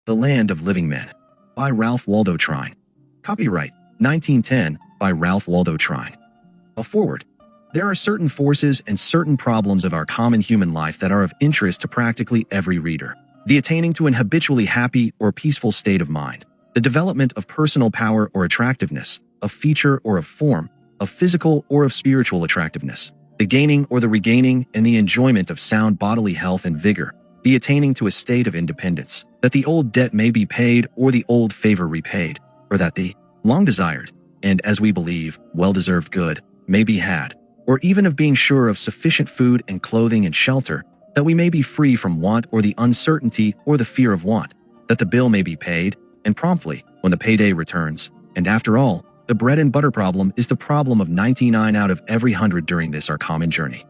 The Land of Living Men by Ralph Waldo Trine. Copyright 1910 by Ralph Waldo Trine. A foreword. There are certain forces and certain problems of our common human life that are of interest to practically every reader. The attaining to an habitually happy or peaceful state of mind, the development of personal power or attractiveness, of feature or of form, of physical or of spiritual attractiveness, the gaining or the regaining and the enjoyment of sound bodily health and vigor, the attaining to a state of independence, that the old debt may be paid or the old favor repaid, or that the long-desired, and as we believe, well-deserved good, may be had, or even of being sure of sufficient food and clothing and shelter, that we may be free from want or the uncertainty or the fear of want, that the bill may be paid, and promptly, when the payday returns. And after all, the bread and butter problem is the problem of 99 out of every 100 during this our common journey.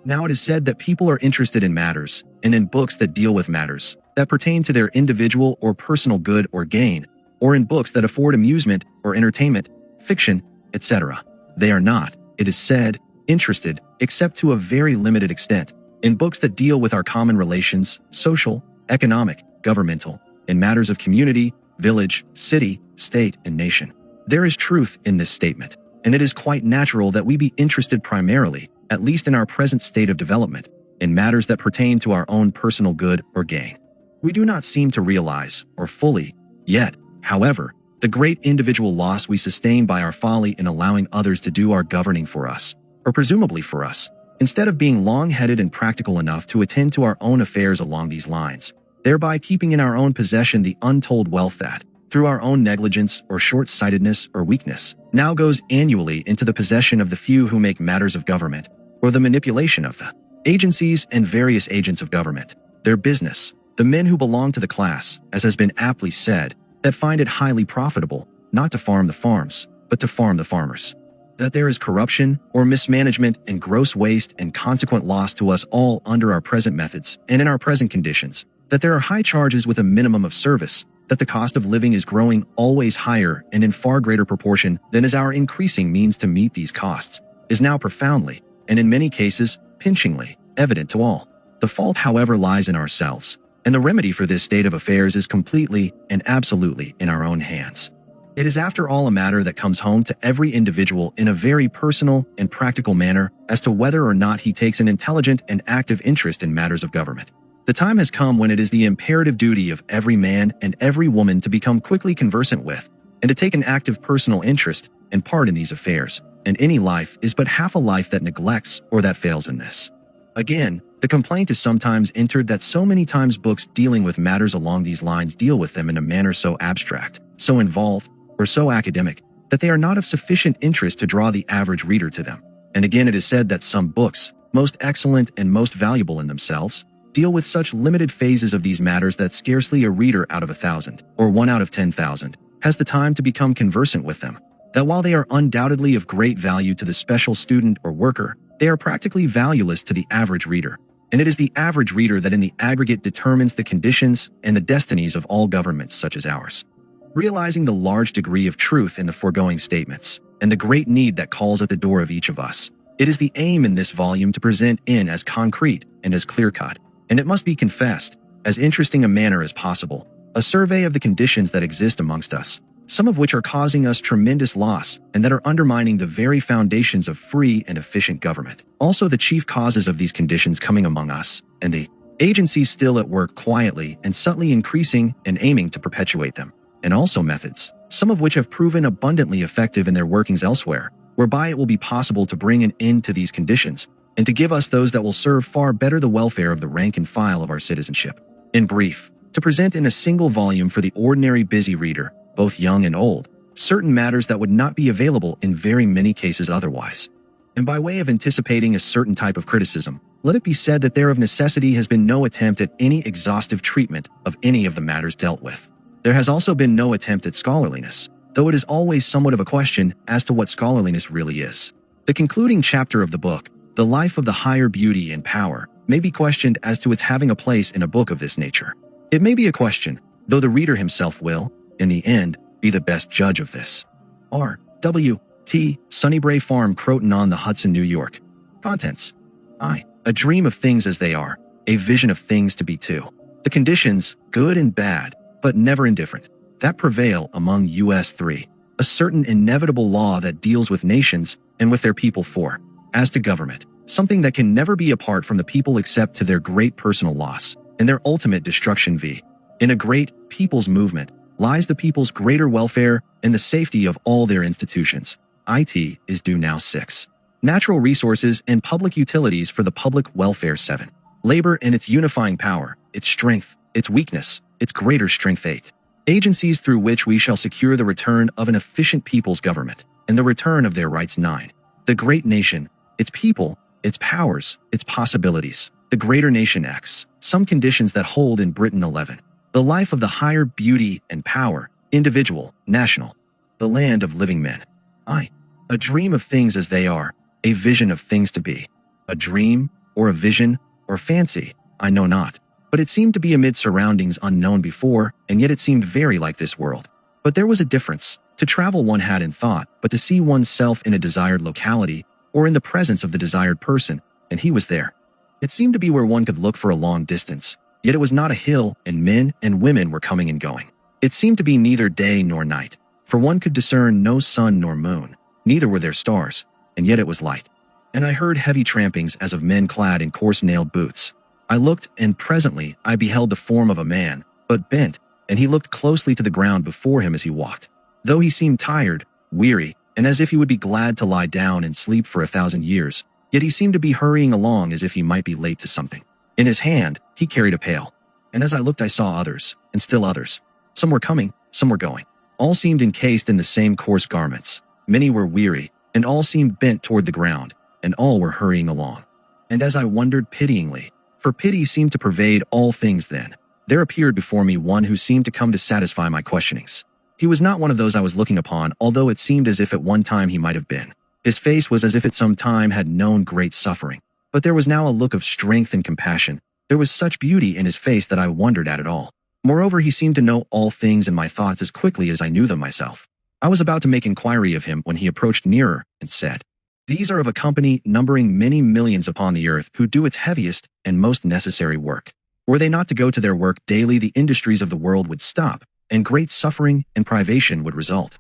Now it is said that people are interested in matters, and in books that deal with matters, that pertain to their individual or personal good or gain, or in books that afford amusement or entertainment, fiction, etc. They are not, it is said, interested, except to a very limited extent, in books that deal with our common relations, social, economic, governmental, in matters of community, village, city, state, and nation. There is truth in this statement, and it is quite natural that we be interested primarily, at least in our present state of development, in matters that pertain to our own personal good or gain. We do not seem to realize, or fully, yet, however, the great individual loss we sustain by our folly in allowing others to do our governing for us, or presumably for us, instead of being long-headed and practical enough to attend to our own affairs along these lines, thereby keeping in our own possession the untold wealth that, through our own negligence or short-sightedness or weakness, now goes annually into the possession of the few who make matters of government, or the manipulation of the agencies and various agents of government, their business, the men who belong to the class, as has been aptly said, that find it highly profitable, not to farm the farms, but to farm the farmers. That there is corruption or mismanagement and gross waste and consequent loss to us all under our present methods and in our present conditions, that there are high charges with a minimum of service, that the cost of living is growing always higher and in far greater proportion than is our increasing means to meet these costs, is now profoundly, and in many cases, pinchingly, evident to all. The fault, however, lies in ourselves, and the remedy for this state of affairs is completely and absolutely in our own hands. It is after all a matter that comes home to every individual in a very personal and practical manner as to whether or not he takes an intelligent and active interest in matters of government. The time has come when it is the imperative duty of every man and every woman to become quickly conversant with, and to take an active personal interest and part in these affairs, and any life is but half a life that neglects or that fails in this. Again, the complaint is sometimes entered that so many times books dealing with matters along these lines deal with them in a manner so abstract, so involved, or so academic, that they are not of sufficient interest to draw the average reader to them. And again it is said that some books, most excellent and most valuable in themselves, deal with such limited phases of these matters that scarcely a reader out of 1,000, or 1 out of 10,000, has the time to become conversant with them. That while they are undoubtedly of great value to the special student or worker, they are practically valueless to the average reader. And it is the average reader that in the aggregate determines the conditions and the destinies of all governments such as ours. Realizing the large degree of truth in the foregoing statements, and the great need that calls at the door of each of us, it is the aim in this volume to present in as concrete and as clear-cut, and it must be confessed, as interesting a manner as possible, a survey of the conditions that exist amongst us, some of which are causing us tremendous loss and that are undermining the very foundations of free and efficient government. Also the chief causes of these conditions coming among us, and the agencies still at work quietly and subtly increasing and aiming to perpetuate them, and also methods, some of which have proven abundantly effective in their workings elsewhere, whereby it will be possible to bring an end to these conditions, and to give us those that will serve far better the welfare of the rank and file of our citizenship. In brief, to present in a single volume for the ordinary busy reader, both young and old, certain matters that would not be available in very many cases otherwise. And by way of anticipating a certain type of criticism, let it be said that there of necessity has been no attempt at any exhaustive treatment of any of the matters dealt with. There has also been no attempt at scholarliness, though it is always somewhat of a question as to what scholarliness really is. The concluding chapter of the book, The Life of the Higher Beauty and Power, may be questioned as to its having a place in a book of this nature. It may be a question, though the reader himself will, in the end, be the best judge of this. R. W. T. Sunnybrae Farm, Croton-on-the-Hudson, New York. Contents. I. A dream of things as they are, a vision of things to be too. The conditions, good and bad, but never indifferent, that prevail among us 3. A certain inevitable law that deals with nations and with their people 4. As to government, something that can never be apart from the people except to their great personal loss and their ultimate destruction v. In a great people's movement lies the people's greater welfare and the safety of all their institutions. It is due now 6. Natural resources and public utilities for the public welfare 7. Labor and its unifying power, its strength, its weakness, its greater strength 8. Agencies through which we shall secure the return of an efficient people's government and the return of their rights 9. The great nation, its people, its powers, its possibilities. The greater nation X, some conditions that hold in Britain 11. The life of the higher beauty and power, individual, national. The land of living men. I. A dream of things as they are, a vision of things to be. A dream, or a vision, or fancy, I know not. But it seemed to be amid surroundings unknown before, and yet it seemed very like this world. But there was a difference. To travel one had in thought, but to see oneself in a desired locality, or in the presence of the desired person, and he was there. It seemed to be where one could look for a long distance, yet it was not a hill, and men and women were coming and going. It seemed to be neither day nor night, for one could discern no sun nor moon, neither were there stars, and yet it was light. And I heard heavy trampings as of men clad in coarse-nailed boots. I looked, and presently I beheld the form of a man, but bent, and he looked closely to the ground before him as he walked. Though he seemed tired, weary, and as if he would be glad to lie down and sleep for 1,000 years, yet he seemed to be hurrying along as if he might be late to something. In his hand, he carried a pail, and as I looked I saw others, and still others. Some were coming, some were going. All seemed encased in the same coarse garments. Many were weary, and all seemed bent toward the ground, and all were hurrying along. And as I wondered pityingly, for pity seemed to pervade all things then, there appeared before me one who seemed to come to satisfy my questionings. He was not one of those I was looking upon, although it seemed as if at one time he might have been. His face was as if at some time had known great suffering, but there was now a look of strength and compassion. There was such beauty in his face that I wondered at it all. Moreover, he seemed to know all things and my thoughts as quickly as I knew them myself. I was about to make inquiry of him when he approached nearer and said, "These are of a company numbering many millions upon the earth who do its heaviest and most necessary work. Were they not to go to their work daily, the industries of the world would stop, and great suffering and privation would result.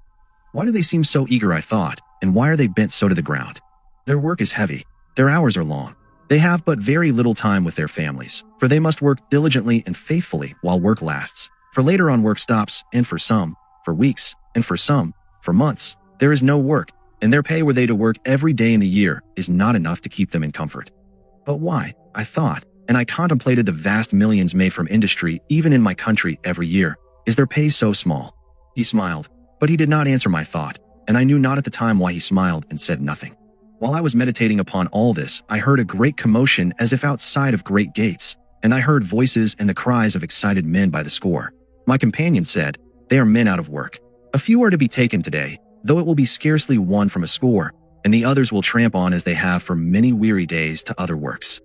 Why do they seem so eager, I thought, and why are they bent so to the ground? Their work is heavy, their hours are long. They have but very little time with their families, for they must work diligently and faithfully while work lasts, for later on work stops, and for some, for weeks, and for some, for months, there is no work, and their pay were they to work every day in the year is not enough to keep them in comfort. But why, I thought, and I contemplated the vast millions made from industry even in my country every year, is their pay so small?" He smiled, but he did not answer my thought, and I knew not at the time why he smiled and said nothing. While I was meditating upon all this, I heard a great commotion as if outside of great gates, and I heard voices and the cries of excited men by the score. My companion said, "They are men out of work. A few are to be taken today, though it will be scarcely one from a score, and the others will tramp on as they have for many weary days to other works."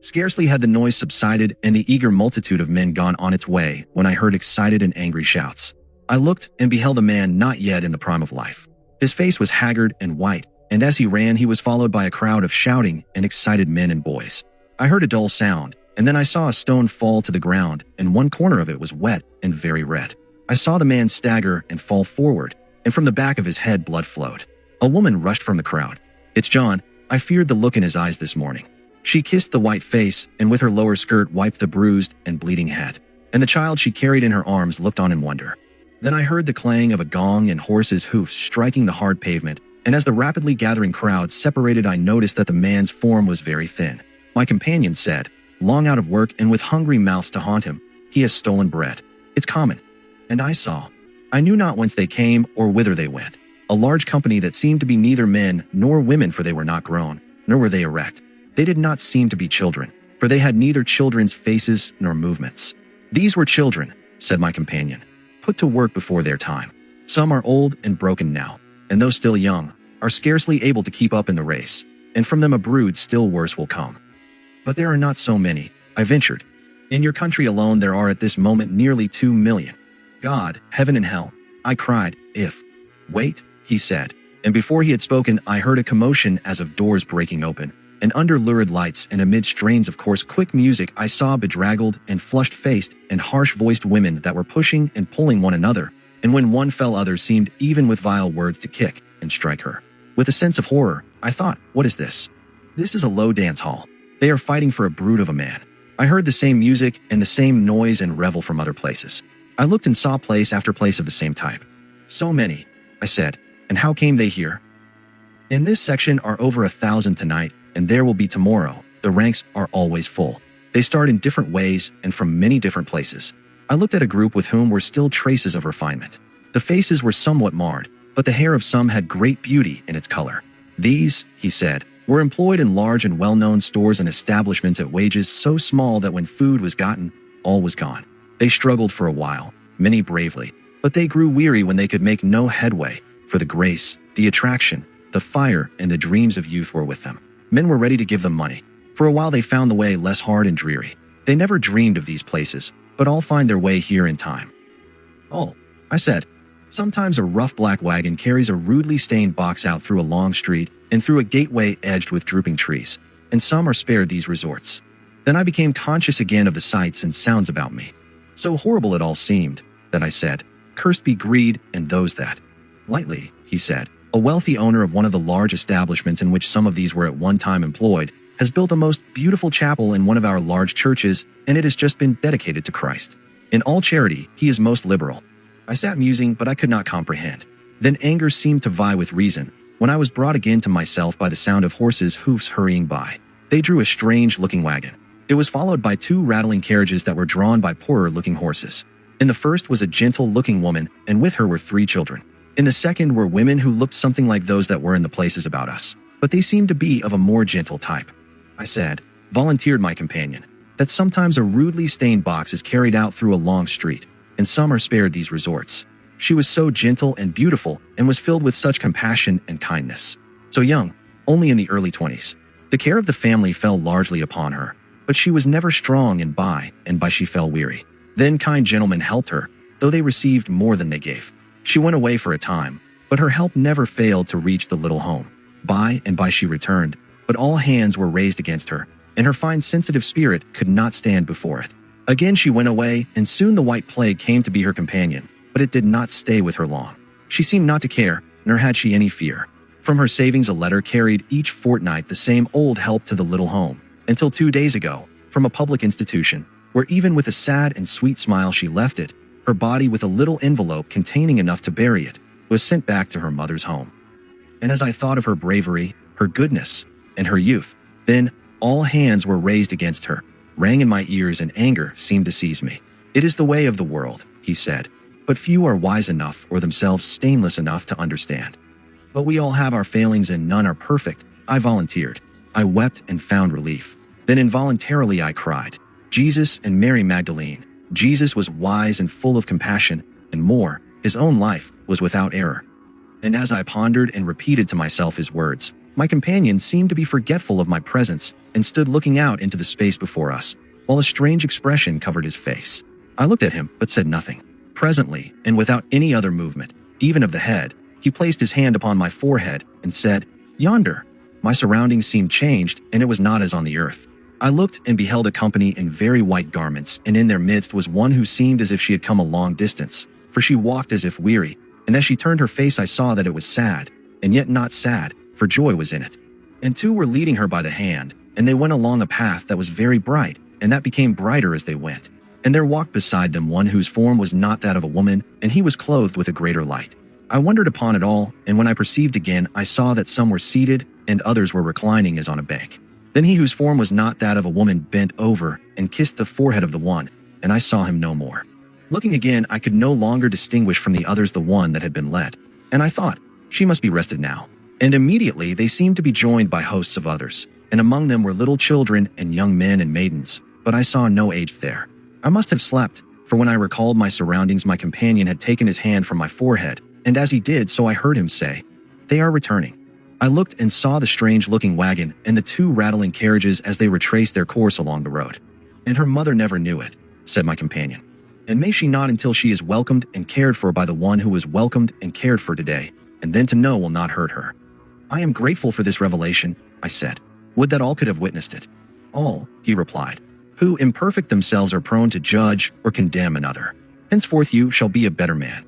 Scarcely had the noise subsided and the eager multitude of men gone on its way when I heard excited and angry shouts. I looked and beheld a man not yet in the prime of life. His face was haggard and white, and as he ran he was followed by a crowd of shouting and excited men and boys. I heard a dull sound, and then I saw a stone fall to the ground, and one corner of it was wet and very red. I saw the man stagger and fall forward, and from the back of his head blood flowed. A woman rushed from the crowd. "It's John. I feared the look in his eyes this morning." She kissed the white face, and with her lower skirt wiped the bruised and bleeding head. And the child she carried in her arms looked on in wonder. Then I heard the clang of a gong and horses' hoofs striking the hard pavement, and as the rapidly gathering crowd separated I noticed that the man's form was very thin. My companion said, "Long out of work and with hungry mouths to haunt him, he has stolen bread. It's common." And I saw. I knew not whence they came or whither they went. A large company that seemed to be neither men nor women, for they were not grown, nor were they erect. They did not seem to be children, for they had neither children's faces nor movements. "These were children," said my companion, "put to work before their time. Some are old and broken now, and those still young are scarcely able to keep up in the race, and from them a brood still worse will come. But there are not so many," I ventured. "In your country alone there are at this moment nearly 2 million. God, heaven and hell," I cried, "if—" "Wait," he said, and before he had spoken I heard a commotion as of doors breaking open, and under lurid lights and amid strains of coarse quick music I saw bedraggled and flushed-faced and harsh-voiced women that were pushing and pulling one another, and when one fell others seemed even with vile words to kick and strike her. With a sense of horror, I thought, what is this? This is a low dance hall. They are fighting for a brute of a man. I heard the same music and the same noise and revel from other places. I looked and saw place after place of the same type. So many, I said, and how came they here? In this section are over 1,000 tonight, and there will be tomorrow. The ranks are always full. They start in different ways and from many different places. I looked at a group with whom were still traces of refinement. The faces were somewhat marred, but the hair of some had great beauty in its color. These, he said, were employed in large and well-known stores and establishments at wages so small that when food was gotten, all was gone. They struggled for a while, many bravely, but they grew weary when they could make no headway, for the grace, the attraction, the fire, and the dreams of youth were with them. Men were ready to give them money. For a while they found the way less hard and dreary. They never dreamed of these places, but all find their way here in time. Oh, I said. Sometimes a rough black wagon carries a rudely stained box out through a long street and through a gateway edged with drooping trees, and some are spared these resorts. Then I became conscious again of the sights and sounds about me. So horrible it all seemed, that I said, "Cursed be greed and those that." Lightly, he said, a wealthy owner of one of the large establishments in which some of these were at one time employed, has built a most beautiful chapel in one of our large churches, and it has just been dedicated to Christ. In all charity, he is most liberal. I sat musing, but I could not comprehend. Then anger seemed to vie with reason, when I was brought again to myself by the sound of horses' hoofs hurrying by. They drew a strange-looking wagon. It was followed by 2 rattling carriages that were drawn by poorer-looking horses. In the first was a gentle-looking woman, and with her were 3 children. In the second were women who looked something like those that were in the places about us, but they seemed to be of a more gentle type. I said, volunteered my companion, that sometimes a rudely stained box is carried out through a long street, and some are spared these resorts. She was so gentle and beautiful and was filled with such compassion and kindness. So young, only in the early 20s. The care of the family fell largely upon her, but she was never strong and by she fell weary. Then kind gentlemen helped her, though they received more than they gave. She went away for a time, but her help never failed to reach the little home. By she returned, but all hands were raised against her, and her fine sensitive spirit could not stand before it. Again she went away, and soon the white plague came to be her companion, but it did not stay with her long. She seemed not to care, nor had she any fear. From her savings a letter carried each fortnight the same old help to the little home, until 2 days ago, from a public institution, where even with a sad and sweet smile she left it, her body with a little envelope containing enough to bury it, was sent back to her mother's home. And as I thought of her bravery, her goodness, and her youth, then all hands were raised against her, rang in my ears, and anger seemed to seize me. It is the way of the world, he said, but few are wise enough or themselves stainless enough to understand. But we all have our failings and none are perfect, I volunteered. I wept and found relief. Then involuntarily I cried, Jesus and Mary Magdalene. Jesus was wise and full of compassion, and more, his own life was without error. And as I pondered and repeated to myself his words, my companion seemed to be forgetful of my presence and stood looking out into the space before us, while a strange expression covered his face. I looked at him but said nothing. Presently, and without any other movement, even of the head, he placed his hand upon my forehead and said, "Yonder." My surroundings seemed changed, and it was not as on the earth. I looked and beheld a company in very white garments, and in their midst was one who seemed as if she had come a long distance, for she walked as if weary, and as she turned her face I saw that it was sad, and yet not sad, for joy was in it. And 2 were leading her by the hand, and they went along a path that was very bright, and that became brighter as they went. And there walked beside them one whose form was not that of a woman, and he was clothed with a greater light. I wondered upon it all, and when I perceived again, I saw that some were seated, and others were reclining as on a bank. Then he whose form was not that of a woman bent over and kissed the forehead of the one, and I saw him no more. Looking again, I could no longer distinguish from the others the one that had been led, and I thought, she must be rested now. And immediately they seemed to be joined by hosts of others, and among them were little children and young men and maidens, but I saw no age there. I must have slept, for when I recalled my surroundings my companion had taken his hand from my forehead, and as he did so I heard him say, "They are returning." I looked and saw the strange-looking wagon and the 2 rattling carriages as they retraced their course along the road. "And her mother never knew it," said my companion. "And may she not until she is welcomed and cared for by the one who was welcomed and cared for today, and then to know will not hurt her." "I am grateful for this revelation," I said. Would that all could have witnessed it. All, he replied, who imperfect themselves are prone to judge or condemn another. Henceforth you shall be a better man.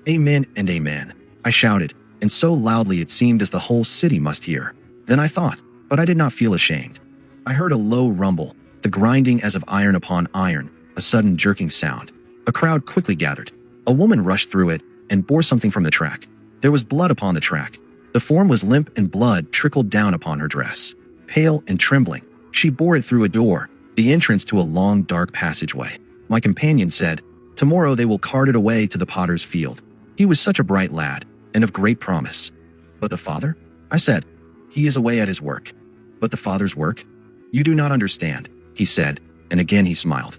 Amen and amen, I shouted, and so loudly it seemed as the whole city must hear. Then I thought, but I did not feel ashamed. I heard a low rumble, the grinding as of iron upon iron, a sudden jerking sound. A crowd quickly gathered. A woman rushed through it and bore something from the track. There was blood upon the track. The form was limp and blood trickled down upon her dress. Pale and trembling, she bore it through a door, the entrance to a long dark passageway. My companion said, "Tomorrow they will cart it away to the potter's field." He was such a bright lad, and of great promise. But the father? I said, "He is away at his work." But the father's work? You do not understand, he said, and again he smiled.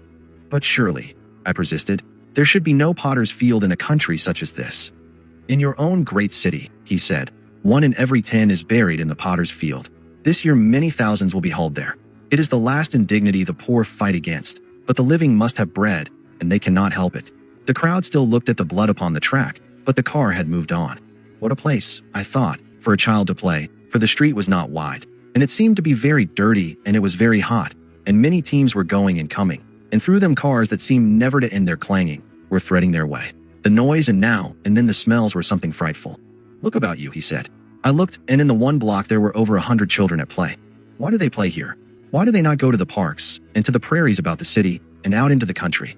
But surely, I persisted, there should be no potter's field in a country such as this. In your own great city, he said, 1 in every 10 is buried in the potter's field. This year many thousands will be hauled there. It is the last indignity the poor fight against, but the living must have bread, and they cannot help it. The crowd still looked at the blood upon the track, but the car had moved on. What a place, I thought, for a child to play, for the street was not wide, and it seemed to be very dirty, and it was very hot, and many teams were going and coming, and through them cars that seemed never to end their clanging were threading their way. The noise and now and then the smells were something frightful. Look about you, he said. I looked, and in the one block there were over 100 children at play. Why do they play here? Why do they not go to the parks, and to the prairies about the city, and out into the country?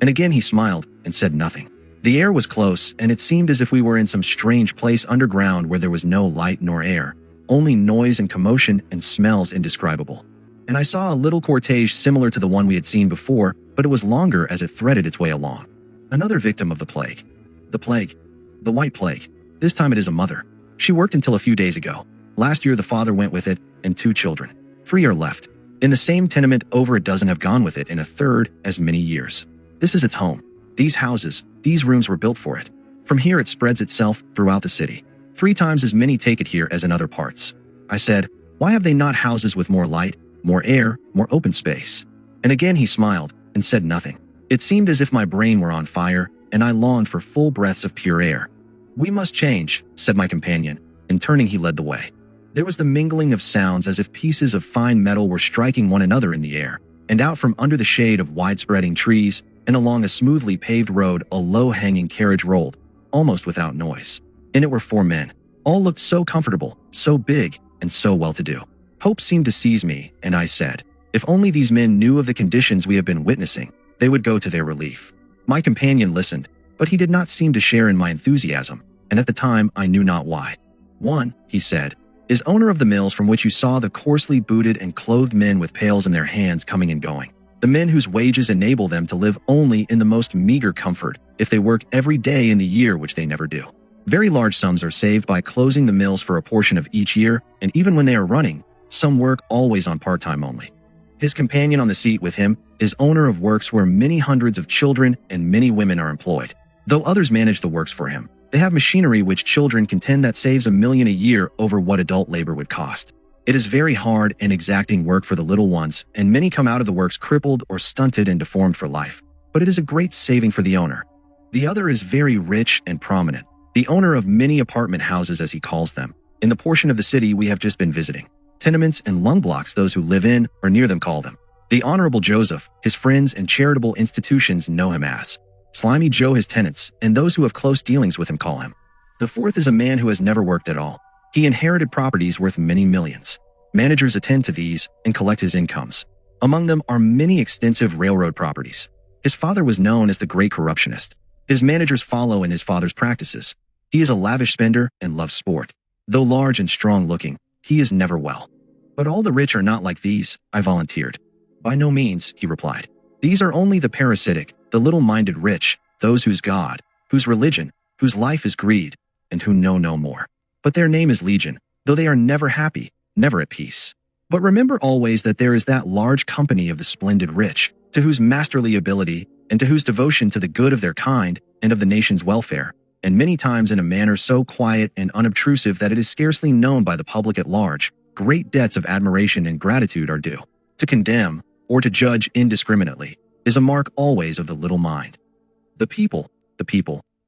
And again he smiled, and said nothing. The air was close, and it seemed as if we were in some strange place underground where there was no light nor air, only noise and commotion and smells indescribable. And I saw a little cortege similar to the one we had seen before, but it was longer as it threaded its way along. Another victim of the plague. The plague. The white plague. This time it is a mother. She worked until a few days ago. Last year the father went with it, and 2 children. 3 are left. In the same tenement over a dozen have gone with it in a third as many years. This is its home. These houses, these rooms were built for it. From here it spreads itself throughout the city. 3 times as many take it here as in other parts. I said, why have they not houses with more light, more air, more open space? And again he smiled, and said nothing. It seemed as if my brain were on fire, and I longed for full breaths of pure air. We must change, said my companion, and turning he led the way. There was the mingling of sounds as if pieces of fine metal were striking one another in the air, and out from under the shade of wide-spreading trees, and along a smoothly paved road a low-hanging carriage rolled, almost without noise. In it were 4 men. All looked so comfortable, so big, and so well-to-do. Hope seemed to seize me, and I said, if only these men knew of the conditions we have been witnessing, they would go to their relief. My companion listened, but he did not seem to share in my enthusiasm, and at the time I knew not why. One, he said, is owner of the mills from which you saw the coarsely booted and clothed men with pails in their hands coming and going. The men whose wages enable them to live only in the most meager comfort if they work every day in the year, which they never do. Very large sums are saved by closing the mills for a portion of each year, and even when they are running, some work always on part-time only. His companion on the seat with him is owner of works where many hundreds of children and many women are employed. Though others manage the works for him, they have machinery which children contend that saves $1 million a year over what adult labor would cost. It is very hard and exacting work for the little ones, and many come out of the works crippled or stunted and deformed for life. But it is a great saving for the owner. The other is very rich and prominent, the owner of many apartment houses as he calls them, in the portion of the city we have just been visiting. Tenements and lung blocks those who live in or near them call them. The Honorable Joseph, his friends and charitable institutions know him as Slimy Joe, his tenants, and those who have close dealings with him call him. The fourth is a man who has never worked at all. He inherited properties worth many millions. Managers attend to these and collect his incomes. Among them are many extensive railroad properties. His father was known as the great corruptionist. His managers follow in his father's practices. He is a lavish spender and loves sport. Though large and strong-looking, he is never well. But all the rich are not like these, I volunteered. By no means, he replied. These are only the parasitic, the little-minded rich, those whose God, whose religion, whose life is greed, and who know no more. But their name is legion, though they are never happy, never at peace. But remember always that there is that large company of the splendid rich, to whose masterly ability and to whose devotion to the good of their kind and of the nation's welfare, and many times in a manner so quiet and unobtrusive that it is scarcely known by the public at large, great debts of admiration and gratitude are due. To condemn, or to judge indiscriminately, is a mark always of the little mind. The people,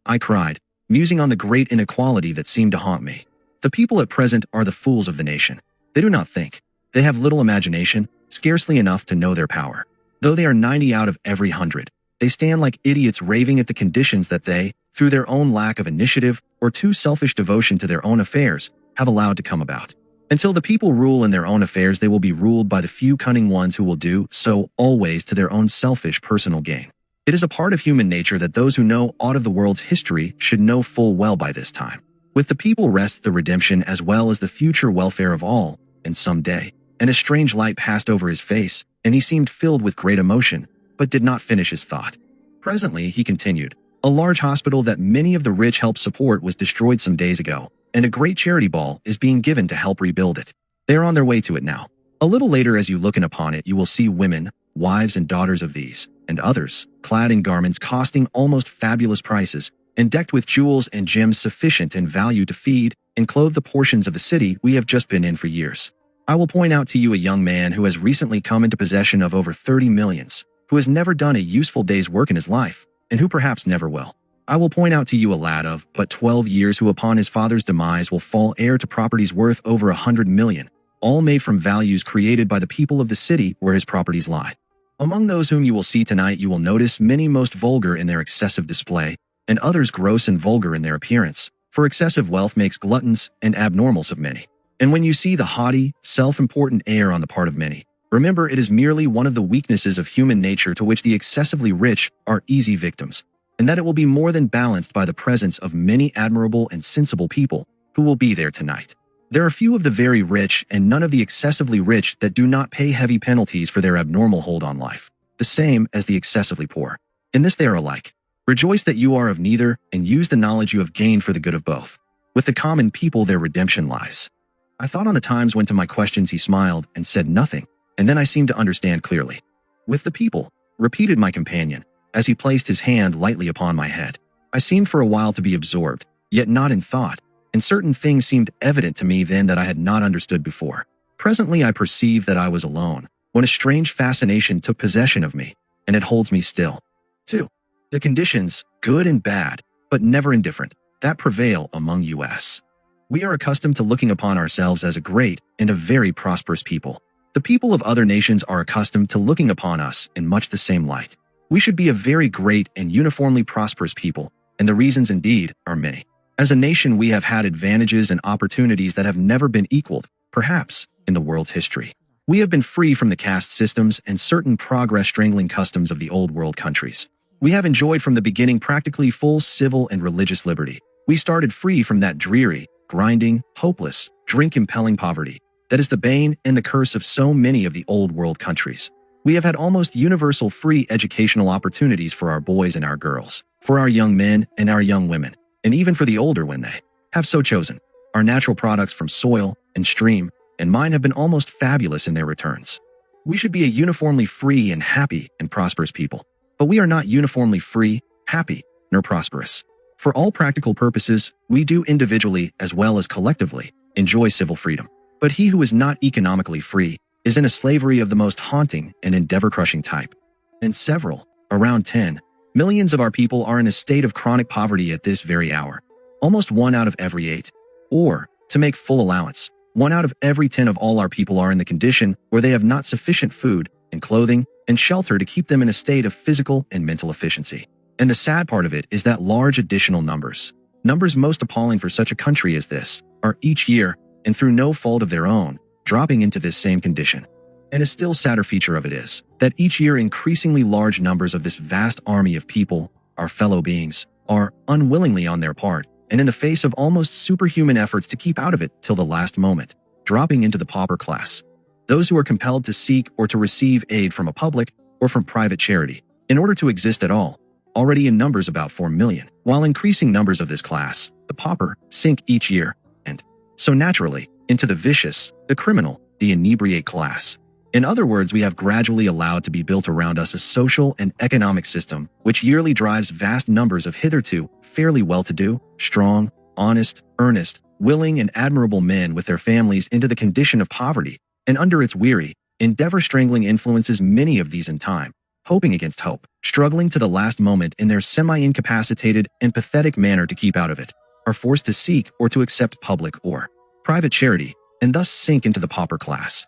I cried, musing on the great inequality that seemed to haunt me. The people at present are the fools of the nation. They do not think. They have little imagination, scarcely enough to know their power. Though they are 90 out of every 100, they stand like idiots raving at the conditions that they, through their own lack of initiative or too selfish devotion to their own affairs, have allowed to come about. Until the people rule in their own affairs, they will be ruled by the few cunning ones who will do so always to their own selfish personal gain. It is a part of human nature that those who know aught of the world's history should know full well by this time. With the people rests the redemption as well as the future welfare of all, and some day. And a strange light passed over his face, and he seemed filled with great emotion, but did not finish his thought. Presently, he continued, a large hospital that many of the rich help support was destroyed some days ago, and a great charity ball is being given to help rebuild it. They are on their way to it now. A little later, as you look in upon it, you will see women, wives and daughters of these, and others, clad in garments costing almost fabulous prices, and decked with jewels and gems sufficient in value to feed and clothe the portions of the city we have just been in for years. I will point out to you a young man who has recently come into possession of over 30 millions, who has never done a useful day's work in his life, and who perhaps never will. I will point out to you a lad of but 12 years who upon his father's demise will fall heir to properties worth over 100 million, all made from values created by the people of the city where his properties lie. Among those whom you will see tonight, you will notice many most vulgar in their excessive display, and others gross and vulgar in their appearance, for excessive wealth makes gluttons and abnormals of many. And when you see the haughty, self-important air on the part of many, remember it is merely one of the weaknesses of human nature to which the excessively rich are easy victims, and that it will be more than balanced by the presence of many admirable and sensible people who will be there tonight. There are few of the very rich and none of the excessively rich that do not pay heavy penalties for their abnormal hold on life, the same as the excessively poor. In this they are alike. Rejoice that you are of neither, and use the knowledge you have gained for the good of both. With the common people their redemption lies. I thought on the times when to my questions he smiled and said nothing, and then I seemed to understand clearly. With the people, repeated my companion, as he placed his hand lightly upon my head. I seemed for a while to be absorbed, yet not in thought, and certain things seemed evident to me then that I had not understood before. Presently I perceived that I was alone, when a strange fascination took possession of me, and it holds me still. 2. The conditions, good and bad, but never indifferent, that prevail among us. We are accustomed to looking upon ourselves as a great and a very prosperous people. The people of other nations are accustomed to looking upon us in much the same light. We should be a very great and uniformly prosperous people, and the reasons indeed are many. As a nation, we have had advantages and opportunities that have never been equaled, perhaps, in the world's history. We have been free from the caste systems and certain progress-strangling customs of the old world countries. We have enjoyed from the beginning practically full civil and religious liberty. We started free from that dreary, grinding, hopeless, drink-impelling poverty that is the bane and the curse of so many of the old world countries. We have had almost universal free educational opportunities for our boys and our girls, for our young men and our young women, and even for the older when they have so chosen. Our natural products from soil and stream and mine have been almost fabulous in their returns. We should be a uniformly free and happy and prosperous people. But we are not uniformly free, happy, nor prosperous. For all practical purposes, we do individually as well as collectively enjoy civil freedom. But he who is not economically free is in a slavery of the most haunting and endeavor-crushing type. And several, around 10, millions of our people are in a state of chronic poverty at this very hour. Almost 1 out of every 8. Or, to make full allowance, 1 out of every 10 of all our people are in the condition where they have not sufficient food and clothing and shelter to keep them in a state of physical and mental efficiency. And the sad part of it is that large additional numbers most appalling for such a country as this, are each year, and through no fault of their own, dropping into this same condition. And a still sadder feature of it is that each year increasingly large numbers of this vast army of people, our fellow beings, are unwillingly on their part, and in the face of almost superhuman efforts to keep out of it till the last moment, dropping into the pauper class. Those who are compelled to seek or to receive aid from a public or from private charity, in order to exist at all, already in numbers about 4 million, while increasing numbers of this class, the pauper, sink each year, and, so naturally, into the vicious, the criminal, the inebriate class. In other words, we have gradually allowed to be built around us a social and economic system which yearly drives vast numbers of hitherto fairly well-to-do, strong, honest, earnest, willing and admirable men with their families into the condition of poverty, and under its weary, endeavor-strangling influences many of these in time, hoping against hope, struggling to the last moment in their semi-incapacitated and pathetic manner to keep out of it, are forced to seek or to accept public or private charity, and thus sink into the pauper class.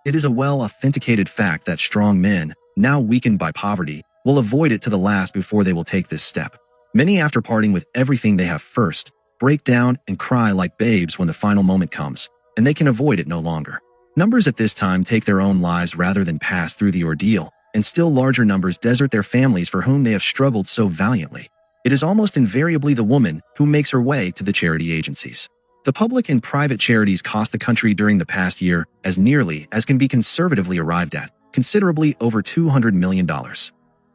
It is a well-authenticated fact that strong men, now weakened by poverty, will avoid it to the last before they will take this step. Many, after parting with everything they have first, break down and cry like babes when the final moment comes, and they can avoid it no longer. Numbers at this time take their own lives rather than pass through the ordeal, and still larger numbers desert their families for whom they have struggled so valiantly. It is almost invariably the woman who makes her way to the charity agencies. The public and private charities cost the country during the past year as nearly as can be conservatively arrived at, considerably over $200 million.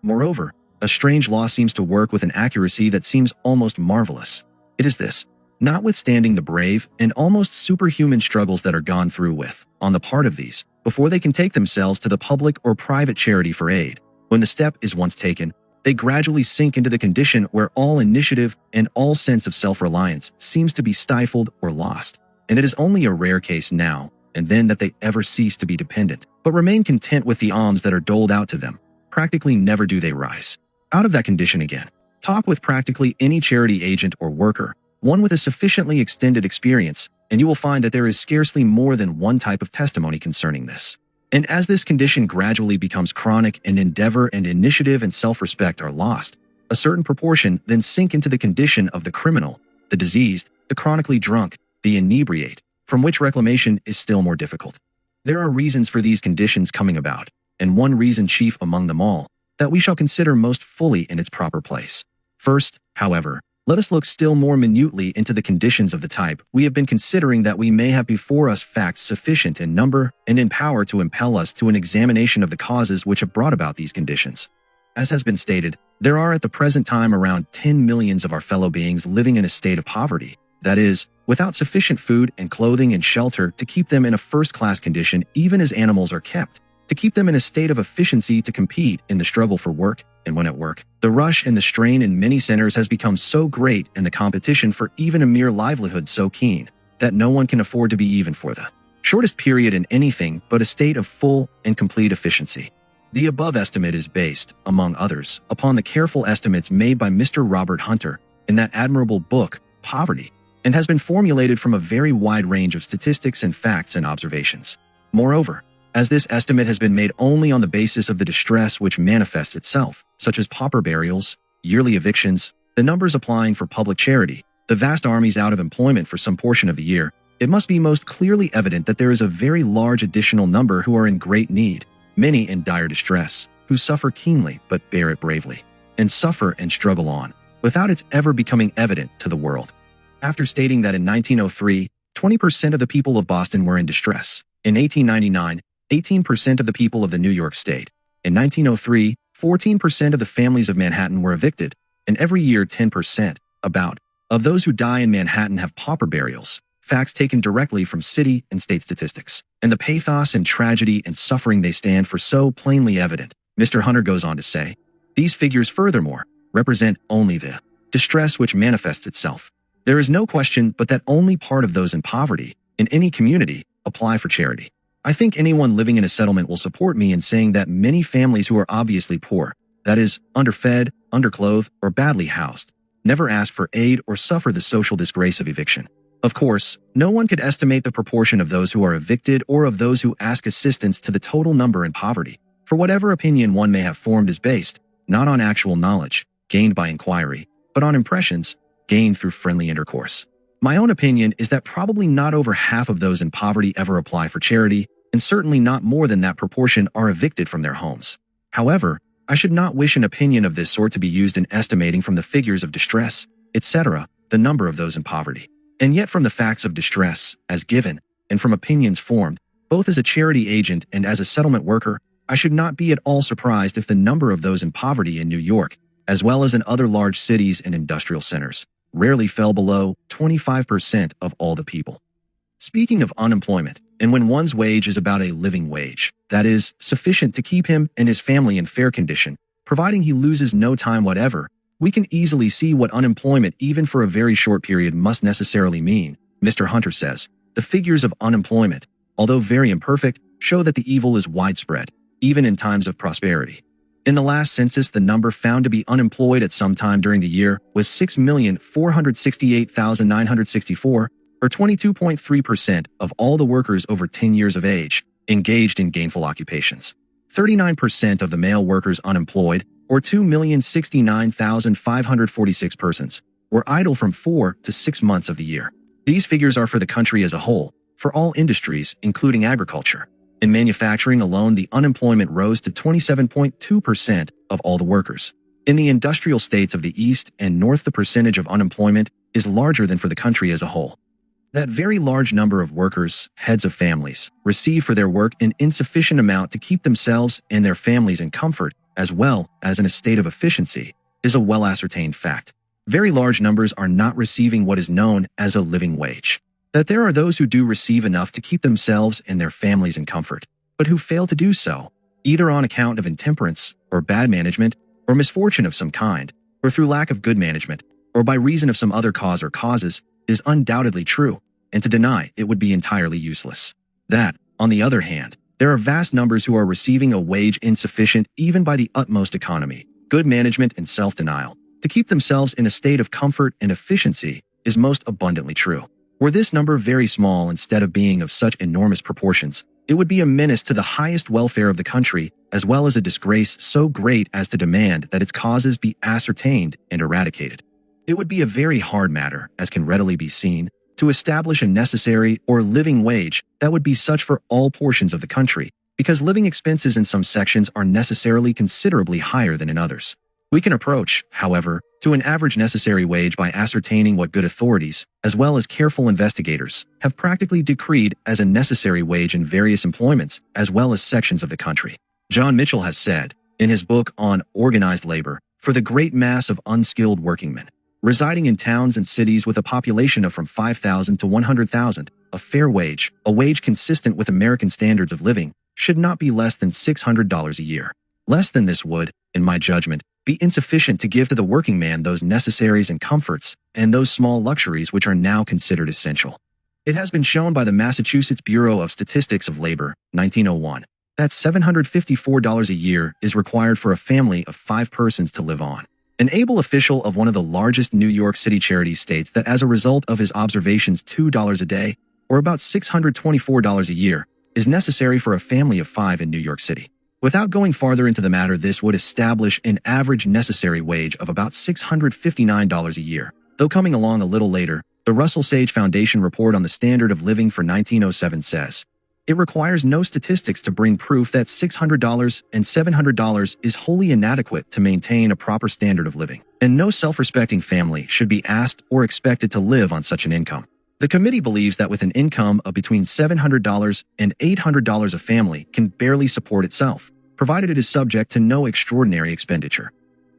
Moreover, a strange law seems to work with an accuracy that seems almost marvelous. It is this: notwithstanding the brave and almost superhuman struggles that are gone through with, on the part of these, before they can take themselves to the public or private charity for aid, when the step is once taken, they gradually sink into the condition where all initiative and all sense of self-reliance seems to be stifled or lost. And it is only a rare case now and then that they ever cease to be dependent, but remain content with the alms that are doled out to them. Practically never do they rise out of that condition again. Talk with practically any charity agent or worker, one with a sufficiently extended experience, and you will find that there is scarcely more than one type of testimony concerning this. And as this condition gradually becomes chronic and endeavor and initiative and self-respect are lost, a certain proportion then sink into the condition of the criminal, the diseased, the chronically drunk, the inebriate, from which reclamation is still more difficult. There are reasons for these conditions coming about, and one reason chief among them all, that we shall consider most fully in its proper place. First, however, let us look still more minutely into the conditions of the type we have been considering, that we may have before us facts sufficient in number and in power to impel us to an examination of the causes which have brought about these conditions. As has been stated, there are at the present time around 10 millions of our fellow beings living in a state of poverty, that is, without sufficient food and clothing and shelter to keep them in a first-class condition even as animals are kept, to keep them in a state of efficiency to compete in the struggle for work, and when at work, the rush and the strain in many centers has become so great and the competition for even a mere livelihood so keen, that no one can afford to be even for the shortest period in anything but a state of full and complete efficiency. The above estimate is based, among others, upon the careful estimates made by Mr. Robert Hunter in that admirable book, Poverty, and has been formulated from a very wide range of statistics and facts and observations. Moreover, as this estimate has been made only on the basis of the distress which manifests itself, such as pauper burials, yearly evictions, the numbers applying for public charity, the vast armies out of employment for some portion of the year, it must be most clearly evident that there is a very large additional number who are in great need, many in dire distress, who suffer keenly but bear it bravely, and suffer and struggle on, without its ever becoming evident to the world. After stating that in 1903, 20% of the people of Boston were in distress, in 1899, 18% of the people of the New York State. In 1903, 14% of the families of Manhattan were evicted, and every year 10%, about, of those who die in Manhattan have pauper burials, facts taken directly from city and state statistics. And the pathos and tragedy and suffering they stand for so plainly evident, Mr. Hunter goes on to say, these figures furthermore represent only the distress which manifests itself. There is no question but that only part of those in poverty, in any community, apply for charity. I think anyone living in a settlement will support me in saying that many families who are obviously poor, that is, underfed, underclothed, or badly housed, never ask for aid or suffer the social disgrace of eviction. Of course, no one could estimate the proportion of those who are evicted or of those who ask assistance to the total number in poverty, for whatever opinion one may have formed is based, not on actual knowledge, gained by inquiry, but on impressions, gained through friendly intercourse. My own opinion is that probably not over half of those in poverty ever apply for charity, and certainly not more than that proportion are evicted from their homes. However, I should not wish an opinion of this sort to be used in estimating from the figures of distress, etc., the number of those in poverty. And yet from the facts of distress, as given, and from opinions formed, both as a charity agent and as a settlement worker, I should not be at all surprised if the number of those in poverty in New York, as well as in other large cities and industrial centers, rarely fell below 25% of all the people. Speaking of unemployment, and when one's wage is about a living wage, that is, sufficient to keep him and his family in fair condition, providing he loses no time whatever, we can easily see what unemployment even for a very short period must necessarily mean. Mr. Hunter says, the figures of unemployment, although very imperfect, show that the evil is widespread, even in times of prosperity. In the last census, the number found to be unemployed at some time during the year was 6,468,964, or 22.3% of all the workers over 10 years of age, engaged in gainful occupations. 39% of the male workers unemployed, or 2,069,546 persons, were idle from 4 to 6 months of the year. These figures are for the country as a whole, for all industries, including agriculture. In manufacturing alone, the unemployment rose to 27.2% of all the workers. In the industrial states of the East and North, the percentage of unemployment is larger than for the country as a whole. That very large number of workers, heads of families, receive for their work an insufficient amount to keep themselves and their families in comfort, as well as in a state of efficiency, is a well-ascertained fact. Very large numbers are not receiving what is known as a living wage. That there are those who do receive enough to keep themselves and their families in comfort, but who fail to do so, either on account of intemperance, or bad management, or misfortune of some kind, or through lack of good management, or by reason of some other cause or causes, is undoubtedly true, and to deny it would be entirely useless. That, on the other hand, there are vast numbers who are receiving a wage insufficient even by the utmost economy, good management, and self-denial, to keep themselves in a state of comfort and efficiency, is most abundantly true. Were this number very small instead of being of such enormous proportions, it would be a menace to the highest welfare of the country, as well as a disgrace so great as to demand that its causes be ascertained and eradicated. It would be a very hard matter, as can readily be seen, to establish a necessary or living wage that would be such for all portions of the country, because living expenses in some sections are necessarily considerably higher than in others. We can approach, however, to an average necessary wage by ascertaining what good authorities, as well as careful investigators, have practically decreed as a necessary wage in various employments as well as sections of the country. John Mitchell has said, in his book on organized labor, for the great mass of unskilled workingmen, residing in towns and cities with a population of from 5,000 to 100,000, a fair wage, a wage consistent with American standards of living, should not be less than $600 a year. Less than this would, in my judgment, be insufficient to give to the working man those necessaries and comforts, and those small luxuries which are now considered essential. It has been shown by the Massachusetts Bureau of Statistics of Labor, 1901, that $754 a year is required for a family of 5 persons to live on. An able official of one of the largest New York City charities states that as a result of his observations, $2 a day, or about $624 a year, is necessary for a family of 5 in New York City. Without going farther into the matter, this would establish an average necessary wage of about $659 a year. Though coming along a little later, the Russell Sage Foundation report on the standard of living for 1907 says, it requires no statistics to bring proof that $600 and $700 is wholly inadequate to maintain a proper standard of living, and no self-respecting family should be asked or expected to live on such an income. The committee believes that with an income of between $700 and $800 a family can barely support itself, provided it is subject to no extraordinary expenditure.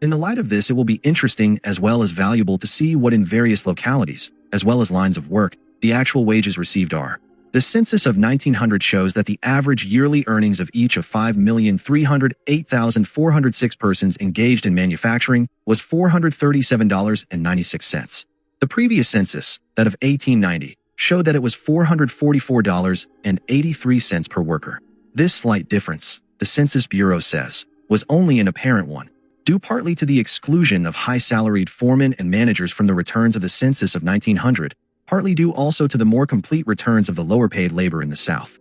In the light of this, it will be interesting as well as valuable to see what in various localities, as well as lines of work, the actual wages received are. The census of 1900 shows that the average yearly earnings of each of 5,308,406 persons engaged in manufacturing was $437.96. The previous census, that of 1890, showed that it was $444.83 per worker. This slight difference, the Census Bureau says, was only an apparent one, due partly to the exclusion of high-salaried foremen and managers from the returns of the census of 1900, partly due also to the more complete returns of the lower-paid labor in the South.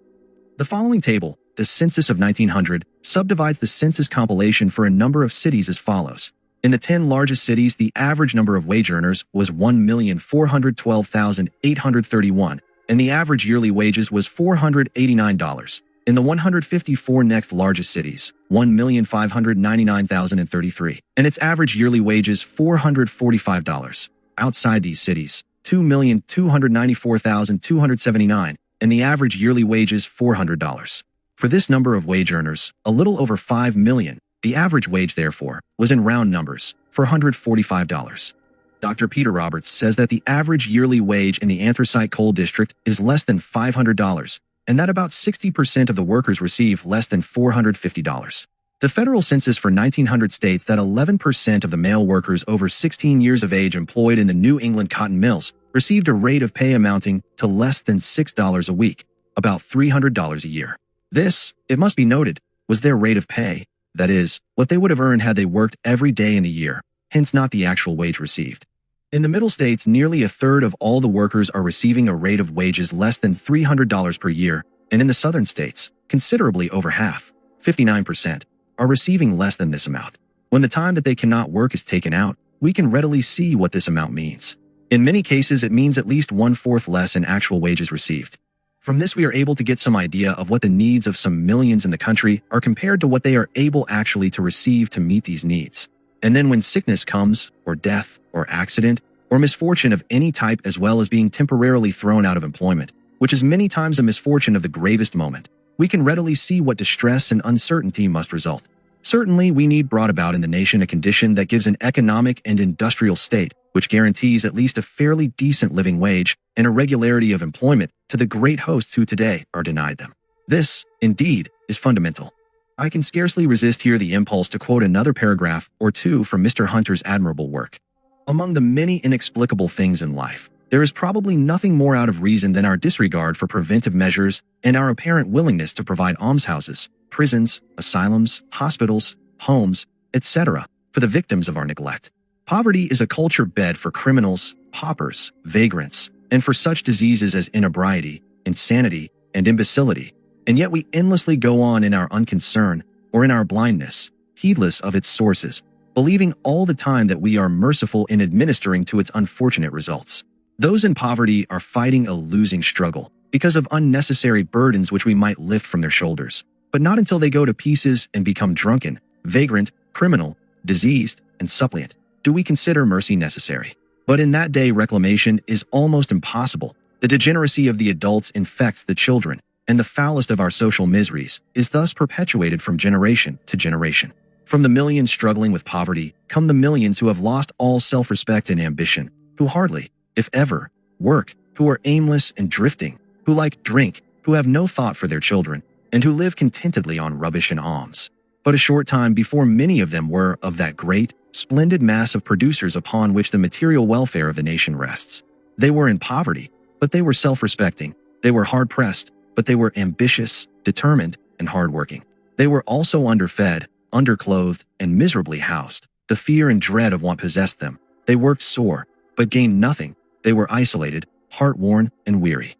The following table, the Census of 1900, subdivides the census compilation for a number of cities as follows. In the 10 largest cities, the average number of wage earners was 1,412,831, and the average yearly wages was $489. In the 154 next largest cities, 1,599,033, and its average yearly wages $445. Outside these cities, 2,294,279, and the average yearly wages $400. For this number of wage earners, a little over 5 million, the average wage, therefore, was in round numbers, $445. Dr. Peter Roberts says that the average yearly wage in the anthracite coal district is less than $500, and that about 60% of the workers receive less than $450. The federal census for 1900 states that 11% of the male workers over 16 years of age employed in the New England cotton mills received a rate of pay amounting to less than $6 a week, about $300 a year. This, it must be noted, was their rate of pay, that is, what they would have earned had they worked every day in the year, hence not the actual wage received. In the middle states, nearly a third of all the workers are receiving a rate of wages less than $300 per year, and in the southern states, considerably over half, 59%, are receiving less than this amount. When the time that they cannot work is taken out, we can readily see what this amount means. In many cases, it means at least 1/4 less in actual wages received. From this, we are able to get some idea of what the needs of some millions in the country are compared to what they are able actually to receive to meet these needs. And then when sickness comes, or death, or accident, or misfortune of any type, as well as being temporarily thrown out of employment, which is many times a misfortune of the gravest moment, we can readily see what distress and uncertainty must result. Certainly, we need brought about in the nation a condition that gives an economic and industrial state which guarantees at least a fairly decent living wage and a regularity of employment to the great hosts who today are denied them. This, indeed, is fundamental. I can scarcely resist here the impulse to quote another paragraph or two from Mr. Hunter's admirable work. Among the many inexplicable things in life, there is probably nothing more out of reason than our disregard for preventive measures and our apparent willingness to provide almshouses, prisons, asylums, hospitals, homes, etc., for the victims of our neglect. Poverty is a culture bed for criminals, paupers, vagrants, and for such diseases as inebriety, insanity, and imbecility, and yet we endlessly go on in our unconcern or in our blindness, heedless of its sources, believing all the time that we are merciful in administering to its unfortunate results. Those in poverty are fighting a losing struggle because of unnecessary burdens which we might lift from their shoulders, but not until they go to pieces and become drunken, vagrant, criminal, diseased, and suppliant do we consider mercy necessary. But in that day, reclamation is almost impossible. The degeneracy of the adults infects the children, and the foulest of our social miseries is thus perpetuated from generation to generation. From the millions struggling with poverty come the millions who have lost all self-respect and ambition, who hardly, if ever, work, who are aimless and drifting, who like drink, who have no thought for their children, and who live contentedly on rubbish and alms. But a short time before many of them were of that great, splendid mass of producers upon which the material welfare of the nation rests. They were in poverty, but they were self-respecting. They were hard-pressed, but they were ambitious, determined, and hard-working. They were also underfed, underclothed, and miserably housed. The fear and dread of want possessed them. They worked sore, but gained nothing. They were isolated, heart-worn, and weary.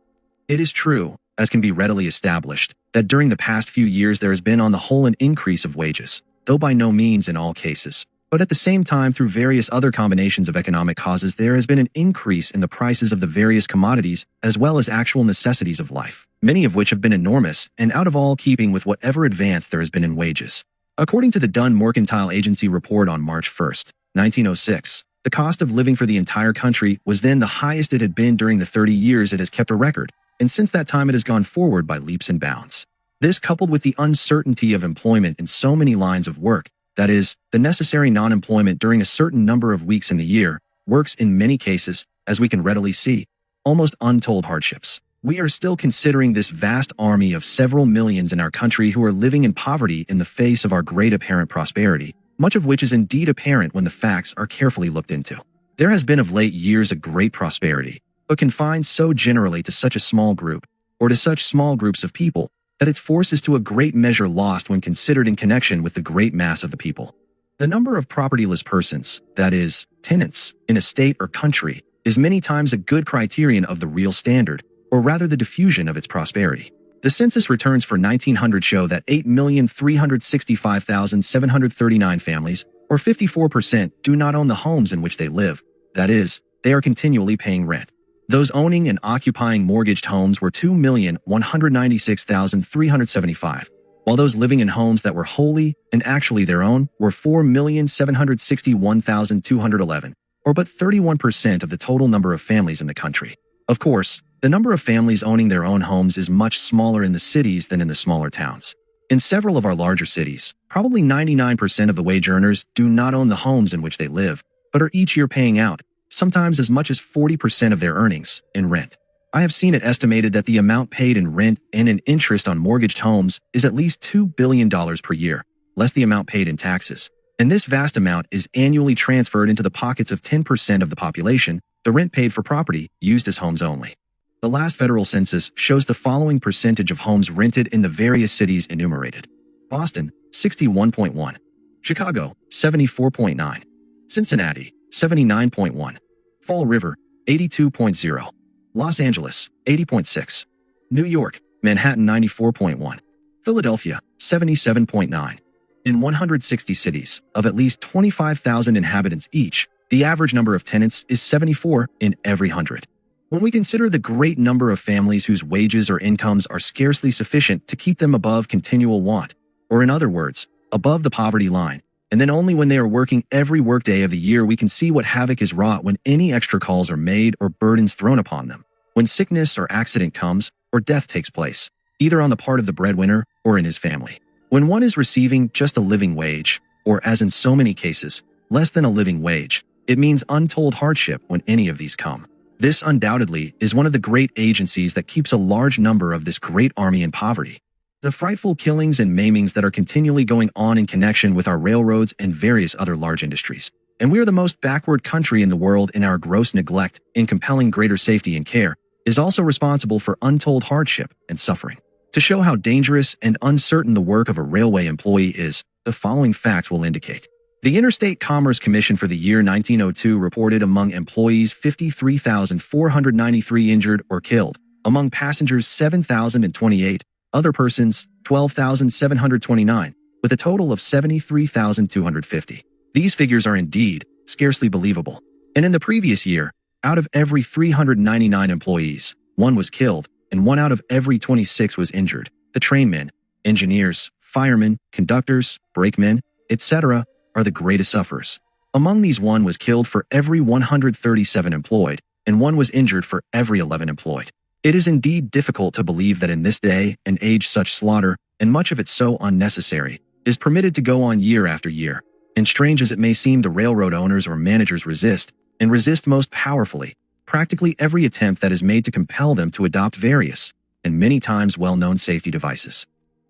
It is true, as can be readily established, that during the past few years there has been on the whole an increase of wages, though by no means in all cases. But at the same time, through various other combinations of economic causes, there has been an increase in the prices of the various commodities as well as actual necessities of life, many of which have been enormous and out of all keeping with whatever advance there has been in wages. According to the Dunn Mercantile Agency report on March 1, 1906, the cost of living for the entire country was then the highest it had been during the 30 years it has kept a record, and since that time it has gone forward by leaps and bounds. This, coupled with the uncertainty of employment in so many lines of work, that is, the necessary non-employment during a certain number of weeks in the year, works in many cases, as we can readily see, almost untold hardships. We are still considering this vast army of several millions in our country who are living in poverty in the face of our great apparent prosperity, much of which is indeed apparent when the facts are carefully looked into. There has been of late years a great prosperity, but confined so generally to such a small group, or to such small groups of people, that its force is to a great measure lost when considered in connection with the great mass of the people. The number of propertyless persons, that is, tenants, in a state or country, is many times a good criterion of the real standard, or rather the diffusion of its prosperity. The census returns for 1900 show that 8,365,739 families, or 54%, do not own the homes in which they live, that is, they are continually paying rent. Those owning and occupying mortgaged homes were 2,196,375, while those living in homes that were wholly and actually their own were 4,761,211, or but 31% of the total number of families in the country. Of course, the number of families owning their own homes is much smaller in the cities than in the smaller towns. In several of our larger cities, probably 99% of the wage earners do not own the homes in which they live, but are each year paying out, sometimes as much as 40% of their earnings, in rent. I have seen it estimated that the amount paid in rent and in interest on mortgaged homes is at least $2 billion per year, less the amount paid in taxes. And this vast amount is annually transferred into the pockets of 10% of the population, the rent paid for property used as homes only. The last federal census shows the following percentage of homes rented in the various cities enumerated. Boston, 61.1. Chicago, 74.9. Cincinnati, 79.1. Fall River, 82.0. Los Angeles, 80.6. New York, Manhattan 94.1, Philadelphia 77.9. In 160 cities, of at least 25,000 inhabitants each, the average number of tenants is 74 in every 100. When we consider the great number of families whose wages or incomes are scarcely sufficient to keep them above continual want, or in other words, above the poverty line, and then only when they are working every workday of the year we can see what havoc is wrought when any extra calls are made or burdens thrown upon them, when sickness or accident comes or death takes place, either on the part of the breadwinner or in his family. When one is receiving just a living wage, or as in so many cases, less than a living wage, it means untold hardship when any of these come. This undoubtedly is one of the great agencies that keeps a large number of this great army in poverty. The frightful killings and maimings that are continually going on in connection with our railroads and various other large industries. And we are the most backward country in the world in our gross neglect in compelling greater safety and care, is also responsible for untold hardship and suffering. To show how dangerous and uncertain the work of a railway employee is, the following facts will indicate. The Interstate Commerce Commission for the year 1902 reported among employees 53,493 injured or killed, among passengers 7,028, other persons 12,729, with a total of 73,250. These figures are indeed scarcely believable. And in the previous year, out of every 399 employees, one was killed, and 1 out of every 26 was injured. The trainmen, engineers, firemen, conductors, brakemen, etc., are the greatest sufferers. Among these, 1 was killed for every 137 employed, and 1 was injured for every 11 employed. It is indeed difficult to believe that in this day and age such slaughter, and much of it so unnecessary, is permitted to go on year after year. And strange as it may seem, the railroad owners or managers resist, and resist most powerfully, practically every attempt that is made to compel them to adopt various, and many times well-known safety devices.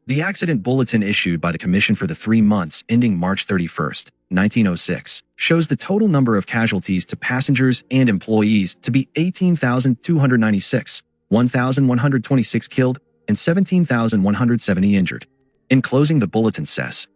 The accident bulletin issued by the Commission for the 3 months ending March 31, 1906, shows the total number of casualties to passengers and employees to be 18,296, 1,126 killed, and 17,170 injured. In closing, the bulletin says,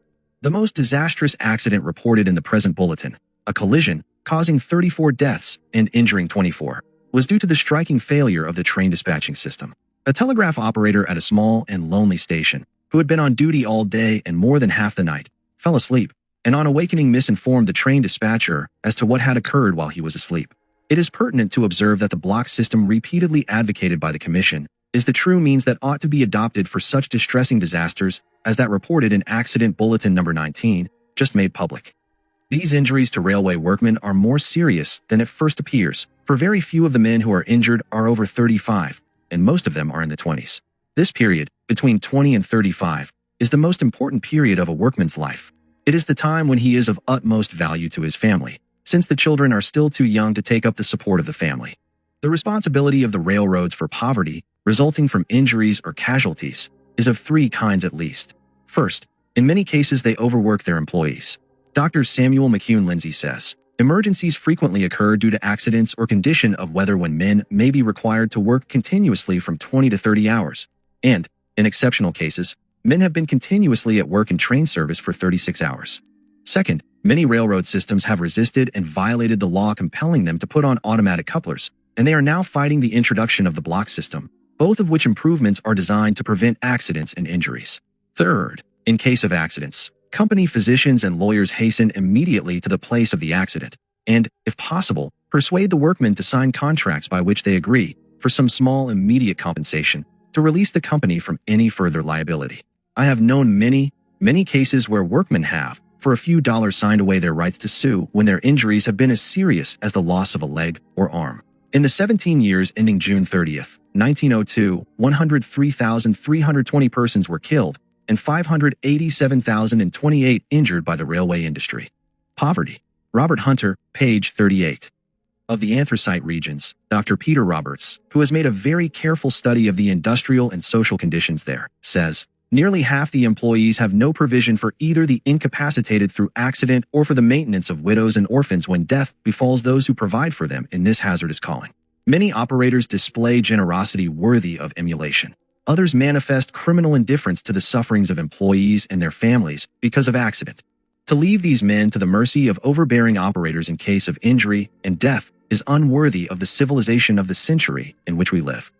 the most disastrous accident reported in the present bulletin, a collision causing 34 deaths and injuring 24, was due to the striking failure of the train dispatching system. A telegraph operator at a small and lonely station, who had been on duty all day and more than half the night, fell asleep, and on awakening misinformed the train dispatcher as to what had occurred while he was asleep. It is pertinent to observe that the block system repeatedly advocated by the Commission is the true means that ought to be adopted for such distressing disasters as that reported in Accident Bulletin No. 19, just made public. These injuries to railway workmen are more serious than it first appears, for very few of the men who are injured are over 35, and most of them are in the 20s. This period, between 20 and 35, is the most important period of a workman's life. It is the time when he is of utmost value to his family, since the children are still too young to take up the support of the family. The responsibility of the railroads for poverty resulting from injuries or casualties is of 3 kinds at least. First, in many cases they overwork their employees. Dr. Samuel McCune Lindsay says, emergencies frequently occur due to accidents or condition of weather when men may be required to work continuously from 20 to 30 hours. And, in exceptional cases, men have been continuously at work in train service for 36 hours. Second, many railroad systems have resisted and violated the law compelling them to put on automatic couplers, and they are now fighting the introduction of the block system, both of which improvements are designed to prevent accidents and injuries. Third, in case of accidents, company physicians and lawyers hasten immediately to the place of the accident, and, if possible, persuade the workmen to sign contracts by which they agree, for some small immediate compensation, to release the company from any further liability. I have known many cases where workmen have, for a few dollars, signed away their rights to sue when their injuries have been as serious as the loss of a leg or arm. In the 17 years ending June 30th, 1902, 103,320 persons were killed and 587,028 injured by the railway industry. Poverty. Robert Hunter, page 38. Of the anthracite regions, Dr. Peter Roberts, who has made a very careful study of the industrial and social conditions there, says, nearly half the employees have no provision for either the incapacitated through accident or for the maintenance of widows and orphans when death befalls those who provide for them in this hazardous calling. Many operators display generosity worthy of emulation. Others manifest criminal indifference to the sufferings of employees and their families because of accident. To leave these men to the mercy of overbearing operators in case of injury and death is unworthy of the civilization of the century in which we live.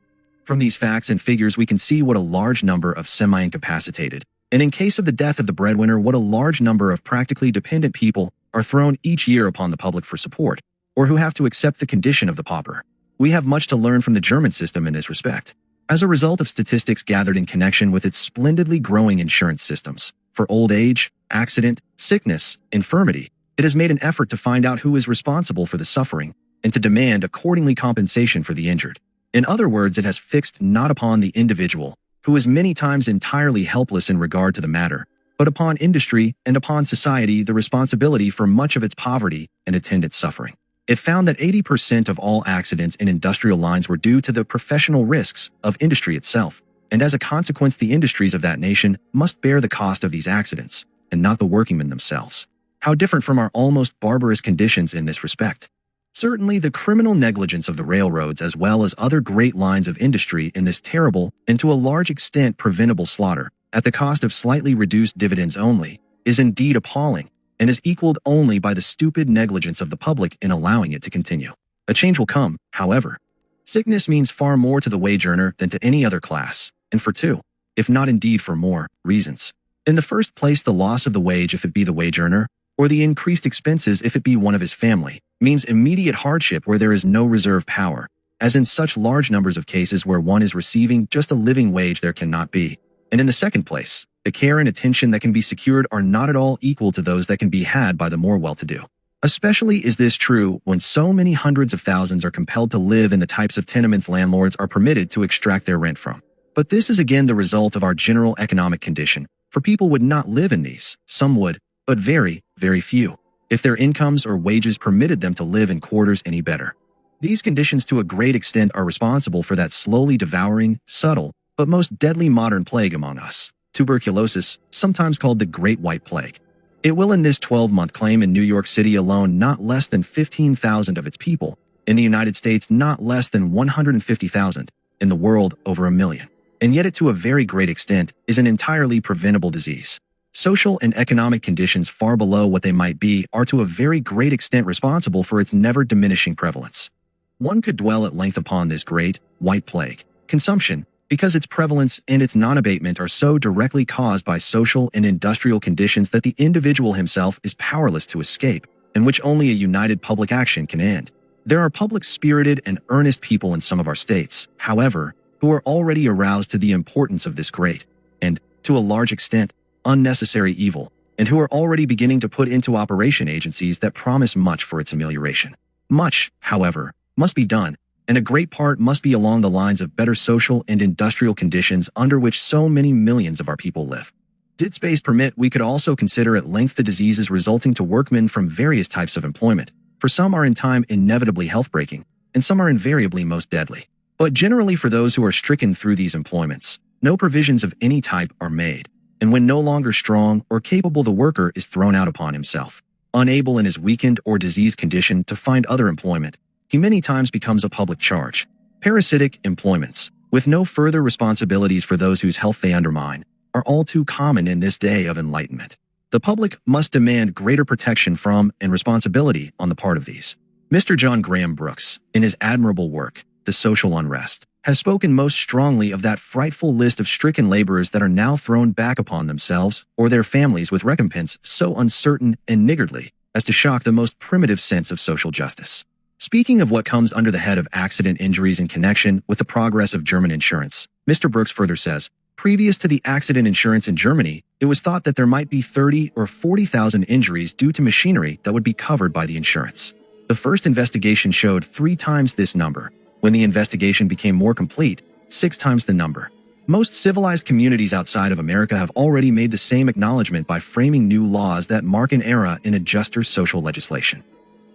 From these facts and figures, we can see what a large number of semi-incapacitated, and in case of the death of the breadwinner, what a large number of practically dependent people are thrown each year upon the public for support, or who have to accept the condition of the pauper. We have much to learn from the German system in this respect. As a result of statistics gathered in connection with its splendidly growing insurance systems, for old age, accident, sickness, infirmity, it has made an effort to find out who is responsible for the suffering and to demand accordingly compensation for the injured. In other words, it has fixed not upon the individual, who is many times entirely helpless in regard to the matter, but upon industry and upon society the responsibility for much of its poverty and attendant suffering. It found that 80% of all accidents in industrial lines were due to the professional risks of industry itself, and as a consequence the industries of that nation must bear the cost of these accidents, and not the workingmen themselves. How different from our almost barbarous conditions in this respect. Certainly, the criminal negligence of the railroads as well as other great lines of industry in this terrible and to a large extent preventable slaughter, at the cost of slightly reduced dividends only, is indeed appalling, and is equaled only by the stupid negligence of the public in allowing it to continue. A change will come, however. Sickness means far more to the wage earner than to any other class, and for two, if not indeed for more, reasons. In the first place, the loss of the wage if it be the wage earner, or the increased expenses if it be one of his family, means immediate hardship where there is no reserve power, as in such large numbers of cases where one is receiving just a living wage there cannot be. And in the second place, the care and attention that can be secured are not at all equal to those that can be had by the more well-to-do. Especially is this true when so many hundreds of thousands are compelled to live in the types of tenements landlords are permitted to extract their rent from. But this is again the result of our general economic condition, for people would not live in these, some would, but very, very few, if their incomes or wages permitted them to live in quarters any better. These conditions to a great extent are responsible for that slowly devouring, subtle, but most deadly modern plague among us, tuberculosis, sometimes called the Great White Plague. It will in this 12-month claim in New York City alone not less than 15,000 of its people, in the United States not less than 150,000, in the world over 1 million. And yet it to a very great extent is an entirely preventable disease. Social and economic conditions far below what they might be are to a very great extent responsible for its never-diminishing prevalence. One could dwell at length upon this great, white plague, consumption, because its prevalence and its non-abatement are so directly caused by social and industrial conditions that the individual himself is powerless to escape, and which only a united public action can end. There are public-spirited and earnest people in some of our states, however, who are already aroused to the importance of this great, and, to a large extent, unnecessary evil, and who are already beginning to put into operation agencies that promise much for its amelioration. Much, however, must be done, and a great part must be along the lines of better social and industrial conditions under which so many millions of our people live. Did space permit, we could also consider at length the diseases resulting to workmen from various types of employment, for some are in time inevitably health-breaking, and some are invariably most deadly. But generally for those who are stricken through these employments, no provisions of any type are made, and when no longer strong or capable the worker is thrown out upon himself, unable in his weakened or diseased condition to find other employment, he many times becomes a public charge. Parasitic employments, with no further responsibilities for those whose health they undermine, are all too common in this day of enlightenment. The public must demand greater protection from and responsibility on the part of these. Mr. John Graham Brooks, in his admirable work, The Social Unrest, has spoken most strongly of that frightful list of stricken laborers that are now thrown back upon themselves or their families with recompense so uncertain and niggardly as to shock the most primitive sense of social justice. Speaking of what comes under the head of accident injuries in connection with the progress of German insurance, Mr. Brooks further says, previous to the accident insurance in Germany, it was thought that there might be 30 or 40,000 injuries due to machinery that would be covered by the insurance. The first investigation showed 3 times this number. When the investigation became more complete, 6 times the number. Most civilized communities outside of America have already made the same acknowledgement by framing new laws that mark an era in a juster social legislation.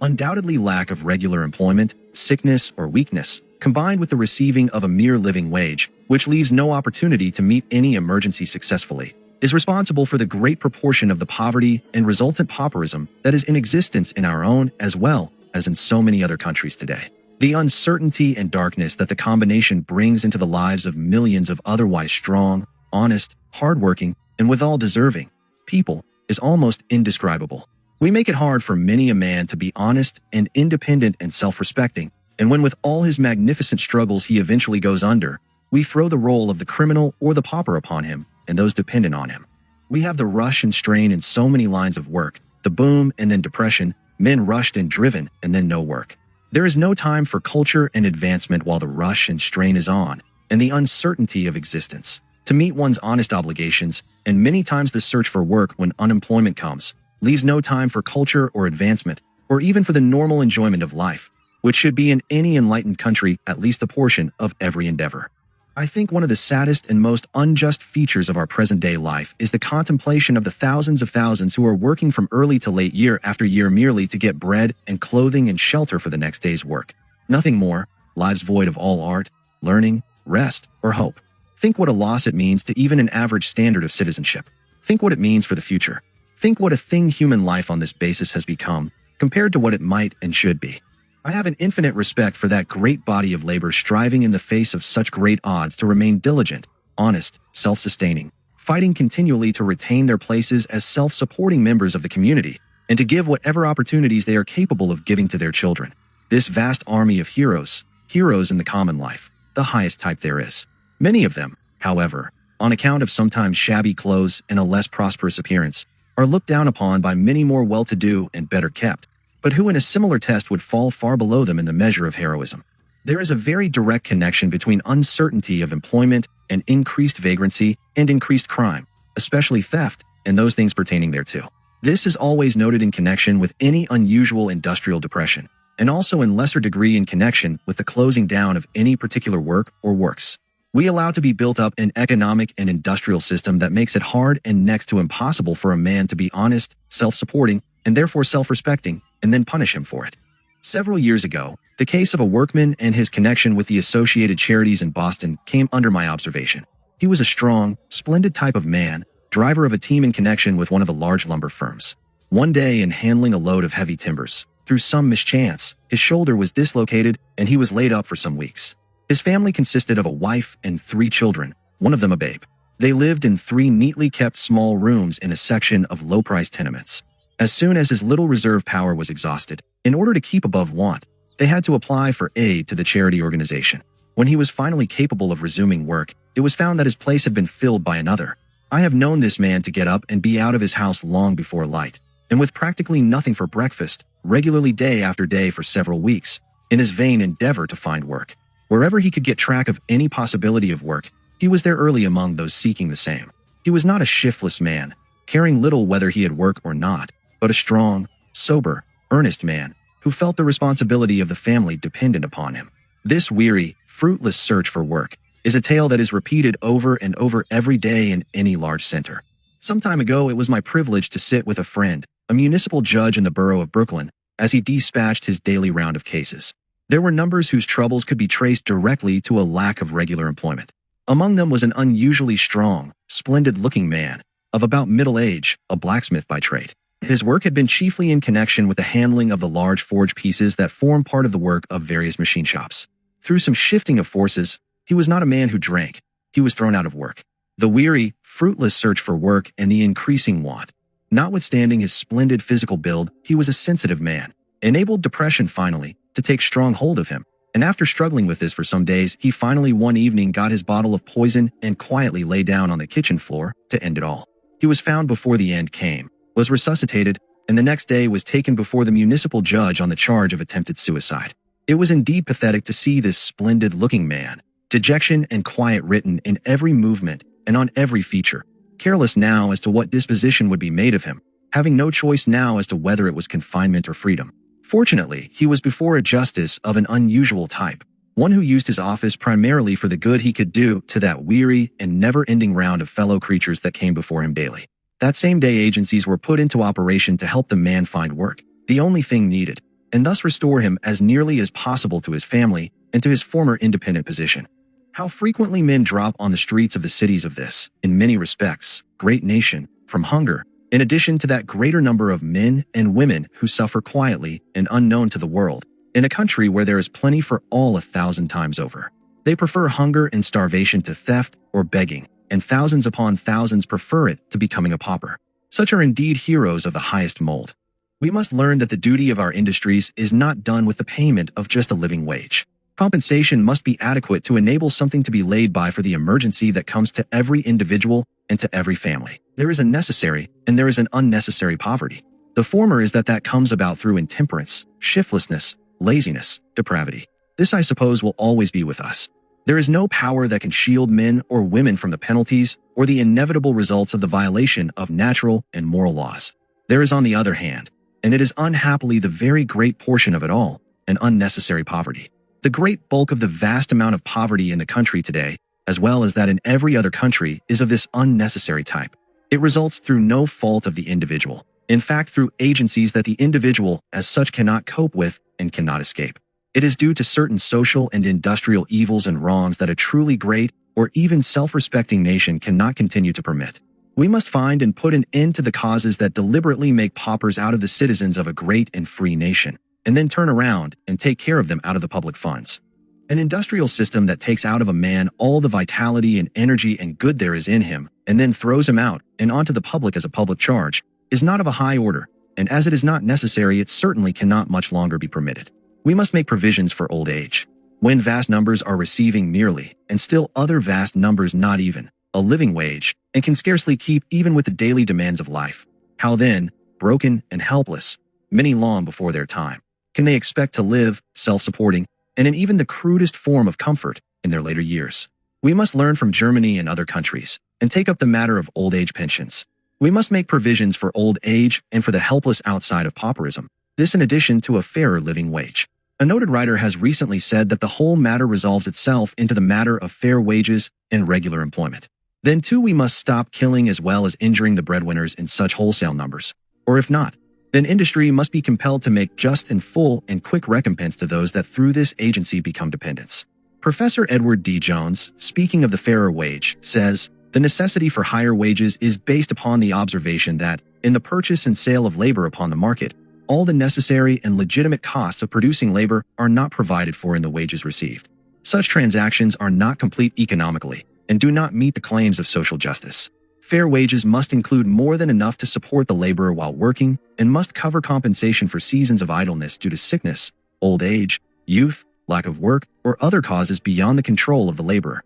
Undoubtedly, lack of regular employment, sickness, or weakness, combined with the receiving of a mere living wage, which leaves no opportunity to meet any emergency successfully, is responsible for the great proportion of the poverty and resultant pauperism that is in existence in our own as well as in so many other countries today. The uncertainty and darkness that the combination brings into the lives of millions of otherwise strong, honest, hardworking, and withal deserving people is almost indescribable. We make it hard for many a man to be honest and independent and self-respecting, and when with all his magnificent struggles he eventually goes under, We throw the role of the criminal or the pauper upon him and those dependent on him. We have the rush and strain in so many lines of work, the boom and then depression, men rushed and driven and then no work. There is no time for culture and advancement while the rush and strain is on, and the uncertainty of existence. To meet one's honest obligations, and many times the search for work when unemployment comes, leaves no time for culture or advancement, or even for the normal enjoyment of life, which should be in any enlightened country at least a portion of every endeavor. I think one of the saddest and most unjust features of our present-day life is the contemplation of the thousands of thousands who are working from early to late year after year merely to get bread and clothing and shelter for the next day's work. Nothing more, lives void of all art, learning, rest, or hope. Think what a loss it means to even an average standard of citizenship. Think what it means for the future. Think what a thing human life on this basis has become, compared to what it might and should be. I have an infinite respect for that great body of labor striving in the face of such great odds to remain diligent, honest, self-sustaining, fighting continually to retain their places as self-supporting members of the community, and to give whatever opportunities they are capable of giving to their children. This vast army of heroes in the common life, the highest type there is. Many of them, however, on account of sometimes shabby clothes and a less prosperous appearance, are looked down upon by many more well-to-do and better kept, but who in a similar test would fall far below them in the measure of heroism. There is a very direct connection between uncertainty of employment and increased vagrancy and increased crime, especially theft and those things pertaining thereto. This is always noted in connection with any unusual industrial depression, and also in lesser degree in connection with the closing down of any particular work or works. We allow to be built up an economic and industrial system that makes it hard and next to impossible for a man to be honest, self-supporting, and therefore self-respecting, and then punish him for it. Several years ago, the case of a workman and his connection with the Associated Charities in Boston came under my observation. He was a strong, splendid type of man, driver of a team in connection with one of the large lumber firms. One day, in handling a load of heavy timbers, through some mischance, his shoulder was dislocated and he was laid up for some weeks. His family consisted of a wife and 3 children, one of them a babe. They lived in 3 neatly kept small rooms in a section of low-priced tenements. As soon as his little reserve power was exhausted, in order to keep above want, they had to apply for aid to the charity organization. When he was finally capable of resuming work, it was found that his place had been filled by another. I have known this man to get up and be out of his house long before light, and with practically nothing for breakfast, regularly day after day for several weeks, in his vain endeavor to find work. Wherever he could get track of any possibility of work, he was there early among those seeking the same. He was not a shiftless man, caring little whether he had work or not, but a strong, sober, earnest man who felt the responsibility of the family dependent upon him. This weary, fruitless search for work is a tale that is repeated over and over every day in any large center. Some time ago, it was my privilege to sit with a friend, a municipal judge in the borough of Brooklyn, as he dispatched his daily round of cases. There were numbers whose troubles could be traced directly to a lack of regular employment. Among them was an unusually strong, splendid-looking man, of about middle age, a blacksmith by trade. His work had been chiefly in connection with the handling of the large forge pieces that form part of the work of various machine shops. Through some shifting of forces, he was not a man who drank. He was thrown out of work. The weary, fruitless search for work and the increasing want. Notwithstanding his splendid physical build, he was a sensitive man, enabled depression finally to take strong hold of him, and after struggling with this for some days, he finally one evening got his bottle of poison and quietly lay down on the kitchen floor to end it all. He was found before the end came, was resuscitated, and the next day was taken before the municipal judge on the charge of attempted suicide. It was indeed pathetic to see this splendid-looking man, dejection and quiet written in every movement and on every feature, careless now as to what disposition would be made of him, having no choice now as to whether it was confinement or freedom. Fortunately, he was before a justice of an unusual type, one who used his office primarily for the good he could do to that weary and never-ending round of fellow creatures that came before him daily. That same day, agencies were put into operation to help the man find work, the only thing needed, and thus restore him as nearly as possible to his family and to his former independent position. How frequently men drop on the streets of the cities of this, in many respects, great nation, from hunger, in addition to that greater number of men and women who suffer quietly and unknown to the world, in a country where there is plenty for all 1,000 times over. They prefer hunger and starvation to theft or begging, and thousands upon thousands prefer it to becoming a pauper. Such are indeed heroes of the highest mold. We must learn that the duty of our industries is not done with the payment of just a living wage. Compensation must be adequate to enable something to be laid by for the emergency that comes to every individual and to every family. There is a necessary and there is an unnecessary poverty. The former is that comes about through intemperance, shiftlessness, laziness, depravity. This, I suppose, will always be with us. There is no power that can shield men or women from the penalties or the inevitable results of the violation of natural and moral laws. There is, on the other hand, and it is unhappily the very great portion of it all, an unnecessary poverty. The great bulk of the vast amount of poverty in the country today, as well as that in every other country, is of this unnecessary type. It results through no fault of the individual. In fact, through agencies that the individual as such cannot cope with and cannot escape. It is due to certain social and industrial evils and wrongs that a truly great or even self-respecting nation cannot continue to permit. We must find and put an end to the causes that deliberately make paupers out of the citizens of a great and free nation, and then turn around and take care of them out of the public funds. An industrial system that takes out of a man all the vitality and energy and good there is in him, and then throws him out and onto the public as a public charge, is not of a high order, and as it is not necessary, it certainly cannot much longer be permitted. We must make provisions for old age, when vast numbers are receiving merely, and still other vast numbers not even, a living wage, and can scarcely keep even with the daily demands of life. How then, broken and helpless, many long before their time, can they expect to live, self-supporting, and in even the crudest form of comfort in their later years? We must learn from Germany and other countries, and take up the matter of old age pensions. We must make provisions for old age and for the helpless outside of pauperism, this in addition to a fairer living wage. A noted writer has recently said that the whole matter resolves itself into the matter of fair wages and regular employment. Then too we must stop killing as well as injuring the breadwinners in such wholesale numbers. Or if not, then industry must be compelled to make just and full and quick recompense to those that through this agency become dependents. Professor Edward D. Jones, speaking of the fairer wage, says, "The necessity for higher wages is based upon the observation that, in the purchase and sale of labor upon the market, all the necessary and legitimate costs of producing labor are not provided for in the wages received. Such transactions are not complete economically and do not meet the claims of social justice. Fair wages must include more than enough to support the laborer while working and must cover compensation for seasons of idleness due to sickness, old age, youth, lack of work, or other causes beyond the control of the laborer."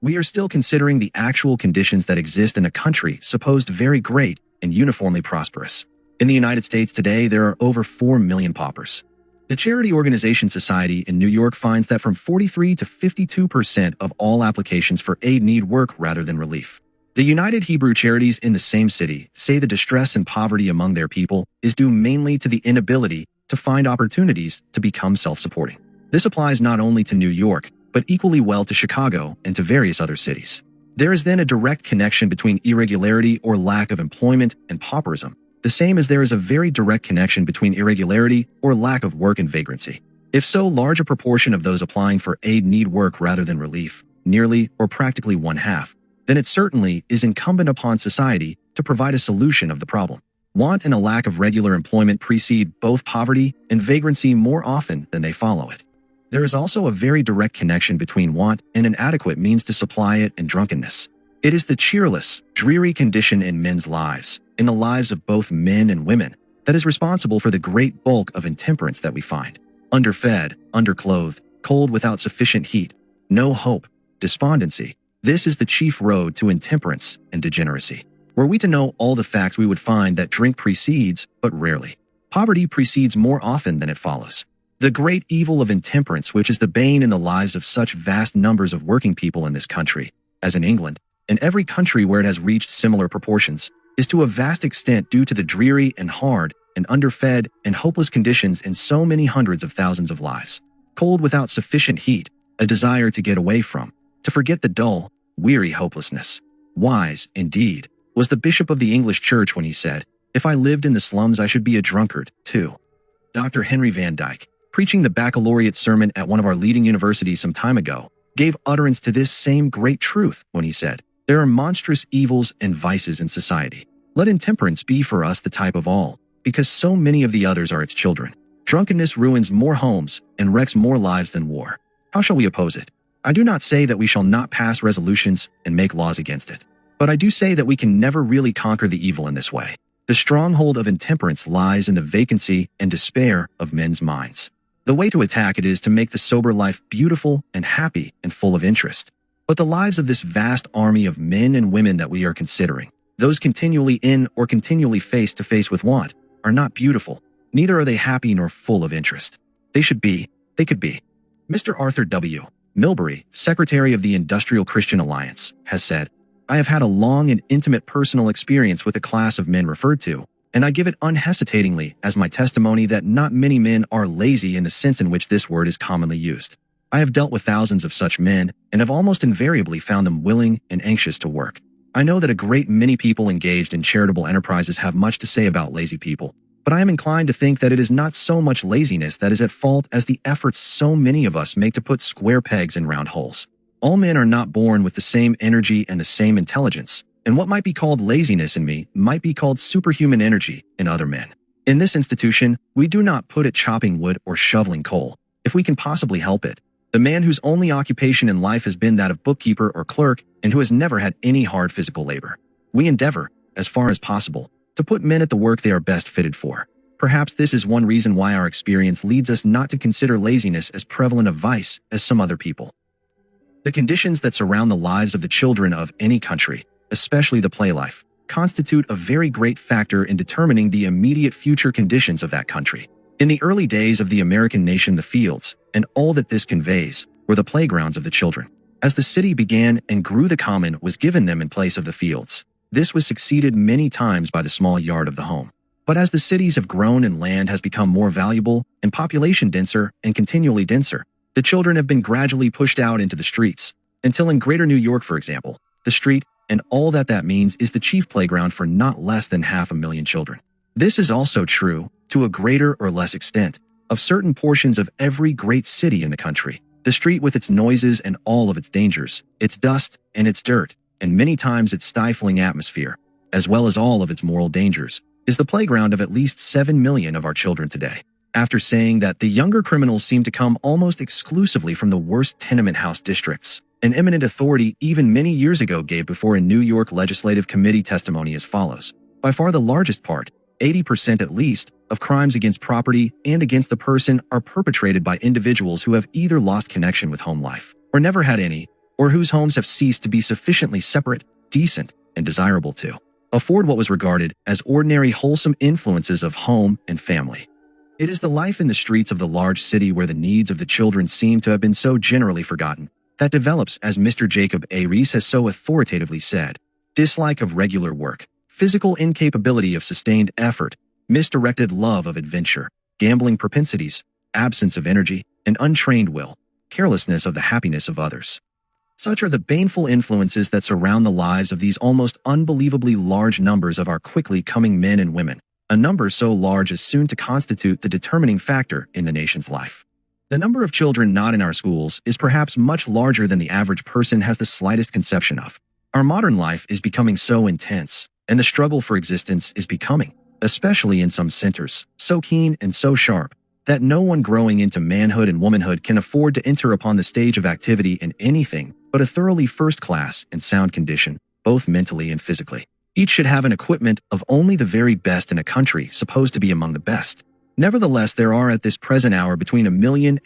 We are still considering the actual conditions that exist in a country supposed very great and uniformly prosperous. In the United States today, there are over 4 million paupers. The charity organization Society in New York finds that from 43 to 52% of all applications for aid need work rather than relief. The United Hebrew Charities in the same city say the distress and poverty among their people is due mainly to the inability to find opportunities to become self-supporting. This applies not only to New York, but equally well to Chicago and to various other cities. There is then a direct connection between irregularity or lack of employment and pauperism, the same as there is a very direct connection between irregularity or lack of work and vagrancy. If so large a proportion of those applying for aid need work rather than relief, nearly or practically one half, then it certainly is incumbent upon society to provide a solution of the problem. Want and a lack of regular employment precede both poverty and vagrancy more often than they follow it. There is also a very direct connection between want and an adequate means to supply it and drunkenness. It is the cheerless, dreary condition in men's lives, in the lives of both men and women, that is responsible for the great bulk of intemperance that we find. Underfed, underclothed, cold without sufficient heat, no hope, despondency. This is the chief road to intemperance and degeneracy. Were we to know all the facts, we would find that drink precedes, but rarely. Poverty precedes more often than it follows. The great evil of intemperance, which is the bane in the lives of such vast numbers of working people in this country, as in England, and every country where it has reached similar proportions, is to a vast extent due to the dreary and hard and underfed and hopeless conditions in so many hundreds of thousands of lives. Cold without sufficient heat, a desire to get away from, to forget the dull, weary hopelessness. Wise, indeed, was the bishop of the English Church when he said, "If I lived in the slums, I should be a drunkard, too." Dr. Henry Van Dyke, preaching the baccalaureate sermon at one of our leading universities some time ago, gave utterance to this same great truth when he said, "There are monstrous evils and vices in society. Let intemperance be for us the type of all, because so many of the others are its children. Drunkenness ruins more homes and wrecks more lives than war. How shall we oppose it? I do not say that we shall not pass resolutions and make laws against it, but I do say that we can never really conquer the evil in this way. The stronghold of intemperance lies in the vacancy and despair of men's minds. The way to attack it is to make the sober life beautiful and happy and full of interest. But the lives of this vast army of men and women that we are considering, those continually in or continually face to face with want, are not beautiful. Neither are they happy nor full of interest. They could be. Mr. Arthur W. Milbury, Secretary of the Industrial Christian Alliance, has said, "I have had a long and intimate personal experience with the class of men referred to, and I give it unhesitatingly as my testimony that not many men are lazy in the sense in which this word is commonly used. I have dealt with thousands of such men and have almost invariably found them willing and anxious to work. I know that a great many people engaged in charitable enterprises have much to say about lazy people, but I am inclined to think that it is not so much laziness that is at fault as the efforts so many of us make to put square pegs in round holes. All men are not born with the same energy and the same intelligence, and what might be called laziness in me might be called superhuman energy in other men. In this institution, we do not put it chopping wood or shoveling coal, if we can possibly help it. The man whose only occupation in life has been that of bookkeeper or clerk and who has never had any hard physical labor. We endeavor, as far as possible, to put men at the work they are best fitted for. Perhaps this is one reason why our experience leads us not to consider laziness as prevalent a vice as some other people. The conditions that surround the lives of the children of any country, especially the play life, constitute a very great factor in determining the immediate future conditions of that country. In the early days of the American nation, the fields, and all that this conveys, were the playgrounds of the children. As the city began and grew, the common was given them in place of the fields. This was succeeded many times by the small yard of the home. But as the cities have grown and land has become more valuable and population denser and continually denser, the children have been gradually pushed out into the streets, until in Greater New York, for example, the street and all that that means is the chief playground for not less than 500,000 children. This is also true, to a greater or less extent, of certain portions of every great city in the country. The street, with its noises and all of its dangers, its dust and its dirt, and many times its stifling atmosphere, as well as all of its moral dangers, is the playground of at least 7 million of our children today. After saying that the younger criminals seem to come almost exclusively from the worst tenement house districts, an eminent authority even many years ago gave before a New York Legislative Committee testimony as follows: by far the largest part, 80% at least, of crimes against property and against the person are perpetrated by individuals who have either lost connection with home life, or never had any, or whose homes have ceased to be sufficiently separate, decent, and desirable to afford what was regarded as ordinary wholesome influences of home and family. It is the life in the streets of the large city where the needs of the children seem to have been so generally forgotten that develops, as Mr. Jacob A. Rees has so authoritatively said, dislike of regular work, physical incapability of sustained effort, misdirected love of adventure, gambling propensities, absence of energy, and untrained will, carelessness of the happiness of others. Such are the baneful influences that surround the lives of these almost unbelievably large numbers of our quickly coming men and women, a number so large as soon to constitute the determining factor in the nation's life. The number of children not in our schools is perhaps much larger than the average person has the slightest conception of. Our modern life is becoming so intense, and the struggle for existence is becoming, especially in some centers, so keen and so sharp, that no one growing into manhood and womanhood can afford to enter upon the stage of activity in anything but a thoroughly first-class and sound condition, both mentally and physically. Each should have an equipment of only the very best in a country supposed to be among the best. Nevertheless, there are at this present hour between 1.5 million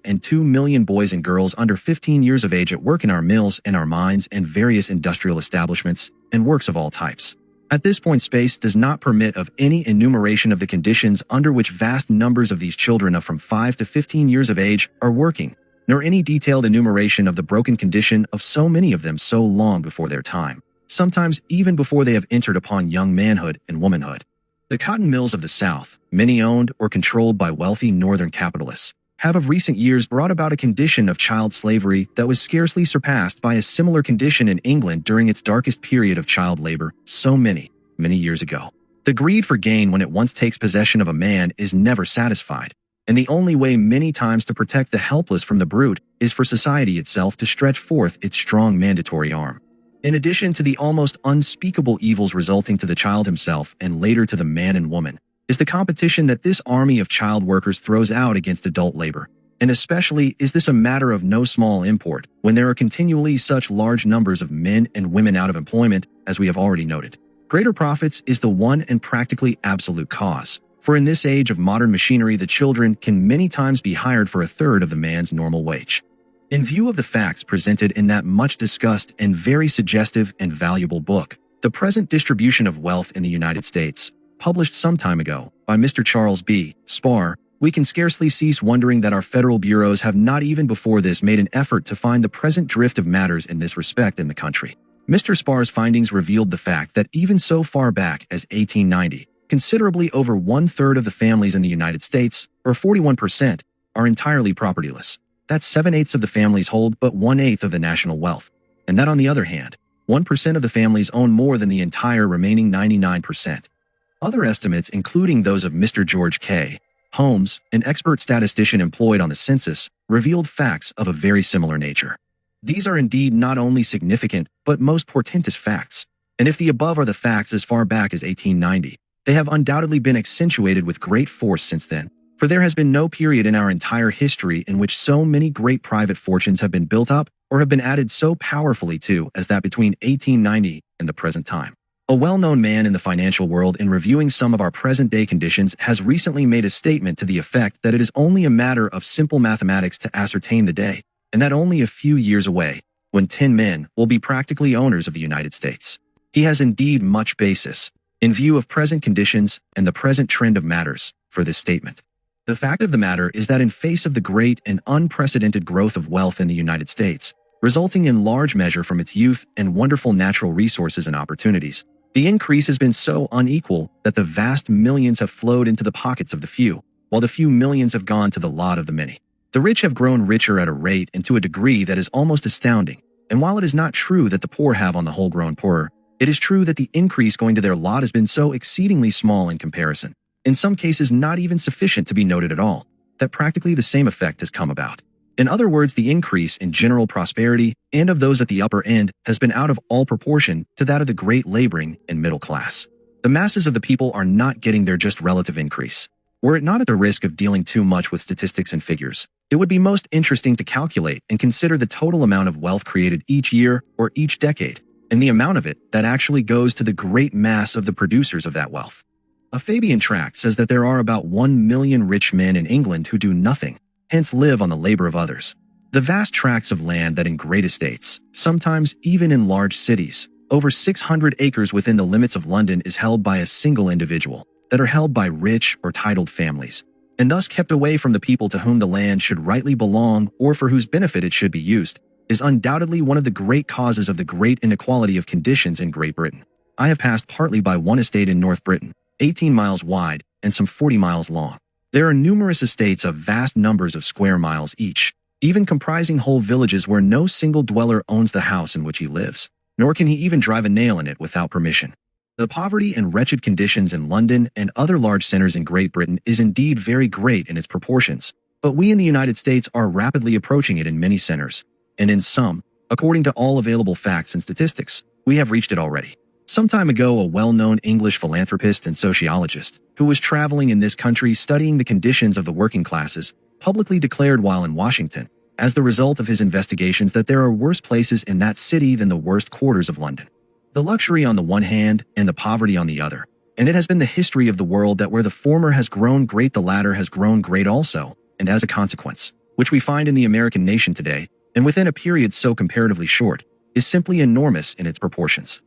and 2 million boys and girls under 15 years of age at work in our mills and our mines and various industrial establishments and works of all types. At this point, space does not permit of any enumeration of the conditions under which vast numbers of these children of from 5 to 15 years of age are working, nor any detailed enumeration of the broken condition of so many of them so long before their time, sometimes even before they have entered upon young manhood and womanhood. The cotton mills of the South, many owned or controlled by wealthy northern capitalists, have of recent years brought about a condition of child slavery that was scarcely surpassed by a similar condition in England during its darkest period of child labor so many years ago. The greed for gain, when it once takes possession of a man, is never satisfied, and the only way many times to protect the helpless from the brute is for society itself to stretch forth its strong mandatory arm. In addition to the almost unspeakable evils resulting to the child himself and later to the man and woman, is the competition that this army of child workers throws out against adult labor. And especially is this a matter of no small import when there are continually such large numbers of men and women out of employment, as we have already noted. Greater profits is the one and practically absolute cause, For in this age of modern machinery, the children can many times be hired for a third of the man's normal wage. In view of the facts presented in that much discussed and very suggestive and valuable book, The Present Distribution of Wealth in the United States, published some time ago by Mr. Charles B. Spar, we can scarcely cease wondering that our federal bureaus have not even before this made an effort to find the present drift of matters in this respect in the country. Mr. Spar's findings revealed the fact that even so far back as 1890, considerably over one-third of the families in the United States, or 41%, are entirely propertyless. That's 7/8 of the families hold but 1/8 of the national wealth. And that on the other hand, 1% of the families own more than the entire remaining 99%. Other estimates, including those of Mr. George K. Holmes, an expert statistician employed on the census, revealed facts of a very similar nature. These are indeed not only significant, but most portentous facts. And if the above are the facts as far back as 1890, they have undoubtedly been accentuated with great force since then. For there has been no period in our entire history in which so many great private fortunes have been built up or have been added so powerfully to as that between 1890 and the present time. A well-known man in the financial world, in reviewing some of our present-day conditions, has recently made a statement to the effect that it is only a matter of simple mathematics to ascertain the day, and that only a few years away, when 10 men will be practically owners of the United States. He has indeed much basis, in view of present conditions and the present trend of matters, for this statement. The fact of the matter is that in face of the great and unprecedented growth of wealth in the United States, resulting in large measure from its youth and wonderful natural resources and opportunities, the increase has been so unequal that the vast millions have flowed into the pockets of the few, while the few millions have gone to the lot of the many. The rich have grown richer at a rate and to a degree that is almost astounding, and while it is not true that the poor have on the whole grown poorer, it is true that the increase going to their lot has been so exceedingly small in comparison, in some cases not even sufficient to be noted at all, that practically the same effect has come about. In other words, the increase in general prosperity and of those at the upper end has been out of all proportion to that of the great laboring and middle class. The masses of the people are not getting their just relative increase. Were it not at the risk of dealing too much with statistics and figures, it would be most interesting to calculate and consider the total amount of wealth created each year or each decade, and the amount of it that actually goes to the great mass of the producers of that wealth. A Fabian tract says that there are about 1 million rich men in England who do nothing, hence live on the labor of others. The vast tracts of land that in great estates, sometimes even in large cities, over 600 acres within the limits of London is held by a single individual, that are held by rich or titled families, and thus kept away from the people to whom the land should rightly belong or for whose benefit it should be used, is undoubtedly one of the great causes of the great inequality of conditions in Great Britain. I have passed partly by one estate in North Britain, 18 miles wide and some 40 miles long. There are numerous estates of vast numbers of square miles each, even comprising whole villages where no single dweller owns the house in which he lives, nor can he even drive a nail in it without permission. The poverty and wretched conditions in London and other large centers in Great Britain is indeed very great in its proportions, but we in the United States are rapidly approaching it in many centers, and in some, according to all available facts and statistics, we have reached it already. Some time ago, a well-known English philanthropist and sociologist, who was traveling in this country studying the conditions of the working classes, publicly declared while in Washington, as the result of his investigations, that there are worse places in that city than the worst quarters of London. The luxury on the one hand and the poverty on the other, and it has been the history of the world that where the former has grown great, the latter has grown great also, and as a consequence, which we find in the American nation today, and within a period so comparatively short, is simply enormous in its proportions.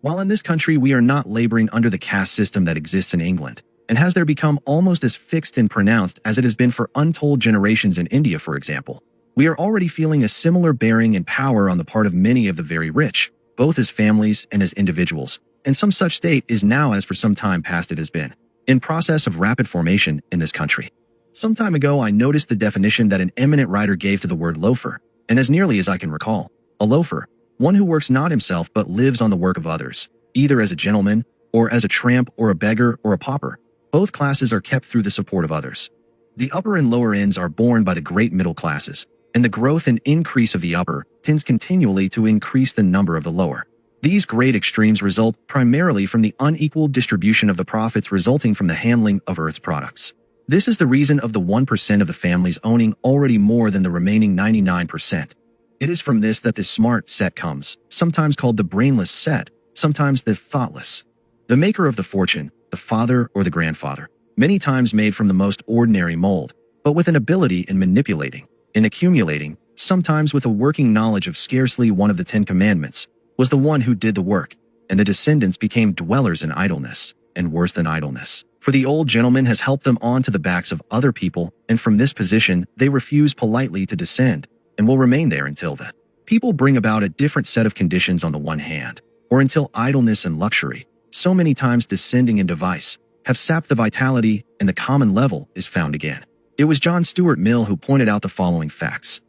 While in this country we are not laboring under the caste system that exists in England, and has there become almost as fixed and pronounced as it has been for untold generations in India, for example, we are already feeling a similar bearing and power on the part of many of the very rich, both as families and as individuals, and some such state is now, as for some time past it has been, in process of rapid formation in this country. Some time ago I noticed the definition that an eminent writer gave to the word loafer, and as nearly as I can recall, a loafer, one who works not himself but lives on the work of others, either as a gentleman, or as a tramp, or a beggar, or a pauper. Both classes are kept through the support of others. The upper and lower ends are borne by the great middle classes, and the growth and increase of the upper tends continually to increase the number of the lower. These great extremes result primarily from the unequal distribution of the profits resulting from the handling of Earth's products. This is the reason of the 1% of the families owning already more than the remaining 99%. It is from this that the smart set comes, sometimes called the brainless set, sometimes the thoughtless. The maker of the fortune, the father or the grandfather, many times made from the most ordinary mold, but with an ability in manipulating, in accumulating, sometimes with a working knowledge of scarcely one of the 10 Commandments, was the one who did the work, and the descendants became dwellers in idleness, and worse than idleness. For the old gentleman has helped them on to the backs of other people, and from this position they refuse politely to descend, and will remain there until the people bring about a different set of conditions on the one hand, or until idleness and luxury, so many times descending in device, have sapped the vitality and the common level is found again. It was John Stuart Mill who pointed out the following facts.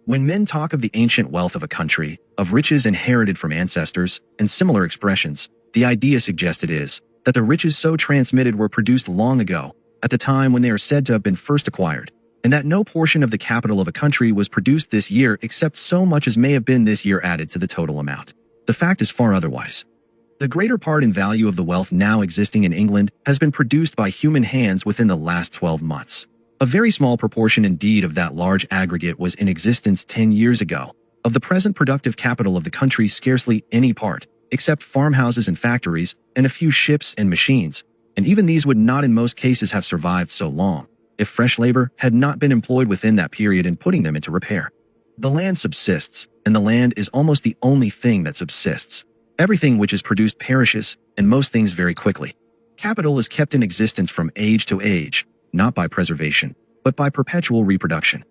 When men talk of the ancient wealth of a country, of riches inherited from ancestors, and similar expressions, the idea suggested is that the riches so transmitted were produced long ago, at the time when they are said to have been first acquired, and that no portion of the capital of a country was produced this year except so much as may have been this year added to the total amount. The fact is far otherwise. The greater part in value of the wealth now existing in England has been produced by human hands within the last 12 months. A very small proportion indeed of that large aggregate was in existence 10 years ago. Of the present productive capital of the country, scarcely any part, except farmhouses and factories, and a few ships and machines, and even these would not in most cases have survived so long, if fresh labor had not been employed within that period in putting them into repair. The land subsists, and the land is almost the only thing that subsists. Everything which is produced perishes, and most things very quickly. Capital is kept in existence from age to age, not by preservation, but by perpetual reproduction.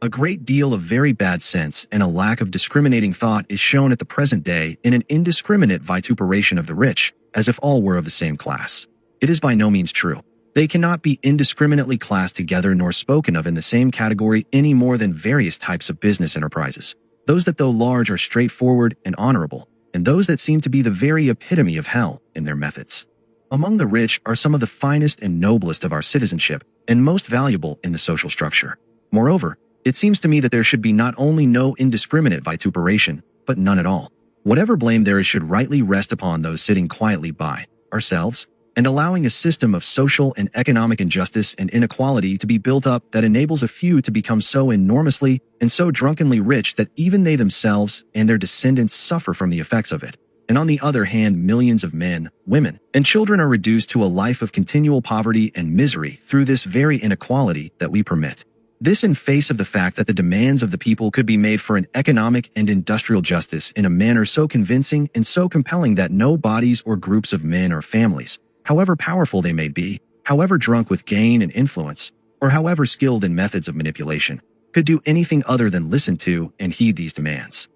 A great deal of very bad sense and a lack of discriminating thought is shown at the present day in an indiscriminate vituperation of the rich, as if all were of the same class. It is by no means true. They cannot be indiscriminately classed together nor spoken of in the same category any more than various types of business enterprises. Those that though large are straightforward and honorable, and those that seem to be the very epitome of hell in their methods. Among the rich are some of the finest and noblest of our citizenship, and most valuable in the social structure. Moreover, it seems to me that there should be not only no indiscriminate vituperation, but none at all. Whatever blame there is should rightly rest upon those sitting quietly by ourselves, and allowing a system of social and economic injustice and inequality to be built up that enables a few to become so enormously and so drunkenly rich that even they themselves and their descendants suffer from the effects of it. And on the other hand, millions of men, women, and children are reduced to a life of continual poverty and misery through this very inequality that we permit. This in face of the fact that the demands of the people could be made for an economic and industrial justice in a manner so convincing and so compelling that no bodies or groups of men or families, however powerful they may be, however drunk with gain and influence, or however skilled in methods of manipulation, could do anything other than listen to and heed these demands.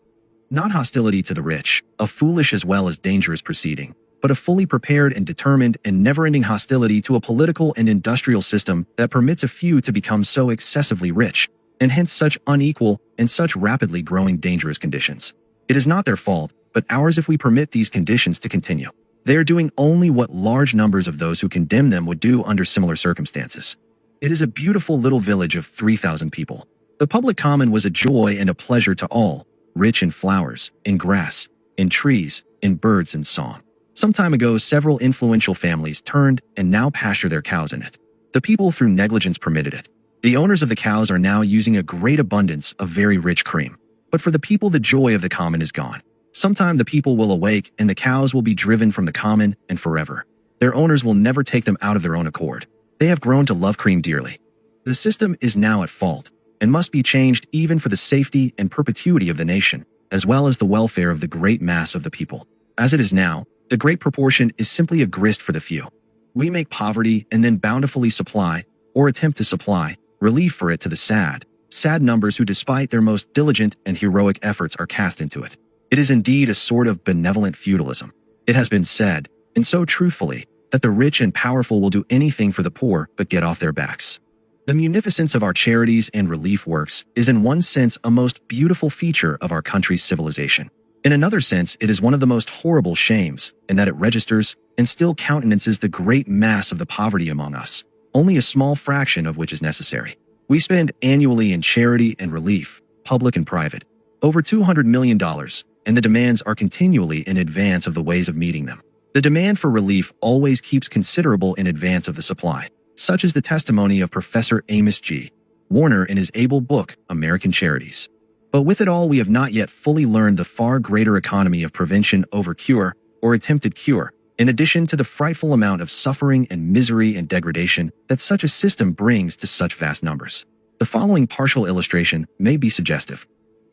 Not hostility to the rich, a foolish as well as dangerous proceeding, but a fully prepared and determined and never-ending hostility to a political and industrial system that permits a few to become so excessively rich, and hence such unequal and such rapidly growing dangerous conditions. It is not their fault, but ours if we permit these conditions to continue. They are doing only what large numbers of those who condemn them would do under similar circumstances. It is a beautiful little village of 3,000 people. The public common was a joy and a pleasure to all, rich in flowers, in grass, in trees, in birds and song. Some time ago, several influential families turned and now pasture their cows in it. The people through negligence permitted it. The owners of the cows are now using a great abundance of very rich cream. But for the people, the joy of the common is gone. Sometime the people will awake and the cows will be driven from the common and forever. Their owners will never take them out of their own accord. They have grown to love cream dearly. The system is now at fault and must be changed even for the safety and perpetuity of the nation, as well as the welfare of the great mass of the people. As it is now, the great proportion is simply a grist for the few. We make poverty and then bountifully supply, or attempt to supply, relief for it to the sad numbers who despite their most diligent and heroic efforts are cast into it. It is indeed a sort of benevolent feudalism. It has been said, and so truthfully, that the rich and powerful will do anything for the poor but get off their backs. The munificence of our charities and relief works is in one sense a most beautiful feature of our country's civilization. In another sense, it is one of the most horrible shames, in that it registers and still countenances the great mass of the poverty among us, only a small fraction of which is necessary. We spend annually in charity and relief, public and private, over $200 million, and the demands are continually in advance of the ways of meeting them. The demand for relief always keeps considerable in advance of the supply. Such is the testimony of Professor Amos G. Warner in his able book, American Charities. But with it all, we have not yet fully learned the far greater economy of prevention over cure, or attempted cure, in addition to the frightful amount of suffering and misery and degradation that such a system brings to such vast numbers. The following partial illustration may be suggestive.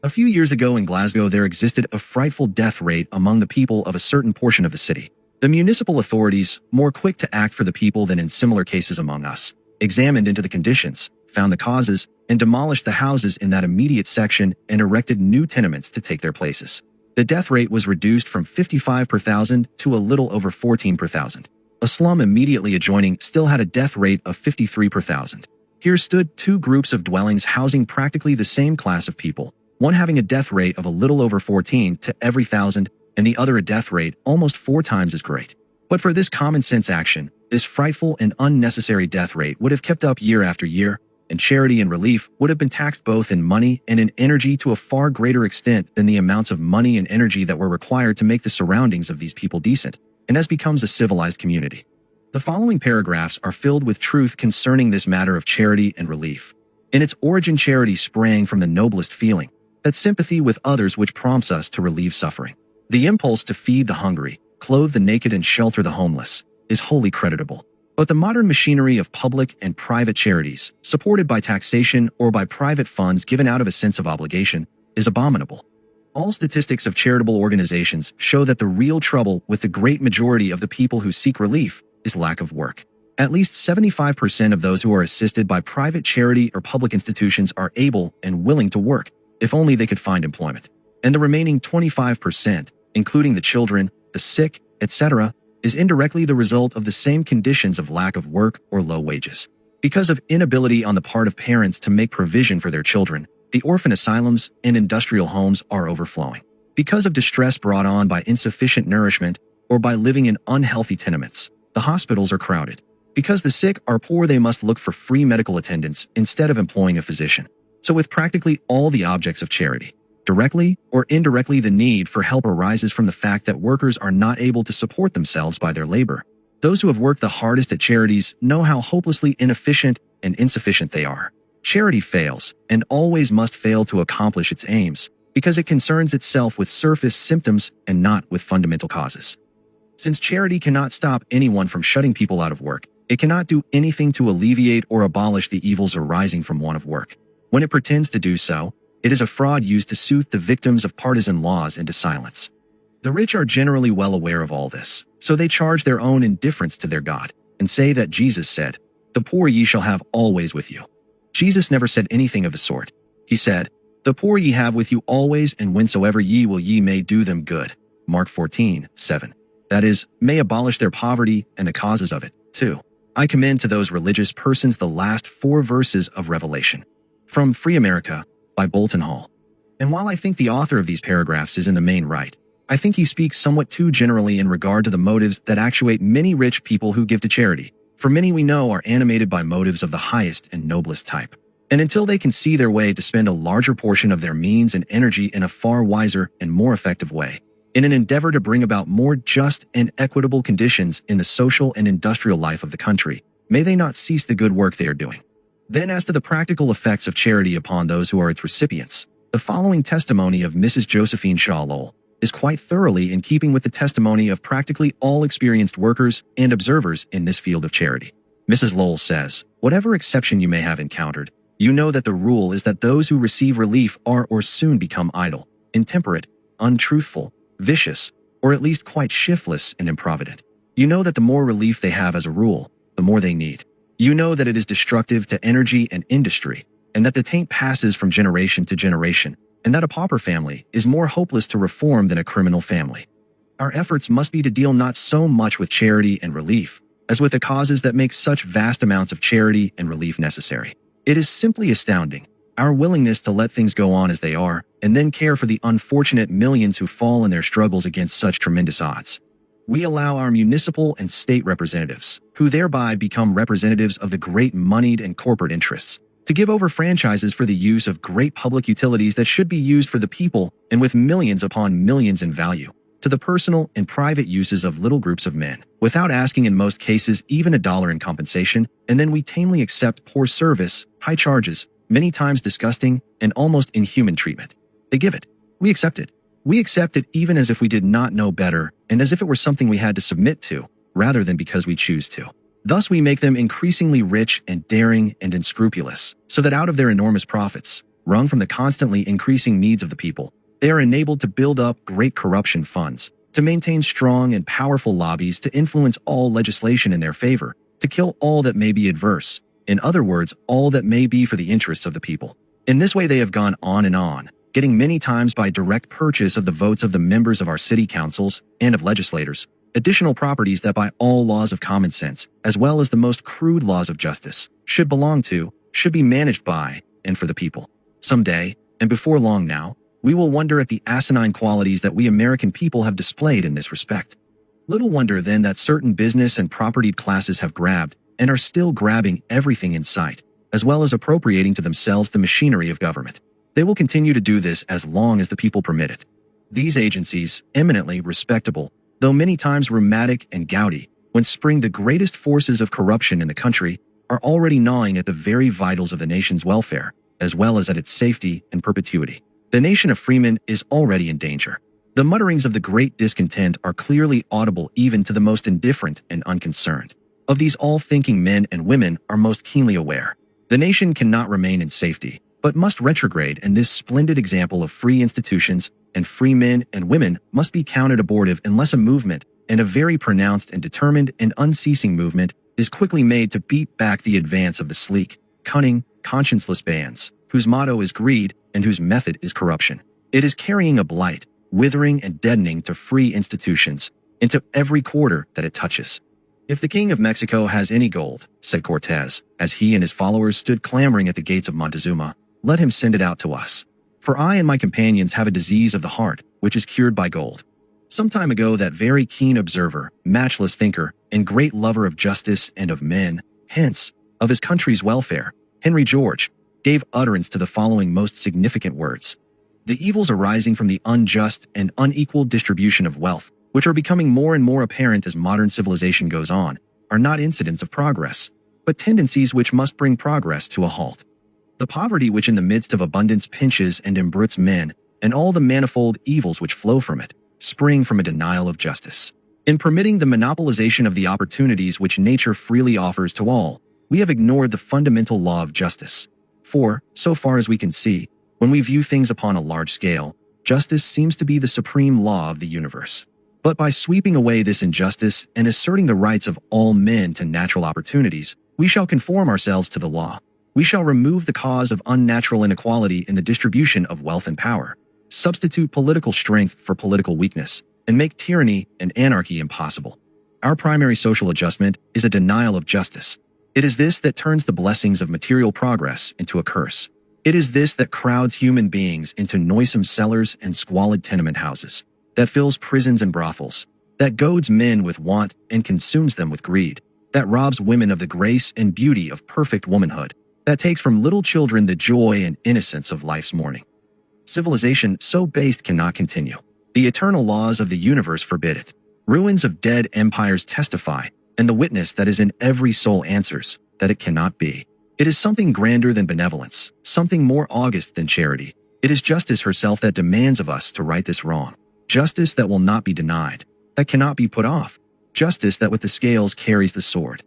A few years ago in Glasgow, there existed a frightful death rate among the people of a certain portion of the city. The municipal authorities, more quick to act for the people than in similar cases among us, examined into the conditions, found the causes, and demolished the houses in that immediate section and erected new tenements to take their places. The death rate was reduced from 55 per thousand to a little over 14 per thousand. A slum immediately adjoining still had a death rate of 53 per thousand. Here stood two groups of dwellings housing practically the same class of people, one having a death rate of a little over 14 to every thousand, and the other a death rate almost 4 times as great. But for this common-sense action, this frightful and unnecessary death rate would have kept up year after year, and charity and relief would have been taxed both in money and in energy to a far greater extent than the amounts of money and energy that were required to make the surroundings of these people decent, and as becomes a civilized community. The following paragraphs are filled with truth concerning this matter of charity and relief. In its origin, charity sprang from the noblest feeling, that sympathy with others which prompts us to relieve suffering. The impulse to feed the hungry, clothe the naked, and shelter the homeless is wholly creditable. But the modern machinery of public and private charities, supported by taxation or by private funds given out of a sense of obligation, is abominable. All statistics of charitable organizations show that the real trouble with the great majority of the people who seek relief is lack of work. At least 75% of those who are assisted by private charity or public institutions are able and willing to work, if only they could find employment. And the remaining 25%, including the children, the sick, etc., is indirectly the result of the same conditions of lack of work or low wages. Because of inability on the part of parents to make provision for their children, the orphan asylums and industrial homes are overflowing. Because of distress brought on by insufficient nourishment or by living in unhealthy tenements, the hospitals are crowded. Because the sick are poor, they must look for free medical attendance instead of employing a physician. So with practically all the objects of charity, directly or indirectly, the need for help arises from the fact that workers are not able to support themselves by their labor. Those who have worked the hardest at charities know how hopelessly inefficient and insufficient they are. Charity fails, and always must fail to accomplish its aims, because it concerns itself with surface symptoms and not with fundamental causes. Since charity cannot stop anyone from shutting people out of work, it cannot do anything to alleviate or abolish the evils arising from want of work. When it pretends to do so, it is a fraud used to soothe the victims of partisan laws into silence. The rich are generally well aware of all this, so they charge their own indifference to their God, and say that Jesus said, "The poor ye shall have always with you." Jesus never said anything of the sort. He said, "The poor ye have with you always, and whensoever ye will ye may do them good." Mark 14:7. That is, may abolish their poverty and the causes of it, too. I commend to those religious persons the last 4 verses of Revelation. From Free America, by Bolton Hall. And while I think the author of these paragraphs is in the main right, I think he speaks somewhat too generally in regard to the motives that actuate many rich people who give to charity, for many we know are animated by motives of the highest and noblest type. And until they can see their way to spend a larger portion of their means and energy in a far wiser and more effective way, in an endeavor to bring about more just and equitable conditions in the social and industrial life of the country, may they not cease the good work they are doing. Then, as to the practical effects of charity upon those who are its recipients, the following testimony of Mrs. Josephine Shaw Lowell is quite thoroughly in keeping with the testimony of practically all experienced workers and observers in this field of charity. Mrs. Lowell says, "Whatever exception you may have encountered, you know that the rule is that those who receive relief are or soon become idle, intemperate, untruthful, vicious, or at least quite shiftless and improvident. You know that the more relief they have as a rule, the more they need. You know that it is destructive to energy and industry, and that the taint passes from generation to generation, and that a pauper family is more hopeless to reform than a criminal family. Our efforts must be to deal not so much with charity and relief, as with the causes that make such vast amounts of charity and relief necessary. It is simply astounding, our willingness to let things go on as they are, and then care for the unfortunate millions who fall in their struggles against such tremendous odds. We allow our municipal and state representatives, who thereby become representatives of the great moneyed and corporate interests, to give over franchises for the use of great public utilities that should be used for the people and with millions upon millions in value, to the personal and private uses of little groups of men, without asking in most cases even $1 in compensation, and then we tamely accept poor service, high charges, many times disgusting, and almost inhuman treatment. They give it. We accept it. We accept it even as if we did not know better and as if it were something we had to submit to, rather than because we choose to. Thus, we make them increasingly rich and daring and unscrupulous, so that out of their enormous profits, wrung from the constantly increasing needs of the people, they are enabled to build up great corruption funds, to maintain strong and powerful lobbies to influence all legislation in their favor, to kill all that may be adverse, in other words, all that may be for the interests of the people. In this way they have gone on, getting many times by direct purchase of the votes of the members of our city councils and of legislators, additional properties that by all laws of common sense, as well as the most crude laws of justice, should belong to, should be managed by, and for the people. Someday, and before long now, we will wonder at the asinine qualities that we American people have displayed in this respect. Little wonder then that certain business and propertied classes have grabbed, and are still grabbing everything in sight, as well as appropriating to themselves the machinery of government. They will continue to do this as long as the people permit it. These agencies, eminently respectable, though many times rheumatic and gouty, when spring the greatest forces of corruption in the country, are already gnawing at the very vitals of the nation's welfare, as well as at its safety and perpetuity. The nation of freemen is already in danger. The mutterings of the great discontent are clearly audible even to the most indifferent and unconcerned. Of these all thinking men and women are most keenly aware. The nation cannot remain in safety, but must retrograde, and this splendid example of free institutions and free men and women must be counted abortive unless a movement, and a very pronounced and determined and unceasing movement, is quickly made to beat back the advance of the sleek, cunning, conscienceless bands, whose motto is greed and whose method is corruption. It is carrying a blight, withering and deadening to free institutions, into every quarter that it touches. If the King of Mexico has any gold, said Cortez, as he and his followers stood clamoring at the gates of Montezuma, let him send it out to us. For I and my companions have a disease of the heart, which is cured by gold. Some time ago that very keen observer, matchless thinker, and great lover of justice and of men, hence, of his country's welfare, Henry George, gave utterance to the following most significant words. The evils arising from the unjust and unequal distribution of wealth, which are becoming more and more apparent as modern civilization goes on, are not incidents of progress, but tendencies which must bring progress to a halt. The poverty which in the midst of abundance pinches and embrutes men, and all the manifold evils which flow from it, spring from a denial of justice. In permitting the monopolization of the opportunities which nature freely offers to all, we have ignored the fundamental law of justice. For, so far as we can see, when we view things upon a large scale, justice seems to be the supreme law of the universe. But by sweeping away this injustice and asserting the rights of all men to natural opportunities, we shall conform ourselves to the law. We shall remove the cause of unnatural inequality in the distribution of wealth and power, substitute political strength for political weakness, and make tyranny and anarchy impossible. Our primary social adjustment is a denial of justice. It is this that turns the blessings of material progress into a curse. It is this that crowds human beings into noisome cellars and squalid tenement houses, that fills prisons and brothels, that goads men with want and consumes them with greed, that robs women of the grace and beauty of perfect womanhood, that takes from little children the joy and innocence of life's morning. Civilization so based cannot continue. The eternal laws of the universe forbid it. Ruins of dead empires testify, and the witness that is in every soul answers, that it cannot be. It is something grander than benevolence, something more august than charity. It is justice herself that demands of us to right this wrong. Justice that will not be denied, that cannot be put off. Justice that with the scales carries the sword.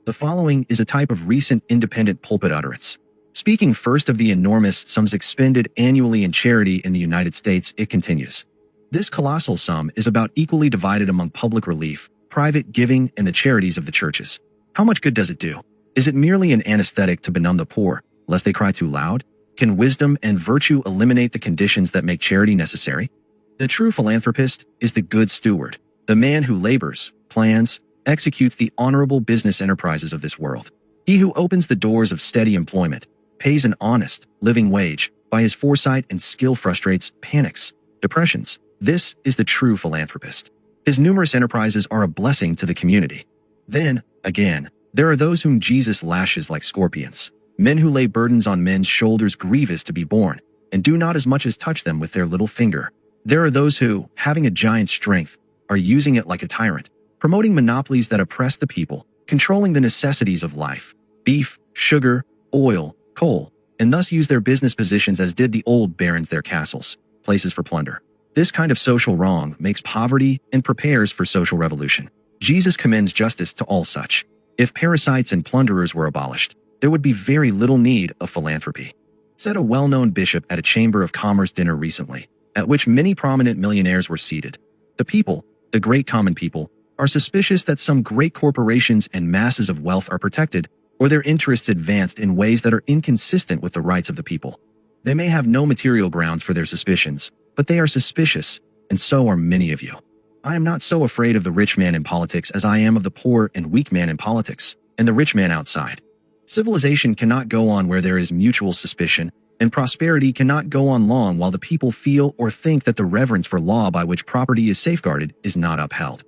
The following is a type of recent independent pulpit utterance. Speaking first of the enormous sums expended annually in charity in the United States, it continues. This colossal sum is about equally divided among public relief, private giving, and the charities of the churches. How much good does it do? Is it merely an anesthetic to benumb the poor, lest they cry too loud? Can wisdom and virtue eliminate the conditions that make charity necessary? The true philanthropist is the good steward, the man who labors, plans, executes the honorable business enterprises of this world. He who opens the doors of steady employment, pays an honest, living wage, by his foresight and skill frustrates panics, depressions. This is the true philanthropist. His numerous enterprises are a blessing to the community. Then, again, there are those whom Jesus lashes like scorpions, men who lay burdens on men's shoulders grievous to be borne, and do not as much as touch them with their little finger. There are those who, having a giant's strength, are using it like a tyrant, promoting monopolies that oppress the people, controlling the necessities of life, beef, sugar, oil, coal, and thus use their business positions as did the old barons their castles, places for plunder. This kind of social wrong makes poverty and prepares for social revolution. Jesus commends justice to all such. If parasites and plunderers were abolished, there would be very little need of philanthropy, said a well-known bishop at a Chamber of Commerce dinner recently, at which many prominent millionaires were seated. The people, the great common people, are suspicious that some great corporations and masses of wealth are protected, or their interests advanced in ways that are inconsistent with the rights of the people. They may have no material grounds for their suspicions, but they are suspicious, and so are many of you. I am not so afraid of the rich man in politics as I am of the poor and weak man in politics, and the rich man outside. Civilization cannot go on where there is mutual suspicion, and prosperity cannot go on long while the people feel or think that the reverence for law by which property is safeguarded is not upheld.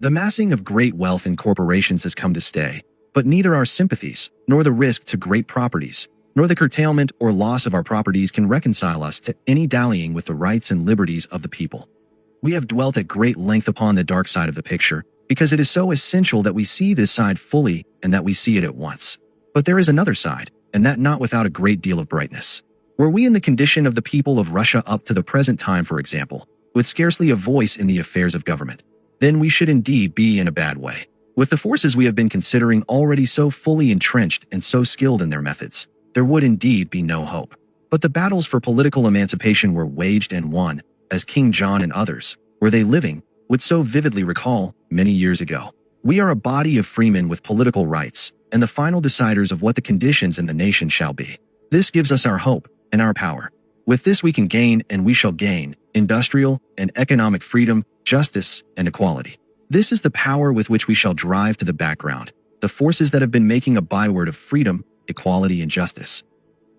The massing of great wealth in corporations has come to stay, but neither our sympathies, nor the risk to great properties, nor the curtailment or loss of our properties can reconcile us to any dallying with the rights and liberties of the people. We have dwelt at great length upon the dark side of the picture, because it is so essential that we see this side fully and that we see it at once. But there is another side, and that not without a great deal of brightness. Were we in the condition of the people of Russia up to the present time, for example, with scarcely a voice in the affairs of government, then we should indeed be in a bad way. With the forces we have been considering already so fully entrenched and so skilled in their methods, there would indeed be no hope. But the battles for political emancipation were waged and won, as King John and others, were they living, would so vividly recall, many years ago. We are a body of freemen with political rights, and the final deciders of what the conditions in the nation shall be. This gives us our hope and our power. With this we can gain, and we shall gain, industrial and economic freedom, justice, and equality. This is the power with which we shall drive to the background the forces that have been making a byword of freedom, equality, and justice.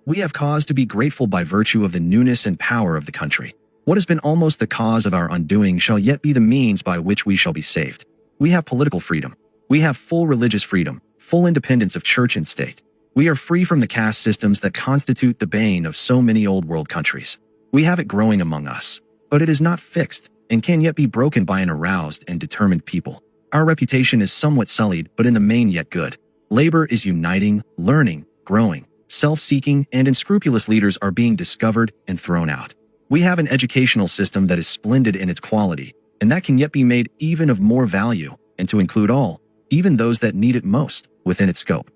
We have cause to be grateful by virtue of the newness and power of the country. What has been almost the cause of our undoing shall yet be the means by which we shall be saved. We have political freedom. We have full religious freedom, full independence of church and state. We are free from the caste systems that constitute the bane of so many old world countries. We have it growing among us, but it is not fixed and can yet be broken by an aroused and determined people. Our reputation is somewhat sullied, but in the main yet good. Labor is uniting, learning, growing. Self-seeking and unscrupulous leaders are being discovered and thrown out. We have an educational system that is splendid in its quality, and that can yet be made even of more value, and to include all, even those that need it most, within its scope.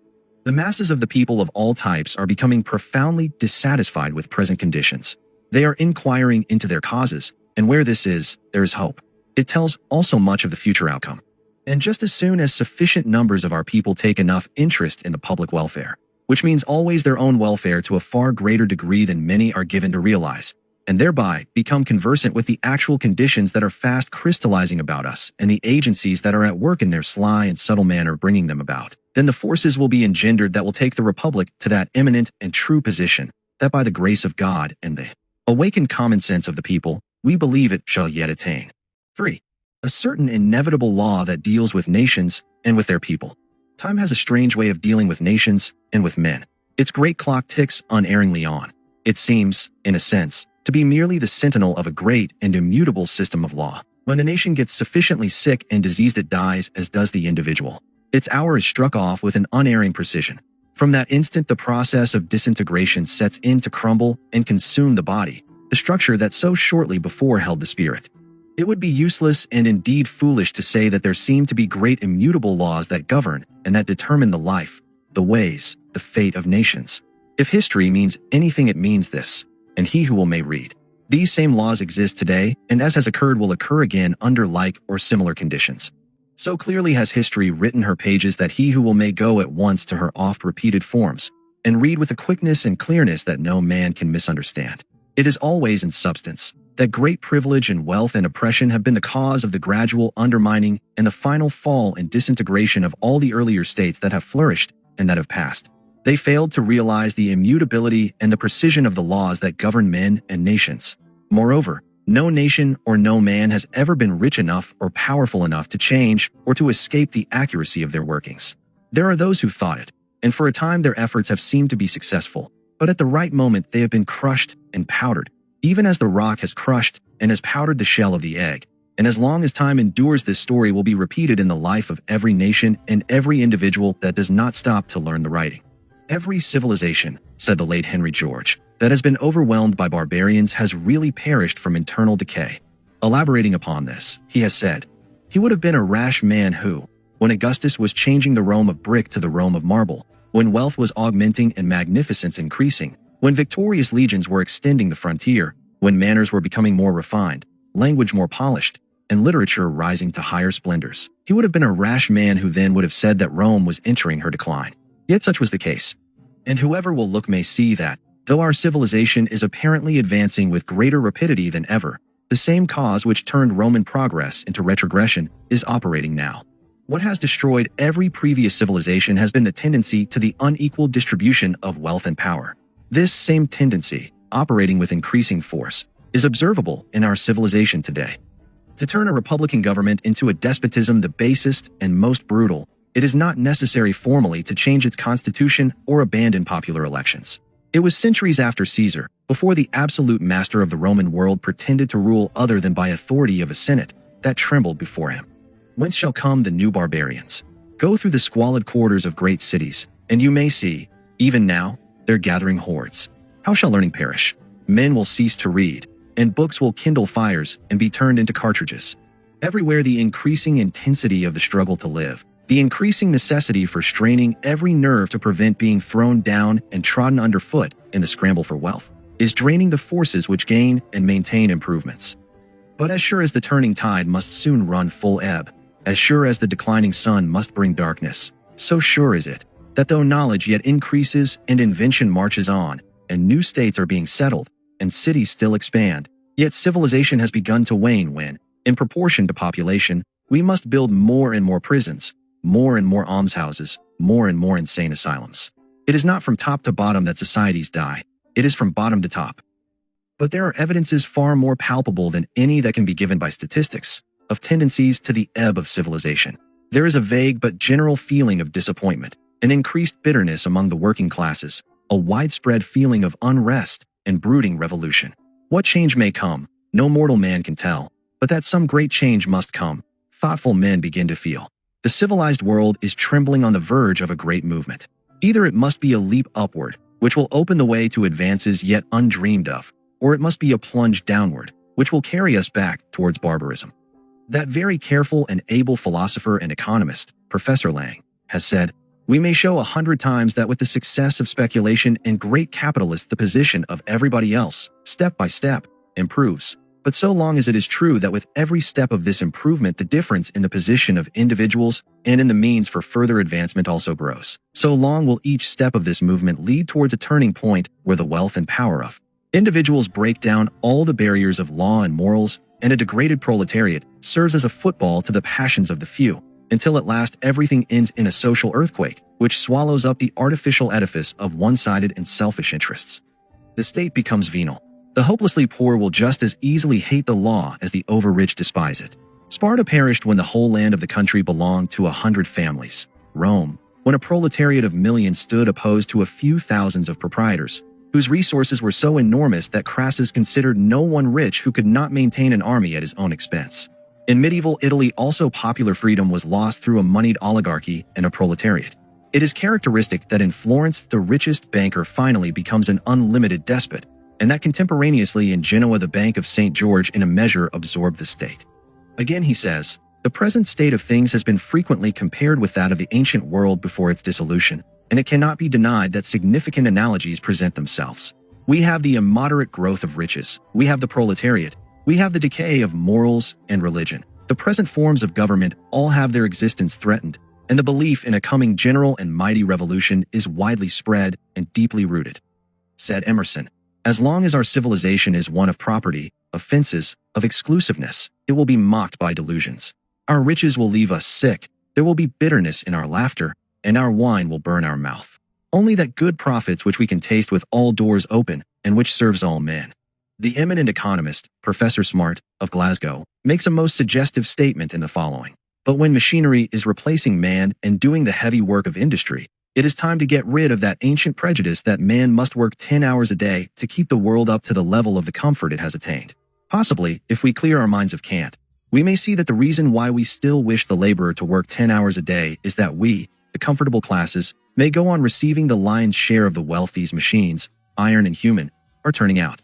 The masses of the people of all types are becoming profoundly dissatisfied with present conditions. They are inquiring into their causes, and where this is, there is hope. It tells also much of the future outcome. And just as soon as sufficient numbers of our people take enough interest in the public welfare, which means always their own welfare to a far greater degree than many are given to realize, and thereby become conversant with the actual conditions that are fast crystallizing about us and the agencies that are at work in their sly and subtle manner bringing them about, then the forces will be engendered that will take the Republic to that eminent and true position that by the grace of God and the awakened common sense of the people, we believe it shall yet attain. 3. A certain inevitable law that deals with nations and with their people. Time has a strange way of dealing with nations and with men. Its great clock ticks unerringly on. It seems, in a sense, to be merely the sentinel of a great and immutable system of law. When the nation gets sufficiently sick and diseased, it dies, as does the individual. Its hour is struck off with an unerring precision. From that instant, the process of disintegration sets in to crumble and consume the body, the structure that so shortly before held the spirit. It would be useless and indeed foolish to say that there seem to be great immutable laws that govern and that determine the life, the ways, the fate of nations. If history means anything, it means this, and he who will may read. These same laws exist today, and as has occurred will occur again under like or similar conditions. So clearly has history written her pages that he who will may go at once to her oft-repeated forms, and read with a quickness and clearness that no man can misunderstand. It is always in substance that great privilege and wealth and oppression have been the cause of the gradual undermining and the final fall and disintegration of all the earlier states that have flourished and that have passed. They failed to realize the immutability and the precision of the laws that govern men and nations. Moreover, no nation or no man has ever been rich enough or powerful enough to change or to escape the accuracy of their workings. There are those who thought it, and for a time their efforts have seemed to be successful, but at the right moment they have been crushed and powdered, even as the rock has crushed and has powdered the shell of the egg. And as long as time endures, this story will be repeated in the life of every nation and every individual that does not stop to learn the writing. Every civilization, said the late Henry George, that has been overwhelmed by barbarians has really perished from internal decay. Elaborating upon this, he has said, "He would have been a rash man who, when Augustus was changing the Rome of brick to the Rome of marble, when wealth was augmenting and magnificence increasing, when victorious legions were extending the frontier, when manners were becoming more refined, language more polished, and literature rising to higher splendors. He would have been a rash man who then would have said that Rome was entering her decline. Yet such was the case. And whoever will look may see that, though our civilization is apparently advancing with greater rapidity than ever, the same cause which turned Roman progress into retrogression is operating now. What has destroyed every previous civilization has been the tendency to the unequal distribution of wealth and power. This same tendency, operating with increasing force, is observable in our civilization today. To turn a republican government into a despotism the basest and most brutal, it is not necessary formally to change its constitution or abandon popular elections. It was centuries after Caesar, before the absolute master of the Roman world pretended to rule other than by authority of a senate, that trembled before him. Whence shall come the new barbarians? Go through the squalid quarters of great cities, and you may see, even now, their gathering hordes. How shall learning perish? Men will cease to read, and books will kindle fires and be turned into cartridges. Everywhere the increasing intensity of the struggle to live, the increasing necessity for straining every nerve to prevent being thrown down and trodden underfoot in the scramble for wealth, is draining the forces which gain and maintain improvements. But as sure as the turning tide must soon run full ebb, as sure as the declining sun must bring darkness, so sure is it that though knowledge yet increases and invention marches on, and new states are being settled, and cities still expand, yet civilization has begun to wane when, in proportion to population, we must build more and more prisons, more and more almshouses, more and more insane asylums. It is not from top to bottom that societies die, it is from bottom to top. But there are evidences far more palpable than any that can be given by statistics, of tendencies to the ebb of civilization. There is a vague but general feeling of disappointment, an increased bitterness among the working classes, a widespread feeling of unrest and brooding revolution. What change may come, no mortal man can tell, but that some great change must come, thoughtful men begin to feel. The civilized world is trembling on the verge of a great movement. Either it must be a leap upward, which will open the way to advances yet undreamed of, or it must be a plunge downward, which will carry us back towards barbarism. That very careful and able philosopher and economist, Professor Lang, has said, "We may show 100 times that with the success of speculation and great capitalists the position of everybody else, step by step, improves. But so long as it is true that with every step of this improvement the difference in the position of individuals and in the means for further advancement also grows, so long will each step of this movement lead towards a turning point where the wealth and power of individuals break down all the barriers of law and morals, and a degraded proletariat serves as a football to the passions of the few, until at last everything ends in a social earthquake, which swallows up the artificial edifice of one-sided and selfish interests. The state becomes venal. The hopelessly poor will just as easily hate the law as the overrich despise it. Sparta perished when the whole land of the country belonged to 100 families. Rome, when a proletariat of millions stood opposed to a few thousands of proprietors, whose resources were so enormous that Crassus considered no one rich who could not maintain an army at his own expense. In medieval Italy also popular freedom was lost through a moneyed oligarchy and a proletariat. It is characteristic that in Florence the richest banker finally becomes an unlimited despot, and that contemporaneously in Genoa the Bank of St. George in a measure absorbed the state. Again he says, the present state of things has been frequently compared with that of the ancient world before its dissolution, and it cannot be denied that significant analogies present themselves. We have the immoderate growth of riches, we have the proletariat, we have the decay of morals and religion. The present forms of government all have their existence threatened, and the belief in a coming general and mighty revolution is widely spread and deeply rooted. Said Emerson, as long as our civilization is one of property, of fences, of exclusiveness, it will be mocked by delusions. Our riches will leave us sick, there will be bitterness in our laughter, and our wine will burn our mouth. Only that good profits which we can taste with all doors open, and which serves all men. The eminent economist, Professor Smart, of Glasgow, makes a most suggestive statement in the following. But when machinery is replacing man and doing the heavy work of industry, it is time to get rid of that ancient prejudice that man must work 10 hours a day to keep the world up to the level of the comfort it has attained. Possibly, if we clear our minds of cant, we may see that the reason why we still wish the laborer to work 10 hours a day is that we, the comfortable classes, may go on receiving the lion's share of the wealth these machines, iron and human, are turning out.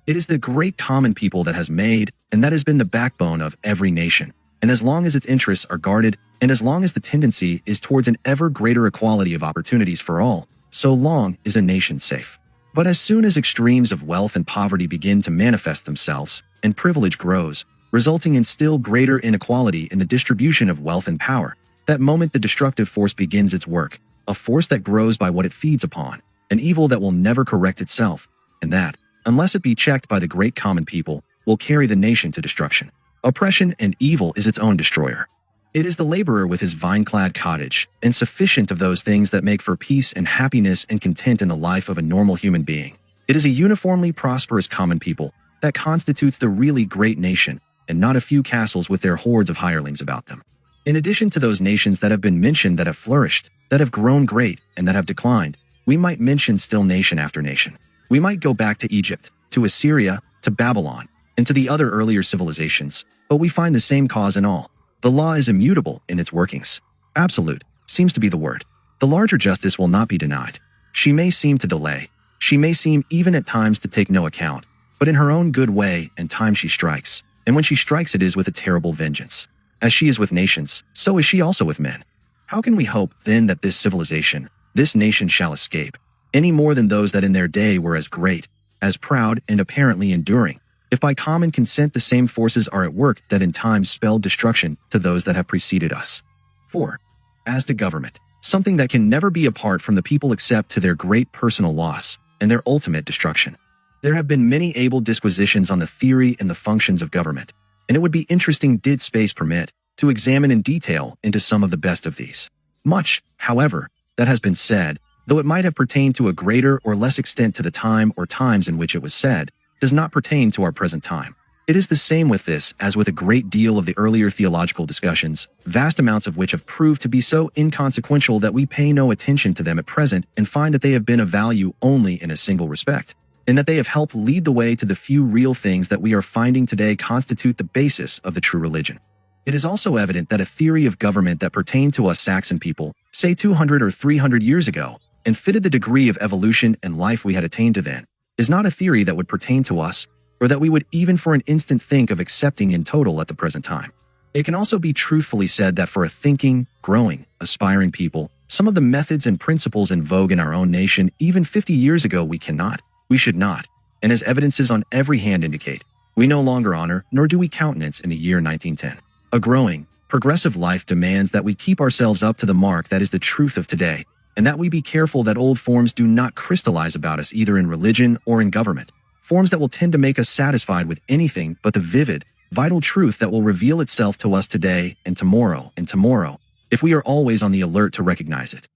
It is the great common people that has made, and that has been the backbone of every nation. And as long as its interests are guarded, and as long as the tendency is towards an ever greater equality of opportunities for all, so long is a nation safe. But as soon as extremes of wealth and poverty begin to manifest themselves, and privilege grows, resulting in still greater inequality in the distribution of wealth and power, that moment the destructive force begins its work, a force that grows by what it feeds upon, an evil that will never correct itself, and that, unless it be checked by the great common people, will carry the nation to destruction. Oppression and evil is its own destroyer. It is the laborer with his vine-clad cottage, and sufficient of those things that make for peace and happiness and content in the life of a normal human being. It is a uniformly prosperous common people that constitutes the really great nation, and not a few castles with their hordes of hirelings about them. In addition to those nations that have been mentioned that have flourished, that have grown great, and that have declined, we might mention still nation after nation. We might go back to Egypt, to Assyria, to Babylon, and to the other earlier civilizations, but we find the same cause in all. The law is immutable in its workings. Absolute seems to be the word. The larger justice will not be denied. She may seem to delay. She may seem even at times to take no account, but in her own good way and time she strikes, and when she strikes it is with a terrible vengeance. As she is with nations, so is she also with men. How can we hope, then, that this civilization, this nation shall escape, any more than those that in their day were as great, as proud, and apparently enduring, if by common consent the same forces are at work that in time spelled destruction to those that have preceded us? 4. As to government, something that can never be apart from the people except to their great personal loss and their ultimate destruction. There have been many able disquisitions on the theory and the functions of government, and it would be interesting, did space permit, to examine in detail into some of the best of these. Much, however, that has been said, though it might have pertained to a greater or less extent to the time or times in which it was said, does not pertain to our present time. It is the same with this as with a great deal of the earlier theological discussions, vast amounts of which have proved to be so inconsequential that we pay no attention to them at present and find that they have been of value only in a single respect, and that they have helped lead the way to the few real things that we are finding today constitute the basis of the true religion. It is also evident that a theory of government that pertained to us Saxon people, say 200 or 300 years ago, and fitted the degree of evolution and life we had attained to then, is not a theory that would pertain to us, or that we would even for an instant think of accepting in total at the present time. It can also be truthfully said that for a thinking, growing, aspiring people, some of the methods and principles in vogue in our own nation even 50 years ago we should not, and as evidences on every hand indicate, we no longer honor nor do we countenance in the year 1910. A growing, progressive life demands that we keep ourselves up to the mark that is the truth of today, and that we be careful that old forms do not crystallize about us either in religion or in government, forms that will tend to make us satisfied with anything but the vivid, vital truth that will reveal itself to us today and tomorrow, if we are always on the alert to recognize it.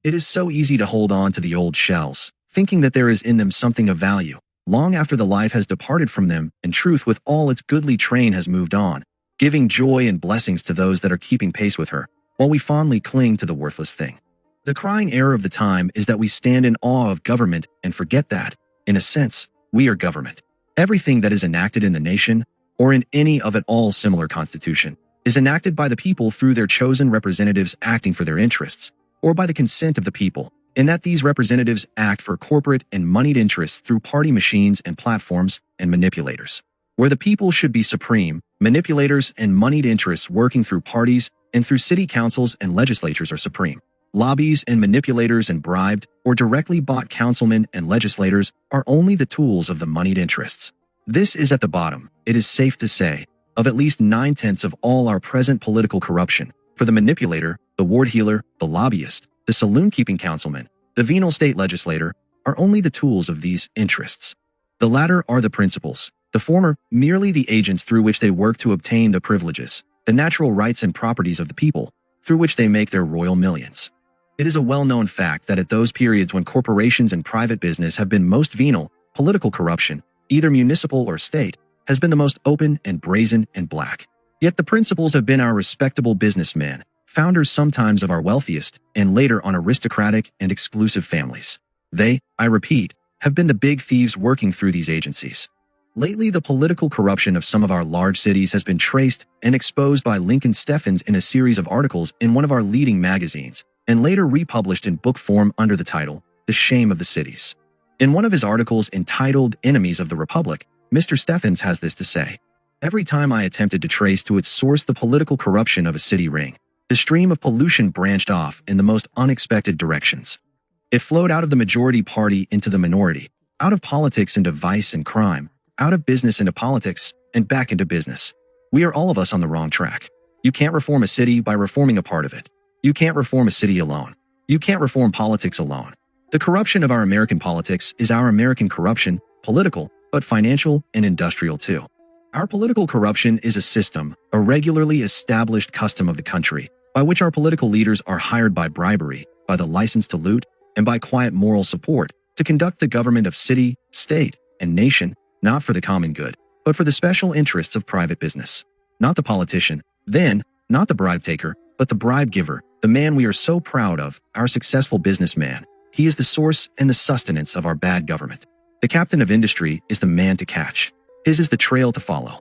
It is so easy to hold on to the old shells, thinking that there is in them something of value, long after the life has departed from them and truth with all its goodly train has moved on, giving joy and blessings to those that are keeping pace with her, while we fondly cling to the worthless thing. The crying error of the time is that we stand in awe of government and forget that, in a sense, we are government. Everything that is enacted in the nation, or in any of it all similar constitution, is enacted by the people through their chosen representatives acting for their interests, or by the consent of the people, in that these representatives act for corporate and moneyed interests through party machines and platforms and manipulators. Where the people should be supreme, manipulators and moneyed interests working through parties and through city councils and legislatures are supreme. Lobbies and manipulators and bribed or directly bought councilmen and legislators are only the tools of the moneyed interests. This is at the bottom, it is safe to say, of at least 9/10 of all our present political corruption, for the manipulator, the ward heeler, the lobbyist, the saloon-keeping councilman, the venal state legislator, are only the tools of these interests. The latter are the principals, the former merely the agents through which they work to obtain the privileges, the natural rights and properties of the people, through which they make their royal millions. It is a well-known fact that at those periods when corporations and private business have been most venal, political corruption, either municipal or state, has been the most open and brazen and black. Yet the principals have been our respectable businessmen, founders sometimes of our wealthiest, and later on aristocratic and exclusive families. They, I repeat, have been the big thieves working through these agencies. Lately, the political corruption of some of our large cities has been traced and exposed by Lincoln Steffens in a series of articles in one of our leading magazines, and later republished in book form under the title, The Shame of the Cities. In one of his articles entitled Enemies of the Republic, Mr. Steffens has this to say: "Every time I attempted to trace to its source the political corruption of a city ring, the stream of pollution branched off in the most unexpected directions. It flowed out of the majority party into the minority, out of politics into vice and crime, out of business into politics, and back into business. We are all of us on the wrong track. You can't reform a city by reforming a part of it. You can't reform a city alone. You can't reform politics alone. The corruption of our American politics is our American corruption, political, but financial and industrial too. Our political corruption is a system, a regularly established custom of the country, by which our political leaders are hired by bribery, by the license to loot, and by quiet moral support to conduct the government of city, state, and nation, not for the common good, but for the special interests of private business. Not the politician, then, not the bribe taker, but the bribe giver, the man we are so proud of, our successful businessman. He is the source and the sustenance of our bad government. The captain of industry is the man to catch. His is the trail to follow.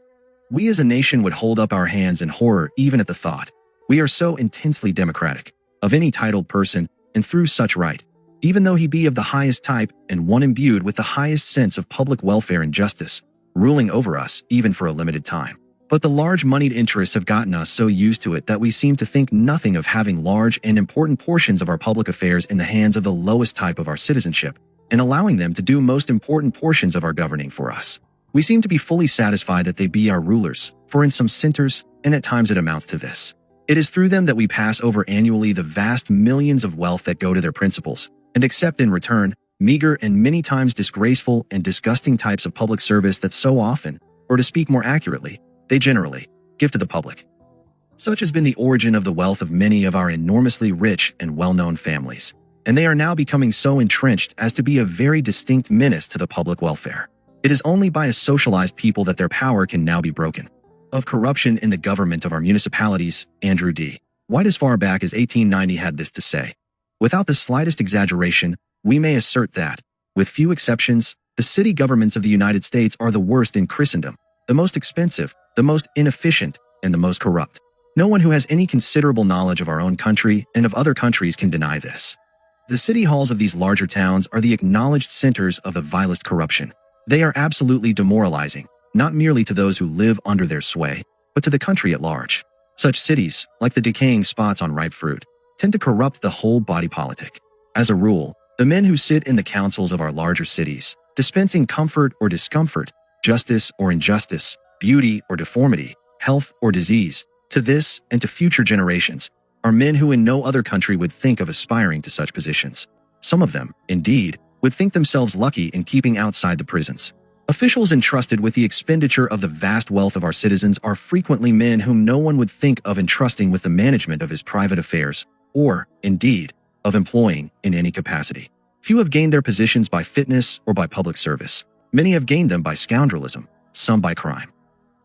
We as a nation would hold up our hands in horror even at the thought. We are so intensely democratic, of any titled person, and through such right, even though he be of the highest type and one imbued with the highest sense of public welfare and justice, ruling over us even for a limited time. But the large moneyed interests have gotten us so used to it that we seem to think nothing of having large and important portions of our public affairs in the hands of the lowest type of our citizenship, and allowing them to do most important portions of our governing for us. We seem to be fully satisfied that they be our rulers, for in some centers, and at times it amounts to this. It is through them that we pass over annually the vast millions of wealth that go to their principals, and accept in return meager and many times disgraceful and disgusting types of public service that so often, or to speak more accurately, they generally give to the public. Such has been the origin of the wealth of many of our enormously rich and well-known families, and they are now becoming so entrenched as to be a very distinct menace to the public welfare. It is only by a socialized people that their power can now be broken. Of corruption in the government of our municipalities, Andrew D. White as far back as 1890 had this to say: "Without the slightest exaggeration, we may assert that, with few exceptions, the city governments of the United States are the worst in Christendom, the most expensive, the most inefficient, and the most corrupt. No one who has any considerable knowledge of our own country and of other countries can deny this. The city halls of these larger towns are the acknowledged centers of the vilest corruption. They are absolutely demoralizing, not merely to those who live under their sway, but to the country at large. Such cities, like the decaying spots on ripe fruit, tend to corrupt the whole body politic. As a rule, the men who sit in the councils of our larger cities, dispensing comfort or discomfort, justice or injustice, beauty or deformity, health or disease, to this and to future generations, are men who in no other country would think of aspiring to such positions. Some of them, indeed, would think themselves lucky in keeping outside the prisons. Officials entrusted with the expenditure of the vast wealth of our citizens are frequently men whom no one would think of entrusting with the management of his private affairs, or, indeed, of employing in any capacity. Few have gained their positions by fitness or by public service. Many have gained them by scoundrelism, some by crime.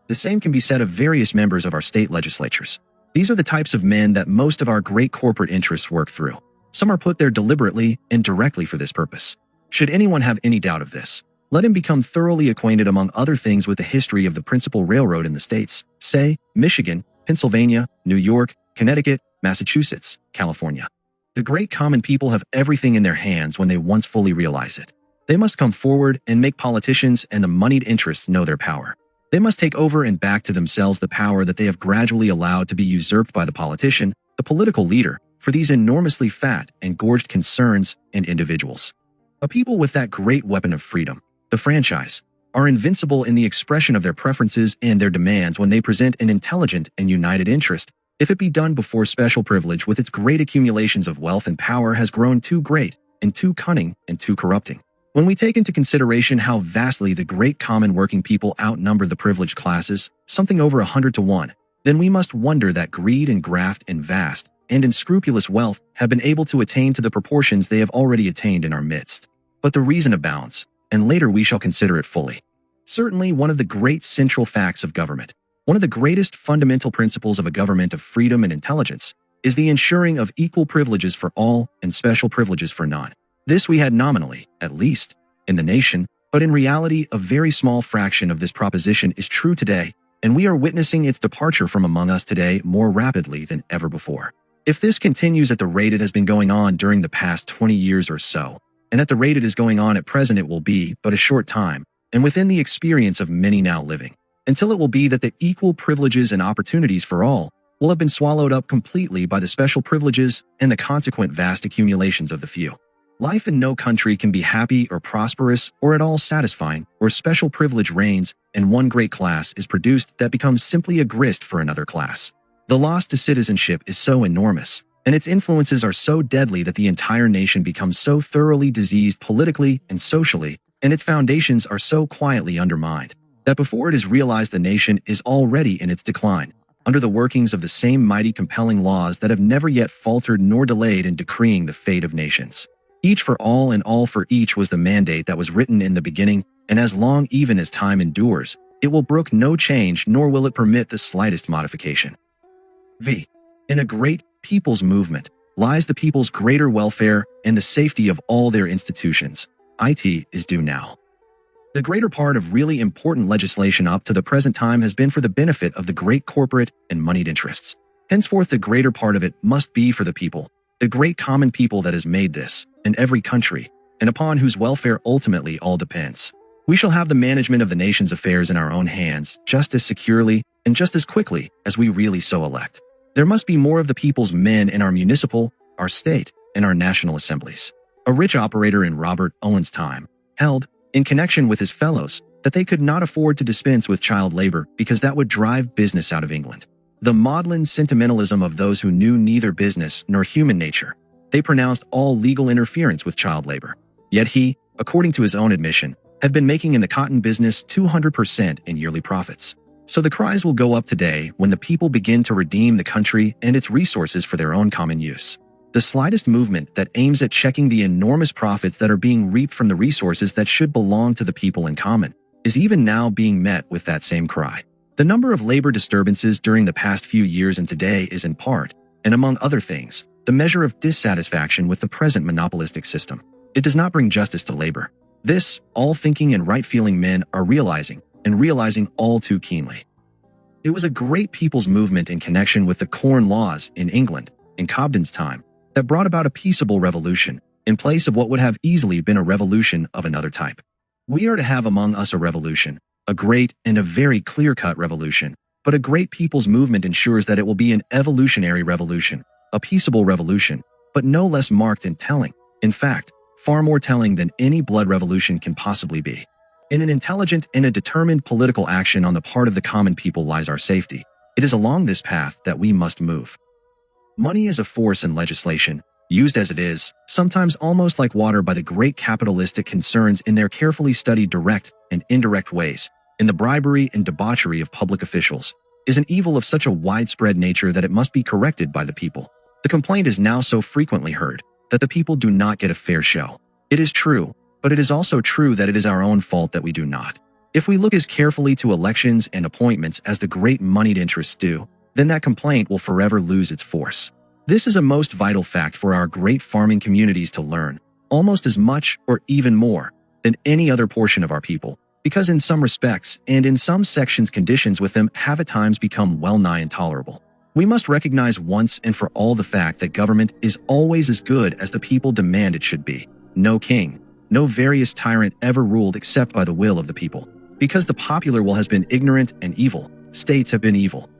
The same can be said of various members of our state legislatures. These are the types of men that most of our great corporate interests work through. Some are put there deliberately and directly for this purpose. Should anyone have any doubt of this, let him become thoroughly acquainted among other things with the history of the principal railroad in the states, say, Michigan, Pennsylvania, New York, Connecticut, Massachusetts, California. The great common people have everything in their hands when they once fully realize it. They must come forward and make politicians and the moneyed interests know their power. They must take over and back to themselves the power that they have gradually allowed to be usurped by the politician, the political leader, for these enormously fat and gorged concerns and individuals. A people with that great weapon of freedom, the franchise, are invincible in the expression of their preferences and their demands when they present an intelligent and united interest, if it be done before special privilege with its great accumulations of wealth and power has grown too great and too cunning and too corrupting. When we take into consideration how vastly the great common working people outnumber the privileged classes, something over 100 to 1, then we must wonder that greed and graft and vast and unscrupulous wealth have been able to attain to the proportions they have already attained in our midst. But the reason abounds, and later we shall consider it fully. Certainly one of the great central facts of government, one of the greatest fundamental principles of a government of freedom and intelligence, is the ensuring of equal privileges for all and special privileges for none. This we had nominally, at least, in the nation, but in reality a very small fraction of this proposition is true today, and we are witnessing its departure from among us today more rapidly than ever before. If this continues at the rate it has been going on during the past 20 years or so, and at the rate it is going on at present it will be but a short time, and within the experience of many now living, until it will be that the equal privileges and opportunities for all will have been swallowed up completely by the special privileges and the consequent vast accumulations of the few. Life in no country can be happy or prosperous or at all satisfying, where special privilege reigns and one great class is produced that becomes simply a grist for another class. The loss to citizenship is so enormous, and its influences are so deadly that the entire nation becomes so thoroughly diseased politically and socially, and its foundations are so quietly undermined, that before it is realized the nation is already in its decline, under the workings of the same mighty compelling laws that have never yet faltered nor delayed in decreeing the fate of nations. Each for all and all for each was the mandate that was written in the beginning, and as long even as time endures, it will brook no change nor will it permit the slightest modification. V. In a great people's movement lies the people's greater welfare and the safety of all their institutions. It is due now. The greater part of really important legislation up to the present time has been for the benefit of the great corporate and moneyed interests. Henceforth, the greater part of it must be for the people, the great common people that has made this, and every country, and upon whose welfare ultimately all depends. We shall have the management of the nation's affairs in our own hands just as securely and just as quickly as we really so elect. There must be more of the people's men in our municipal, our state, and our national assemblies. A rich operator in Robert Owen's time held, in connection with his fellows, that they could not afford to dispense with child labor because that would drive business out of England. The maudlin sentimentalism of those who knew neither business nor human nature. They pronounced all legal interference with child labor. Yet he, according to his own admission, had been making in the cotton business 200% in yearly profits. So the cries will go up today when the people begin to redeem the country and its resources for their own common use. The slightest movement that aims at checking the enormous profits that are being reaped from the resources that should belong to the people in common is even now being met with that same cry. The number of labor disturbances during the past few years and today is in part, and among other things, the measure of dissatisfaction with the present monopolistic system. It does not bring justice to labor. This, all thinking and right-feeling men are realizing, and realizing all too keenly. It was a great people's movement in connection with the Corn Laws in England, in Cobden's time, that brought about a peaceable revolution, in place of what would have easily been a revolution of another type. We are to have among us a revolution, a great and a very clear-cut revolution, but a great people's movement ensures that it will be an evolutionary revolution, a peaceable revolution, but no less marked and telling, in fact, far more telling than any blood revolution can possibly be. In an intelligent and a determined political action on the part of the common people lies our safety. It is along this path that we must move. Money is a force in legislation, used as it is, sometimes almost like water by the great capitalistic concerns in their carefully studied direct and indirect ways, in the bribery and debauchery of public officials, is an evil of such a widespread nature that it must be corrected by the people. The complaint is now so frequently heard that the people do not get a fair show. It is true, but it is also true that it is our own fault that we do not. If we look as carefully to elections and appointments as the great moneyed interests do, then that complaint will forever lose its force. This is a most vital fact for our great farming communities to learn, almost as much or even more than any other portion of our people, because in some respects and in some sections conditions with them have at times become well nigh intolerable. We must recognize once and for all the fact that government is always as good as the people demand it should be. No king, no various tyrant ever ruled except by the will of the people. Because the popular will has been ignorant and evil, states have been evil.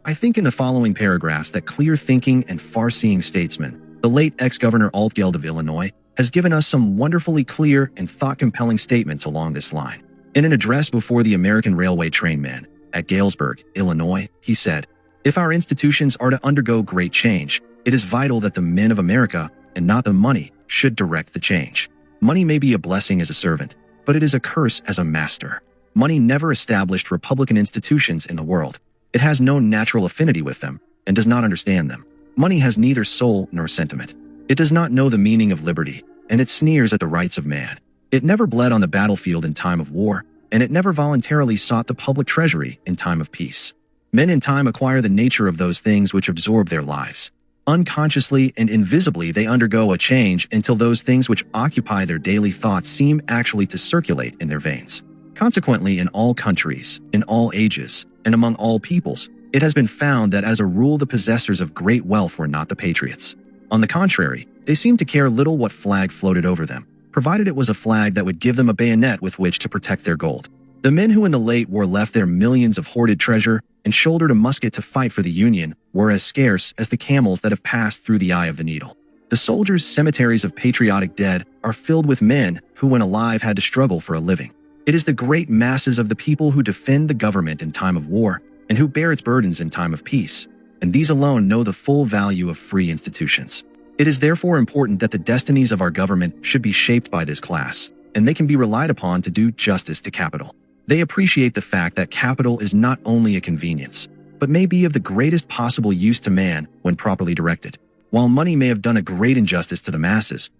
I think in the following paragraphs that clear-thinking and far-seeing statesman, the late ex-governor Altgeld of Illinois, has given us some wonderfully clear and thought-compelling statements along this line. In an address before the American Railway Trainmen at Galesburg, Illinois, he said, "If our institutions are to undergo great change, it is vital that the men of America, and not the money, should direct the change. Money may be a blessing as a servant, but it is a curse as a master. Money never established republican institutions in the world. It has no natural affinity with them, and does not understand them. Money has neither soul nor sentiment. It does not know the meaning of liberty, and it sneers at the rights of man. It never bled on the battlefield in time of war, and it never voluntarily sought the public treasury in time of peace. Men in time acquire the nature of those things which absorb their lives. Unconsciously and invisibly they undergo a change until those things which occupy their daily thoughts seem actually to circulate in their veins. Consequently, in all countries, in all ages, and among all peoples, it has been found that as a rule the possessors of great wealth were not the patriots. On the contrary, they seemed to care little what flag floated over them, provided it was a flag that would give them a bayonet with which to protect their gold. The men who in the late war left their millions of hoarded treasure and shouldered a musket to fight for the Union were as scarce as the camels that have passed through the eye of the needle. The soldiers' cemeteries of patriotic dead are filled with men who when alive had to struggle for a living. It is the great masses of the people who defend the government in time of war and who bear its burdens in time of peace, and these alone know the full value of free institutions. It is therefore important that the destinies of our government should be shaped by this class, and they can be relied upon to do justice to capital. They appreciate the fact that capital is not only a convenience, but may be of the greatest possible use to man when properly directed. While money may have done a great injustice to the masses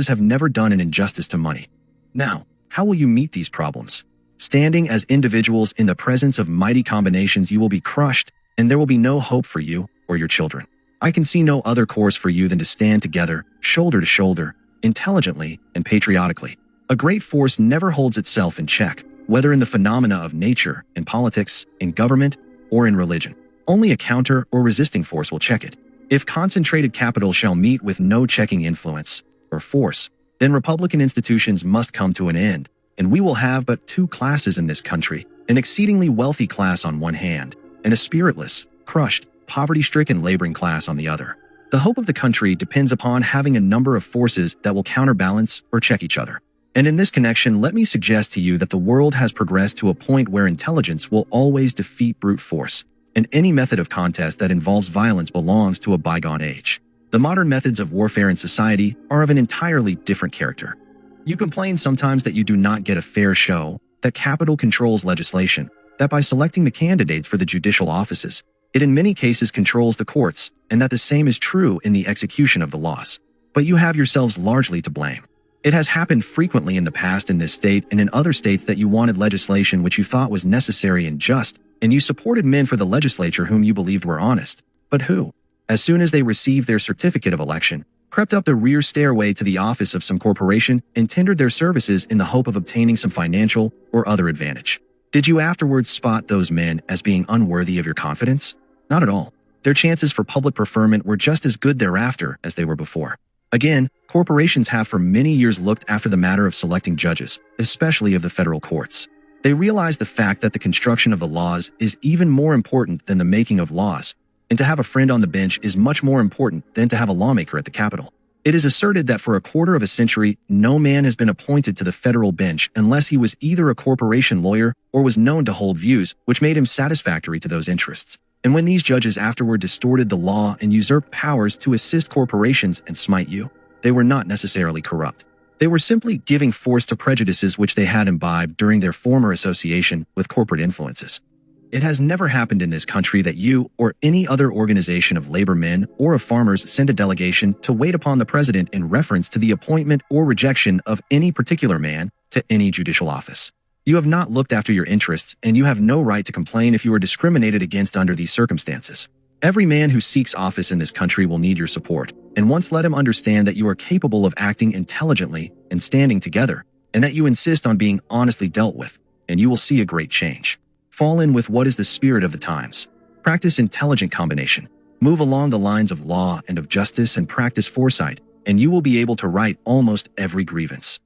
have never done an injustice to money. Now, how will you meet these problems? Standing as individuals in the presence of mighty combinations, you will be crushed, and there will be no hope for you or your children. I can see no other course for you than to stand together, shoulder to shoulder, intelligently and patriotically. A great force never holds itself in check, whether in the phenomena of nature, in politics, in government, or in religion. Only a counter or resisting force will check it. If concentrated capital shall meet with no checking influence or force, then republican institutions must come to an end, and we will have but two classes in this country, an exceedingly wealthy class on one hand, and a spiritless, crushed, poverty-stricken laboring class on the other. The hope of the country depends upon having a number of forces that will counterbalance or check each other. And in this connection, let me suggest to you that the world has progressed to a point where intelligence will always defeat brute force, and any method of contest that involves violence belongs to a bygone age. The modern methods of warfare in society are of an entirely different character. You complain sometimes that you do not get a fair show, that capital controls legislation, that by selecting the candidates for the judicial offices, it in many cases controls the courts, and that the same is true in the execution of the laws. But you have yourselves largely to blame. It has happened frequently in the past in this state and in other states that you wanted legislation which you thought was necessary and just, and you supported men for the legislature whom you believed were honest, but who, as soon as they received their certificate of election, crept up the rear stairway to the office of some corporation and tendered their services in the hope of obtaining some financial or other advantage. Did you afterwards spot those men as being unworthy of your confidence? Not at all. Their chances for public preferment were just as good thereafter as they were before. Again, corporations have for many years looked after the matter of selecting judges, especially of the federal courts. They realize the fact that the construction of the laws is even more important than the making of laws, and to have a friend on the bench is much more important than to have a lawmaker at the Capitol. It is asserted that for a quarter of a century, no man has been appointed to the federal bench unless he was either a corporation lawyer or was known to hold views which made him satisfactory to those interests. And when these judges afterward distorted the law and usurped powers to assist corporations and smite you, they were not necessarily corrupt. They were simply giving force to prejudices which they had imbibed during their former association with corporate influences. It has never happened in this country that you or any other organization of labor men or of farmers send a delegation to wait upon the president in reference to the appointment or rejection of any particular man to any judicial office. You have not looked after your interests, and you have no right to complain if you are discriminated against under these circumstances. Every man who seeks office in this country will need your support, and once let him understand that you are capable of acting intelligently and standing together, and that you insist on being honestly dealt with, and you will see a great change. Fall in with what is the spirit of the times. Practice intelligent combination. Move along the lines of law and of justice and practice foresight, and you will be able to right almost every grievance.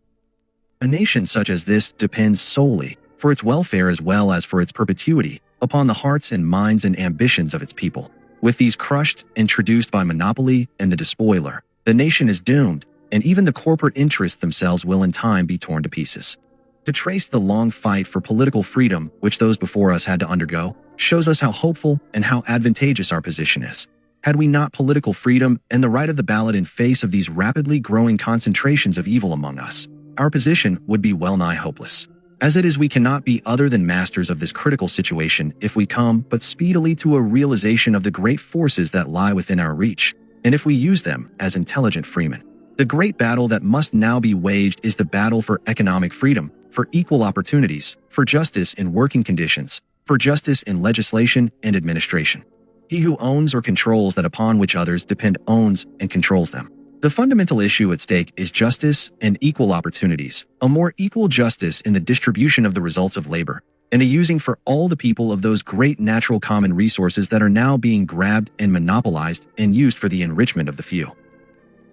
A nation such as this depends solely, for its welfare as well as for its perpetuity, upon the hearts and minds and ambitions of its people. With these crushed and traduced by monopoly and the despoiler, the nation is doomed, and even the corporate interests themselves will in time be torn to pieces. To trace the long fight for political freedom which those before us had to undergo shows us how hopeful and how advantageous our position is. Had we not political freedom and the right of the ballot in face of these rapidly growing concentrations of evil among us, our position would be well nigh hopeless. As it is, we cannot be other than masters of this critical situation if we come but speedily to a realization of the great forces that lie within our reach, and if we use them as intelligent freemen. The great battle that must now be waged is the battle for economic freedom, for equal opportunities, for justice in working conditions, for justice in legislation and administration. He who owns or controls that upon which others depend owns and controls them. The fundamental issue at stake is justice and equal opportunities, a more equal justice in the distribution of the results of labor, and a using for all the people of those great natural common resources that are now being grabbed and monopolized and used for the enrichment of the few.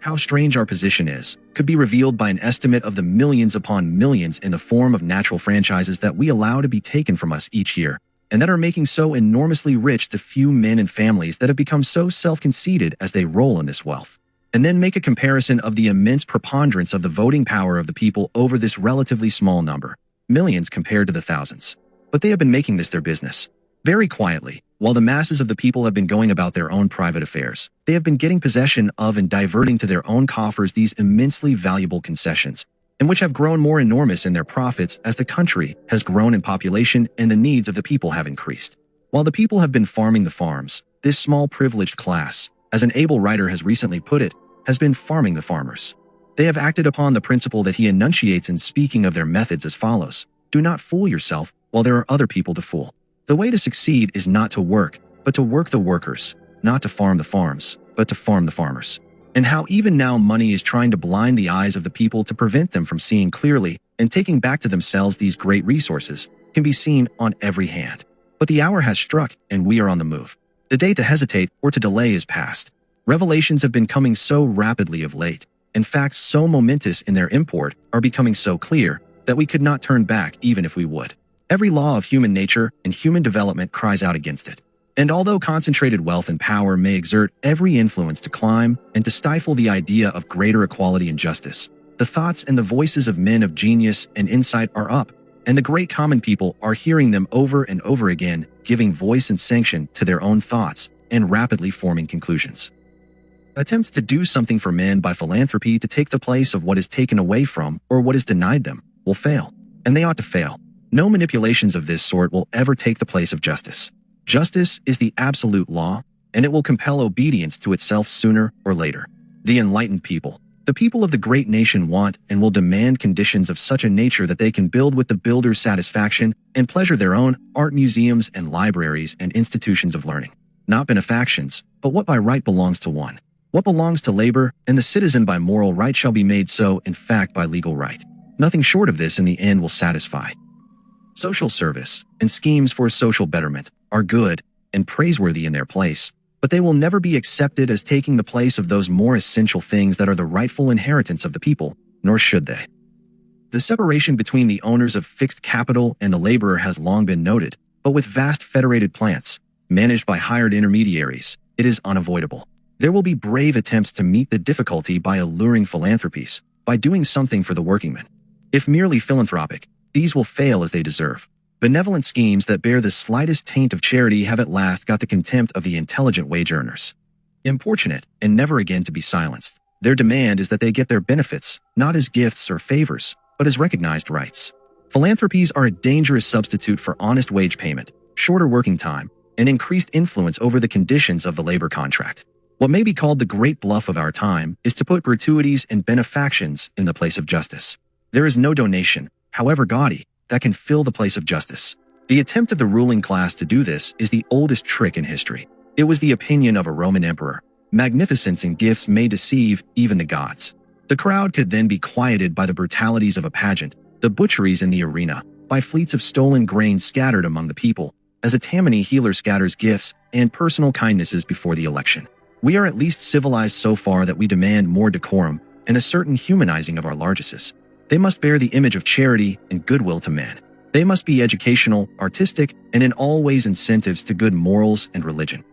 How strange our position is could be revealed by an estimate of the millions upon millions in the form of natural franchises that we allow to be taken from us each year, and that are making so enormously rich the few men and families that have become so self-conceited as they roll in this wealth. And then make a comparison of the immense preponderance of the voting power of the people over this relatively small number, millions compared to the thousands. But they have been making this their business. Very quietly, while the masses of the people have been going about their own private affairs, they have been getting possession of and diverting to their own coffers these immensely valuable concessions, and which have grown more enormous in their profits as the country has grown in population and the needs of the people have increased. While the people have been farming the farms, this small privileged class, as an able writer has recently put it, has been farming the farmers. They have acted upon the principle that he enunciates in speaking of their methods as follows: do not fool yourself while there are other people to fool. The way to succeed is not to work, but to work the workers, not to farm the farms, but to farm the farmers. And how even now money is trying to blind the eyes of the people to prevent them from seeing clearly and taking back to themselves these great resources can be seen on every hand. But the hour has struck and we are on the move. The day to hesitate or to delay is past. Revelations have been coming so rapidly of late, and facts so momentous in their import are becoming so clear that we could not turn back even if we would. Every law of human nature and human development cries out against it. And although concentrated wealth and power may exert every influence to climb and to stifle the idea of greater equality and justice, the thoughts and the voices of men of genius and insight are up, and the great common people are hearing them over and over again, giving voice and sanction to their own thoughts and rapidly forming conclusions. Attempts to do something for men by philanthropy to take the place of what is taken away from or what is denied them will fail, and they ought to fail. No manipulations of this sort will ever take the place of justice. Justice is the absolute law, and it will compel obedience to itself sooner or later. The enlightened people, the people of the great nation, want and will demand conditions of such a nature that they can build with the builder's satisfaction and pleasure their own art museums and libraries and institutions of learning. Not benefactions, but what by right belongs to one. What belongs to labor and the citizen by moral right shall be made so, in fact, by legal right. Nothing short of this in the end will satisfy. Social service and schemes for social betterment are good and praiseworthy in their place, but they will never be accepted as taking the place of those more essential things that are the rightful inheritance of the people, nor should they. The separation between the owners of fixed capital and the laborer has long been noted, but with vast federated plants, managed by hired intermediaries, it is unavoidable. There will be brave attempts to meet the difficulty by alluring philanthropies, by doing something for the workingmen. If merely philanthropic, these will fail as they deserve. Benevolent schemes that bear the slightest taint of charity have at last got the contempt of the intelligent wage earners. Importunate and never again to be silenced, their demand is that they get their benefits, not as gifts or favors, but as recognized rights. Philanthropies are a dangerous substitute for honest wage payment, shorter working time, and increased influence over the conditions of the labor contract. What may be called the great bluff of our time is to put gratuities and benefactions in the place of justice. There is no donation, however gaudy, that can fill the place of justice. The attempt of the ruling class to do this is the oldest trick in history. It was the opinion of a Roman emperor. Magnificence in gifts may deceive even the gods. The crowd could then be quieted by the brutalities of a pageant, the butcheries in the arena, by fleets of stolen grain scattered among the people, as a Tammany healer scatters gifts and personal kindnesses before the election. We are at least civilized so far that we demand more decorum and a certain humanizing of our largesses. They must bear the image of charity and goodwill to men. They must be educational, artistic, and in all ways incentives to good morals and religion.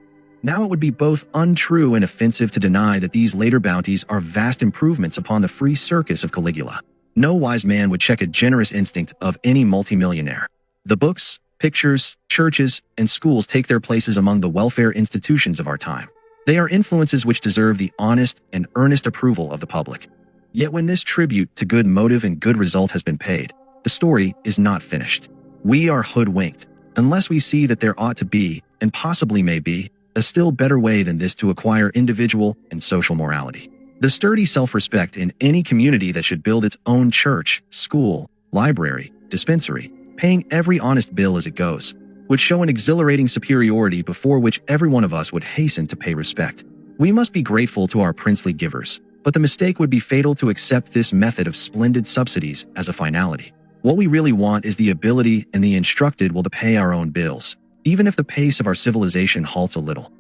Now it would be both untrue and offensive to deny that these later bounties are vast improvements upon the free circus of Caligula. No wise man would check a generous instinct of any multimillionaire. The books, pictures, churches, and schools take their places among the welfare institutions of our time. They are influences which deserve the honest and earnest approval of the public. Yet when this tribute to good motive and good result has been paid, the story is not finished. We are hoodwinked, unless we see that there ought to be, and possibly may be, a still better way than this to acquire individual and social morality. The sturdy self-respect in any community that should build its own church, school, library, dispensary, paying every honest bill as it goes, would show an exhilarating superiority before which every one of us would hasten to pay respect. We must be grateful to our princely givers, but the mistake would be fatal to accept this method of splendid subsidies as a finality. What we really want is the ability and the instructed will to pay our own bills, even if the pace of our civilization halts a little.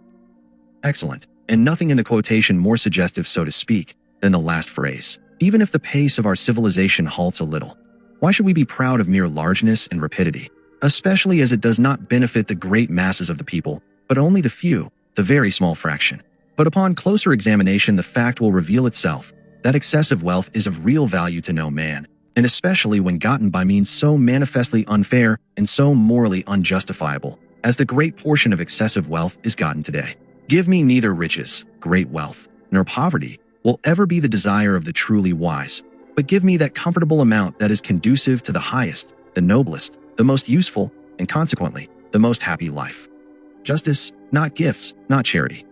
Excellent, and nothing in the quotation more suggestive, so to speak, than the last phrase, even if the pace of our civilization halts a little. Why should we be proud of mere largeness and rapidity, especially as it does not benefit the great masses of the people, but only the few, the very small fraction? But upon closer examination, the fact will reveal itself that excessive wealth is of real value to no man, and especially when gotten by means so manifestly unfair and so morally unjustifiable as the great portion of excessive wealth is gotten today. Give me neither riches, great wealth, nor poverty will ever be the desire of the truly wise, but give me that comfortable amount that is conducive to the highest, the noblest, the most useful, and consequently, the most happy life. Justice, not gifts, not charity.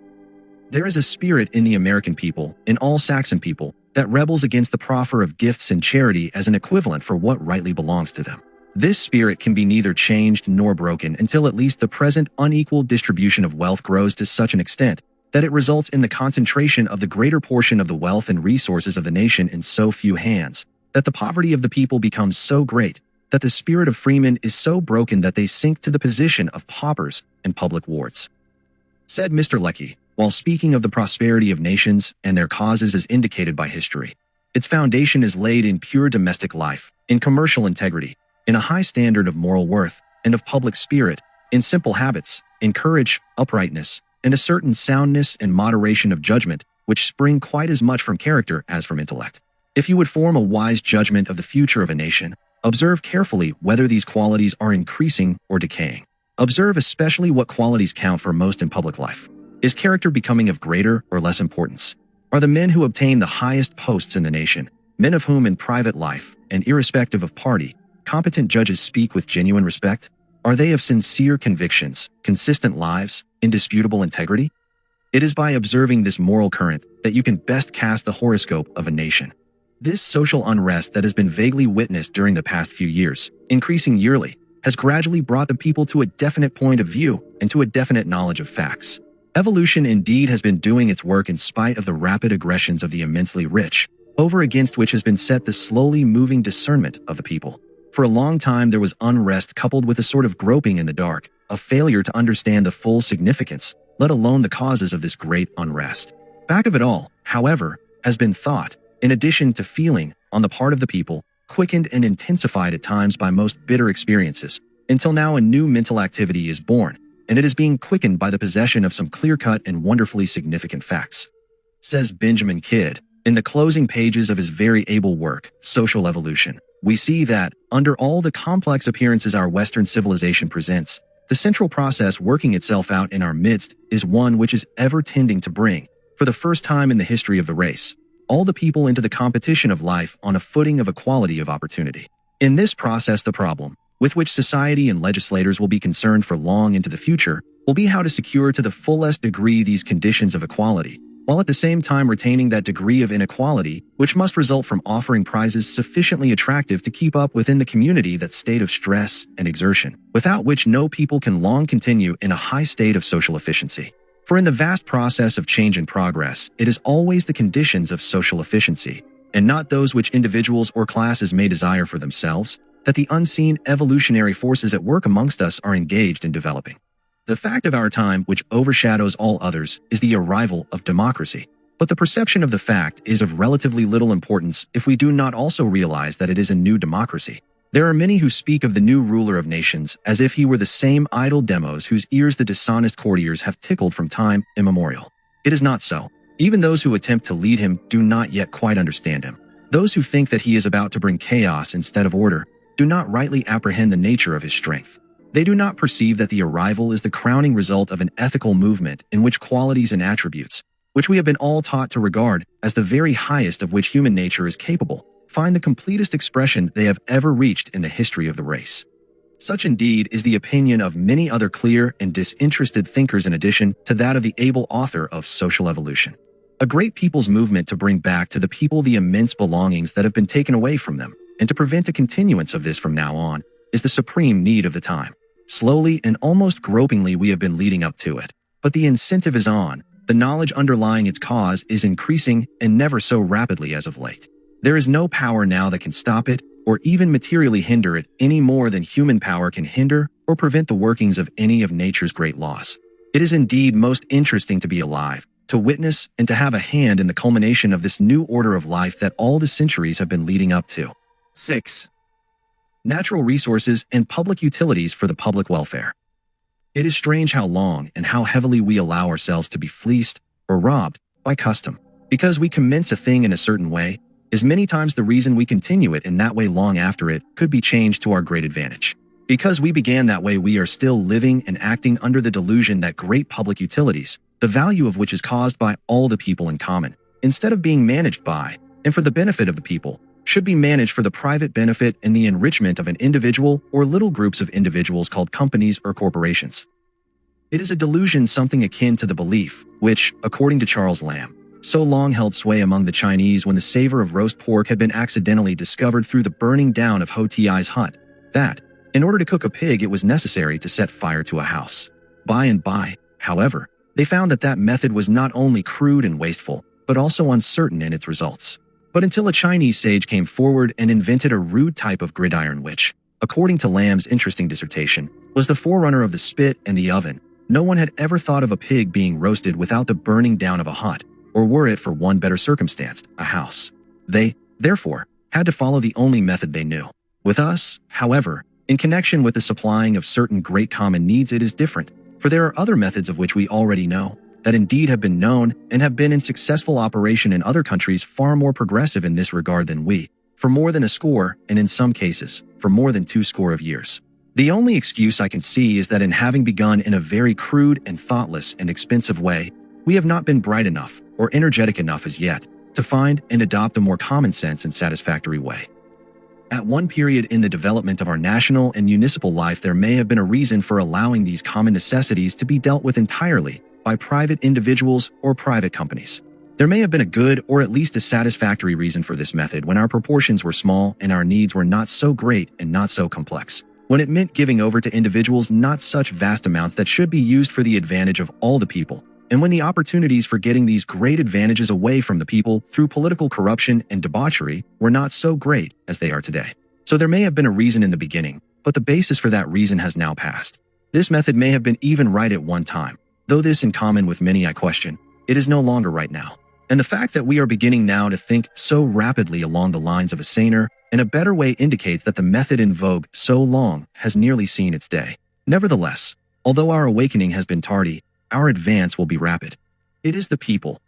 There is a spirit in the American people, in all Saxon people, that rebels against the proffer of gifts and charity as an equivalent for what rightly belongs to them. This spirit can be neither changed nor broken until at least the present unequal distribution of wealth grows to such an extent that it results in the concentration of the greater portion of the wealth and resources of the nation in so few hands, that the poverty of the people becomes so great, that the spirit of freemen is so broken that they sink to the position of paupers and public wards. Said Mr. Lecky, while speaking of the prosperity of nations and their causes as indicated by history, its foundation is laid in pure domestic life, in commercial integrity, in a high standard of moral worth and of public spirit, in simple habits, in courage, uprightness, and a certain soundness and moderation of judgment which spring quite as much from character as from intellect. If you would form a wise judgment of the future of a nation, observe carefully whether these qualities are increasing or decaying. Observe especially what qualities count for most in public life. Is character becoming of greater or less importance? Are the men who obtain the highest posts in the nation, men of whom in private life, and irrespective of party, competent judges speak with genuine respect? Are they of sincere convictions, consistent lives, indisputable integrity? It is by observing this moral current that you can best cast the horoscope of a nation. This social unrest that has been vaguely witnessed during the past few years, increasing yearly, has gradually brought the people to a definite point of view and to a definite knowledge of facts. Evolution indeed has been doing its work in spite of the rapid aggressions of the immensely rich, over against which has been set the slowly moving discernment of the people. For a long time there was unrest coupled with a sort of groping in the dark, a failure to understand the full significance, let alone the causes of this great unrest. Back of it all, however, has been thought, in addition to feeling, on the part of the people, quickened and intensified at times by most bitter experiences, until now a new mental activity is born, and it is being quickened by the possession of some clear-cut and wonderfully significant facts. Says Benjamin Kidd, in the closing pages of his very able work, Social Evolution, we see that, under all the complex appearances our Western civilization presents, the central process working itself out in our midst is one which is ever tending to bring, for the first time in the history of the race, all the people into the competition of life on a footing of equality of opportunity. In this process, the problem, with which society and legislators will be concerned for long into the future, will be how to secure to the fullest degree these conditions of equality, while at the same time retaining that degree of inequality which must result from offering prizes sufficiently attractive to keep up within the community that state of stress and exertion, without which no people can long continue in a high state of social efficiency. For in the vast process of change and progress, it is always the conditions of social efficiency, and not those which individuals or classes may desire for themselves, that the unseen evolutionary forces at work amongst us are engaged in developing. The fact of our time, which overshadows all others, is the arrival of democracy. But the perception of the fact is of relatively little importance if we do not also realize that it is a new democracy. There are many who speak of the new ruler of nations as if he were the same idle demos whose ears the dishonest courtiers have tickled from time immemorial. It is not so. Even those who attempt to lead him do not yet quite understand him. Those who think that he is about to bring chaos instead of order do not rightly apprehend the nature of his strength. They do not perceive that the arrival is the crowning result of an ethical movement in which qualities and attributes, which we have been all taught to regard as the very highest of which human nature is capable, find the completest expression they have ever reached in the history of the race. Such indeed is the opinion of many other clear and disinterested thinkers in addition to that of the able author of Social Evolution. A great people's movement to bring back to the people the immense belongings that have been taken away from them, and to prevent a continuance of this from now on, is the supreme need of the time. Slowly and almost gropingly we have been leading up to it, but the incentive is on, the knowledge underlying its cause is increasing and never so rapidly as of late. There is no power now that can stop it, or even materially hinder it any more than human power can hinder or prevent the workings of any of nature's great laws. It is indeed most interesting to be alive, to witness, and to have a hand in the culmination of this new order of life that all the centuries have been leading up to. 6. Natural resources and public utilities for the public welfare. It is strange how long and how heavily we allow ourselves to be fleeced or robbed by custom. Because we commence a thing in a certain way, is many times the reason we continue it in that way long after it could be changed to our great advantage. Because we began that way, we are still living and acting under the delusion that great public utilities, the value of which is caused by all the people in common, instead of being managed by, and for the benefit of the people, should be managed for the private benefit and the enrichment of an individual or little groups of individuals called companies or corporations. It is a delusion something akin to the belief, which, according to Charles Lamb, so long held sway among the Chinese when the savor of roast pork had been accidentally discovered through the burning down of Ho Ti's hut, that, in order to cook a pig, it was necessary to set fire to a house. By and by, however, they found that that method was not only crude and wasteful, but also uncertain in its results. But until a Chinese sage came forward and invented a rude type of gridiron which, according to Lamb's interesting dissertation, was the forerunner of the spit and the oven, no one had ever thought of a pig being roasted without the burning down of a hut, or were it for one better circumstanced, a house. They, therefore, had to follow the only method they knew. With us, however, in connection with the supplying of certain great common needs, it is different, for there are other methods of which we already know, that indeed have been known and have been in successful operation in other countries far more progressive in this regard than we, for more than a score, and in some cases, for more than 20 years. The only excuse I can see is that in having begun in a very crude and thoughtless and expensive way, we have not been bright enough or energetic enough as yet to find and adopt a more common sense and satisfactory way. At one period in the development of our national and municipal life, there may have been a reason for allowing these common necessities to be dealt with entirely by private individuals or private companies. There may have been a good or at least a satisfactory reason for this method when our proportions were small and our needs were not so great and not so complex, when it meant giving over to individuals not such vast amounts that should be used for the advantage of all the people, and when the opportunities for getting these great advantages away from the people through political corruption and debauchery were not so great as they are today. So there may have been a reason in the beginning, but the basis for that reason has now passed. This method may have been even right at one time, though this, in common with many I question, it is no longer right now. And the fact that we are beginning now to think so rapidly along the lines of a saner and a better way indicates that the method in vogue so long has nearly seen its day. Nevertheless, although our awakening has been tardy, our advance will be rapid. It is the people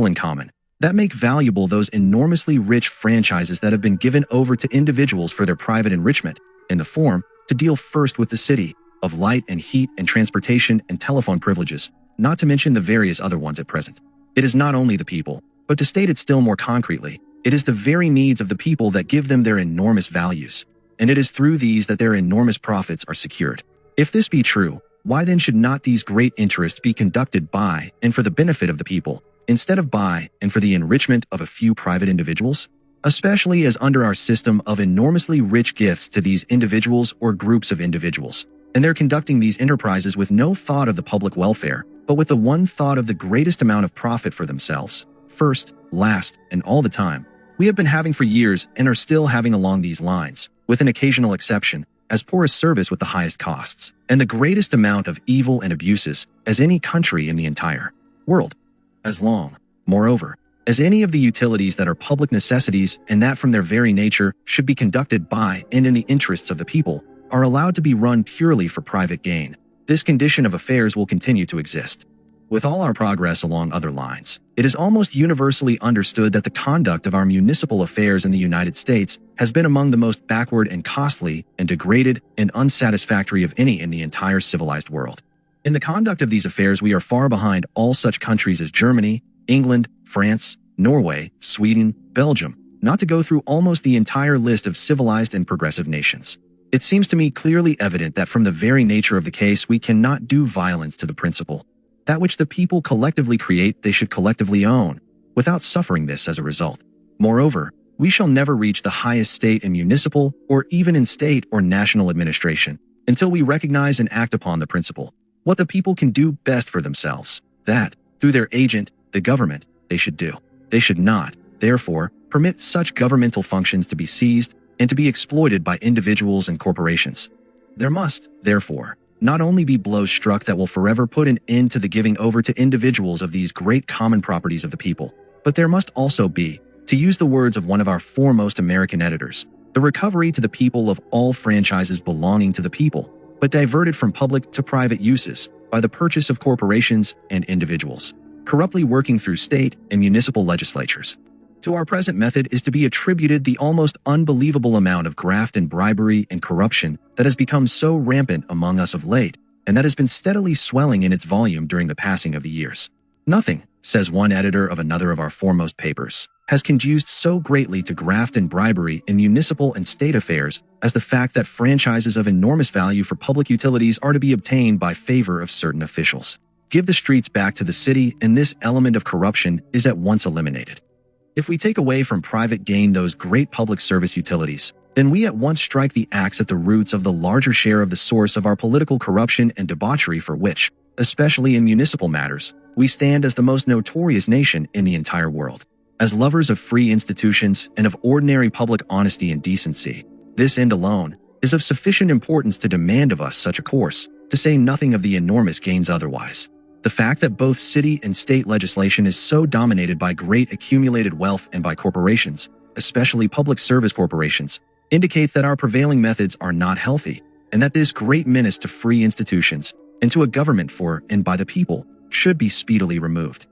in common, that make valuable those enormously rich franchises that have been given over to individuals for their private enrichment, in the form, to deal first with the city, of light and heat and transportation and telephone privileges, not to mention the various other ones at present. It is not only the people, but to state it still more concretely, it is the very needs of the people that give them their enormous values, and it is through these that their enormous profits are secured. If this be true, why then should not these great interests be conducted by and for the benefit of the people, instead of by and for the enrichment of a few private individuals? Especially as under our system of enormously rich gifts to these individuals or groups of individuals, and they're conducting these enterprises with no thought of the public welfare, but with the one thought of the greatest amount of profit for themselves, first, last, and all the time, we have been having for years and are still having along these lines, with an occasional exception, as poor a service with the highest costs, and the greatest amount of evil and abuses, as any country in the entire world. As long, moreover, as any of the utilities that are public necessities and that from their very nature should be conducted by and in the interests of the people, are allowed to be run purely for private gain, this condition of affairs will continue to exist. With all our progress along other lines, it is almost universally understood that the conduct of our municipal affairs in the United States has been among the most backward and costly and degraded and unsatisfactory of any in the entire civilized world. In the conduct of these affairs, we are far behind all such countries as Germany, England, France, Norway, Sweden, Belgium, not to go through almost the entire list of civilized and progressive nations. It seems to me clearly evident that from the very nature of the case, we cannot do violence to the principle that which the people collectively create they should collectively own, without suffering this as a result. Moreover, we shall never reach the highest state in municipal or even in state or national administration until we recognize and act upon the principle, what the people can do best for themselves, that, through their agent, the government, they should do. They should not, therefore, permit such governmental functions to be seized and to be exploited by individuals and corporations. There must, therefore, not only be blows struck that will forever put an end to the giving over to individuals of these great common properties of the people, but there must also be, to use the words of one of our foremost American editors, the recovery to the people of all franchises belonging to the people, but diverted from public to private uses by the purchase of corporations and individuals, corruptly working through state and municipal legislatures. To our present method is to be attributed the almost unbelievable amount of graft and bribery and corruption that has become so rampant among us of late, and that has been steadily swelling in its volume during the passing of the years. Nothing, says one editor of another of our foremost papers, has conduced so greatly to graft and bribery in municipal and state affairs as the fact that franchises of enormous value for public utilities are to be obtained by favor of certain officials. Give the streets back to the city, and this element of corruption is at once eliminated. If we take away from private gain those great public service utilities, then we at once strike the axe at the roots of the larger share of the source of our political corruption and debauchery, for which, especially in municipal matters, we stand as the most notorious nation in the entire world. As lovers of free institutions and of ordinary public honesty and decency, this end alone is of sufficient importance to demand of us such a course, to say nothing of the enormous gains otherwise. The fact that both city and state legislation is so dominated by great accumulated wealth and by corporations, especially public service corporations, indicates that our prevailing methods are not healthy, and that this great menace to free institutions and to a government for and by the people should be speedily removed.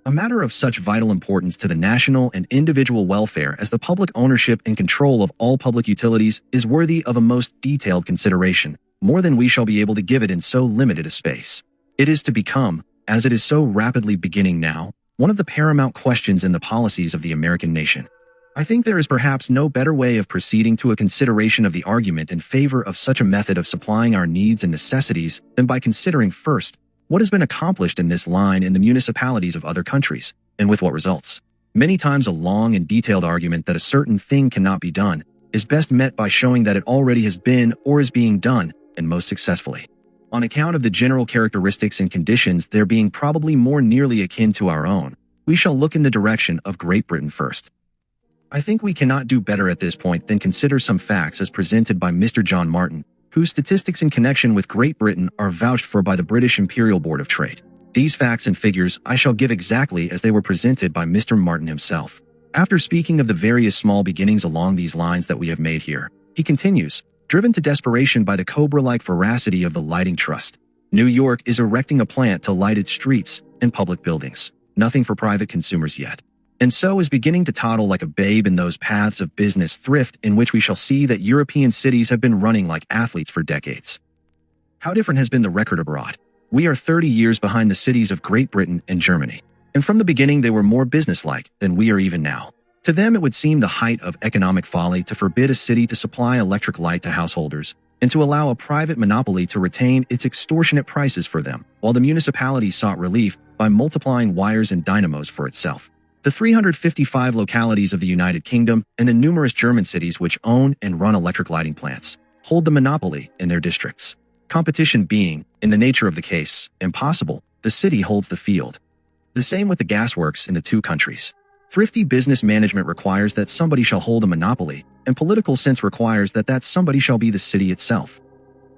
A matter of such vital importance to the national and individual welfare as the public ownership and control of all public utilities is worthy of a most detailed consideration, more than we shall be able to give it in so limited a space. It is to become, as it is so rapidly beginning now, one of the paramount questions in the policies of the American nation. I think there is perhaps no better way of proceeding to a consideration of the argument in favor of such a method of supplying our needs and necessities than by considering first what has been accomplished in this line in the municipalities of other countries, and with what results. Many times a long and detailed argument that a certain thing cannot be done is best met by showing that it already has been or is being done, and most successfully. On account of the general characteristics and conditions there being probably more nearly akin to our own, we shall look in the direction of Great Britain first. I think we cannot do better at this point than consider some facts as presented by Mr. John Martin, whose statistics in connection with Great Britain are vouched for by the British Imperial Board of Trade. These facts and figures I shall give exactly as they were presented by Mr. Martin himself. After speaking of the various small beginnings along these lines that we have made here, he continues, driven to desperation by the cobra-like voracity of the lighting trust, New York is erecting a plant to light its streets and public buildings. Nothing for private consumers yet. And so is beginning to toddle like a babe in those paths of business thrift in which we shall see that European cities have been running like athletes for decades. How different has been the record abroad. We are 30 years behind the cities of Great Britain and Germany, and from the beginning they were more businesslike than we are even now. To them it would seem the height of economic folly to forbid a city to supply electric light to householders, and to allow a private monopoly to retain its extortionate prices for them, while the municipality sought relief by multiplying wires and dynamos for itself. The 355 localities of the United Kingdom and the numerous German cities which own and run electric lighting plants hold the monopoly in their districts. Competition being, in the nature of the case, impossible, the city holds the field. The same with the gasworks in the two countries. Thrifty business management requires that somebody shall hold a monopoly, and political sense requires that that somebody shall be the city itself.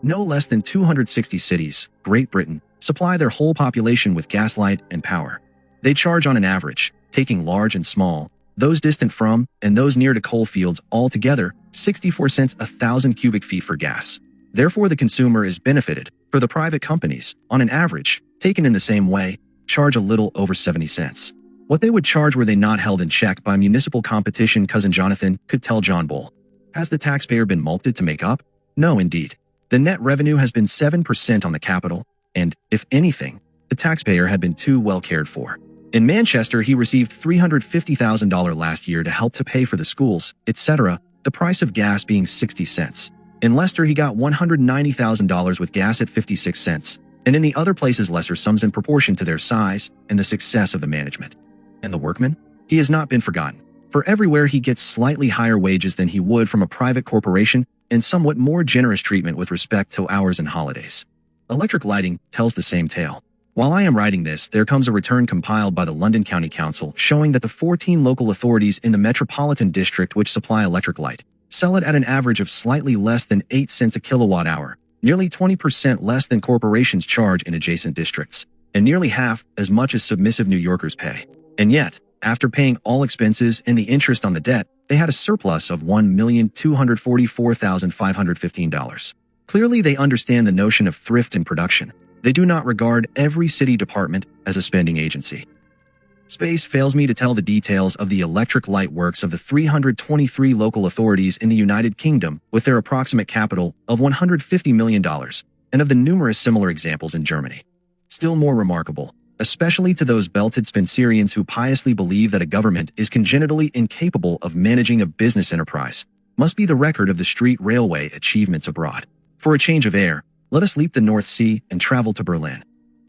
No less than 260 cities, Great Britain, supply their whole population with gaslight and power. They charge on an average, taking large and small, those distant from and those near to coal fields altogether, 64 cents a thousand cubic feet for gas. Therefore the consumer is benefited, for the private companies, on an average, taken in the same way, charge a little over 70 cents. What they would charge were they not held in check by municipal competition, Cousin Jonathan could tell John Bull. Has the taxpayer been mulcted to make up? No, indeed. The net revenue has been 7% on the capital, and, if anything, the taxpayer had been too well cared for. In Manchester, he received $350,000 last year to help to pay for the schools, etc., the price of gas being 60 cents. In Leicester, he got $190,000 with gas at 56 cents, and in the other places lesser sums in proportion to their size and the success of the management. And the workman? He has not been forgotten, for everywhere he gets slightly higher wages than he would from a private corporation and somewhat more generous treatment with respect to hours and holidays. Electric lighting tells the same tale. While I am writing this, there comes a return compiled by the London County Council showing that the 14 local authorities in the metropolitan district which supply electric light sell it at an average of slightly less than 8 cents a kilowatt hour, nearly 20% less than corporations charge in adjacent districts, and nearly half as much as submissive New Yorkers pay. And yet, after paying all expenses and the interest on the debt, they had a surplus of $1,244,515. Clearly, they understand the notion of thrift in production. They do not regard every city department as a spending agency. Space fails me to tell the details of the electric light works of the 323 local authorities in the United Kingdom with their approximate capital of $150 million, and of the numerous similar examples in Germany. Still more remarkable, especially to those belted Spencerians who piously believe that a government is congenitally incapable of managing a business enterprise, must be the record of the street railway achievements abroad. For a change of air, let us leap the North Sea and travel to Berlin.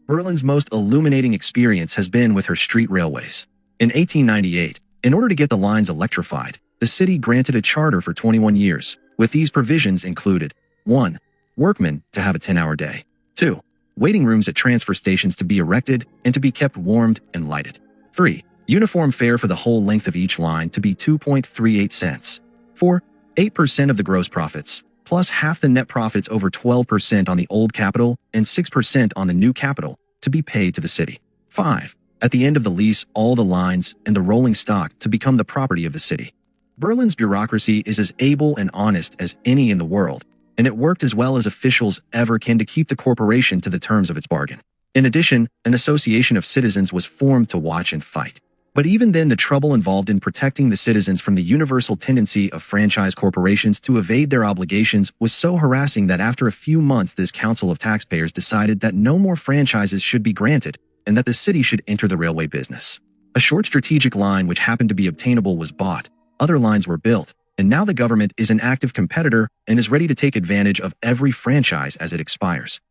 Berlin's most illuminating experience has been with her street railways. In 1898, in order to get the lines electrified, the city granted a charter for 21 years, with these provisions included: 1. Workmen to have a 10-hour day. 2. Waiting rooms at transfer stations to be erected and to be kept warmed and lighted. 3. Uniform fare for the whole length of each line to be 2.38 cents. 4. 8% of the gross profits, plus half the net profits over 12% on the old capital and 6% on the new capital, to be paid to the city. 5. At the end of the lease, all the lines and the rolling stock to become the property of the city. Berlin's bureaucracy is as able and honest as any in the world, and it worked as well as officials ever can to keep the corporation to the terms of its bargain. In addition, an association of citizens was formed to watch and fight. But even then, the trouble involved in protecting the citizens from the universal tendency of franchise corporations to evade their obligations was so harassing that after a few months this council of taxpayers decided that no more franchises should be granted and that the city should enter the railway business. A short strategic line which happened to be obtainable was bought, other lines were built, and now the government is an active competitor and is ready to take advantage of every franchise as it expires.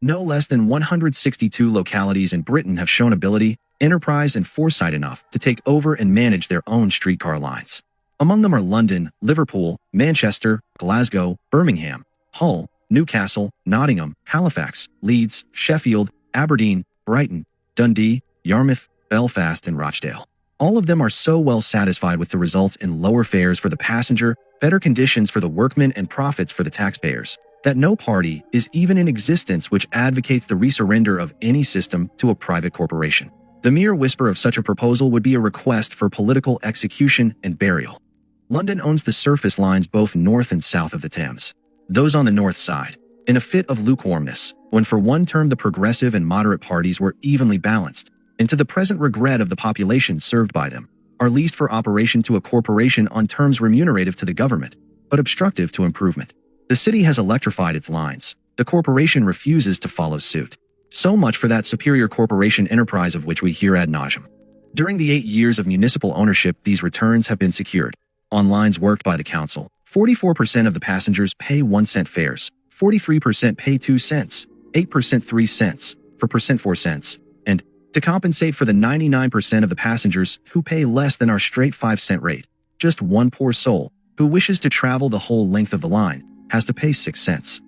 No less than 162 localities in Britain have shown ability, enterprise, and foresight enough to take over and manage their own streetcar lines. Among them are London, Liverpool, Manchester, Glasgow, Birmingham, Hull, Newcastle, Nottingham, Halifax, Leeds, Sheffield, Aberdeen, Brighton, Dundee, Yarmouth, Belfast, and Rochdale. All of them are so well satisfied with the results in lower fares for the passenger, better conditions for the workmen, and profits for the taxpayers, that no party is even in existence which advocates the resurrender of any system to a private corporation. The mere whisper of such a proposal would be a request for political execution and burial. London owns the surface lines both north and south of the Thames. Those on the north side, in a fit of lukewarmness, when for one term the progressive and moderate parties were evenly balanced, and to the present regret of the population served by them, are leased for operation to a corporation on terms remunerative to the government, but obstructive to improvement. The city has electrified its lines. The corporation refuses to follow suit. So much for that superior corporation enterprise of which we hear ad nauseum. During the 8 years of municipal ownership, these returns have been secured. On lines worked by the council, 44% of the passengers pay 1 cent fares, 43% pay 2 cents, 8% 3 cents, 4% 4 cents, and, to compensate for the 99% of the passengers who pay less than our straight 5-cent rate, just one poor soul, who wishes to travel the whole length of the line, has to pay 6 cents.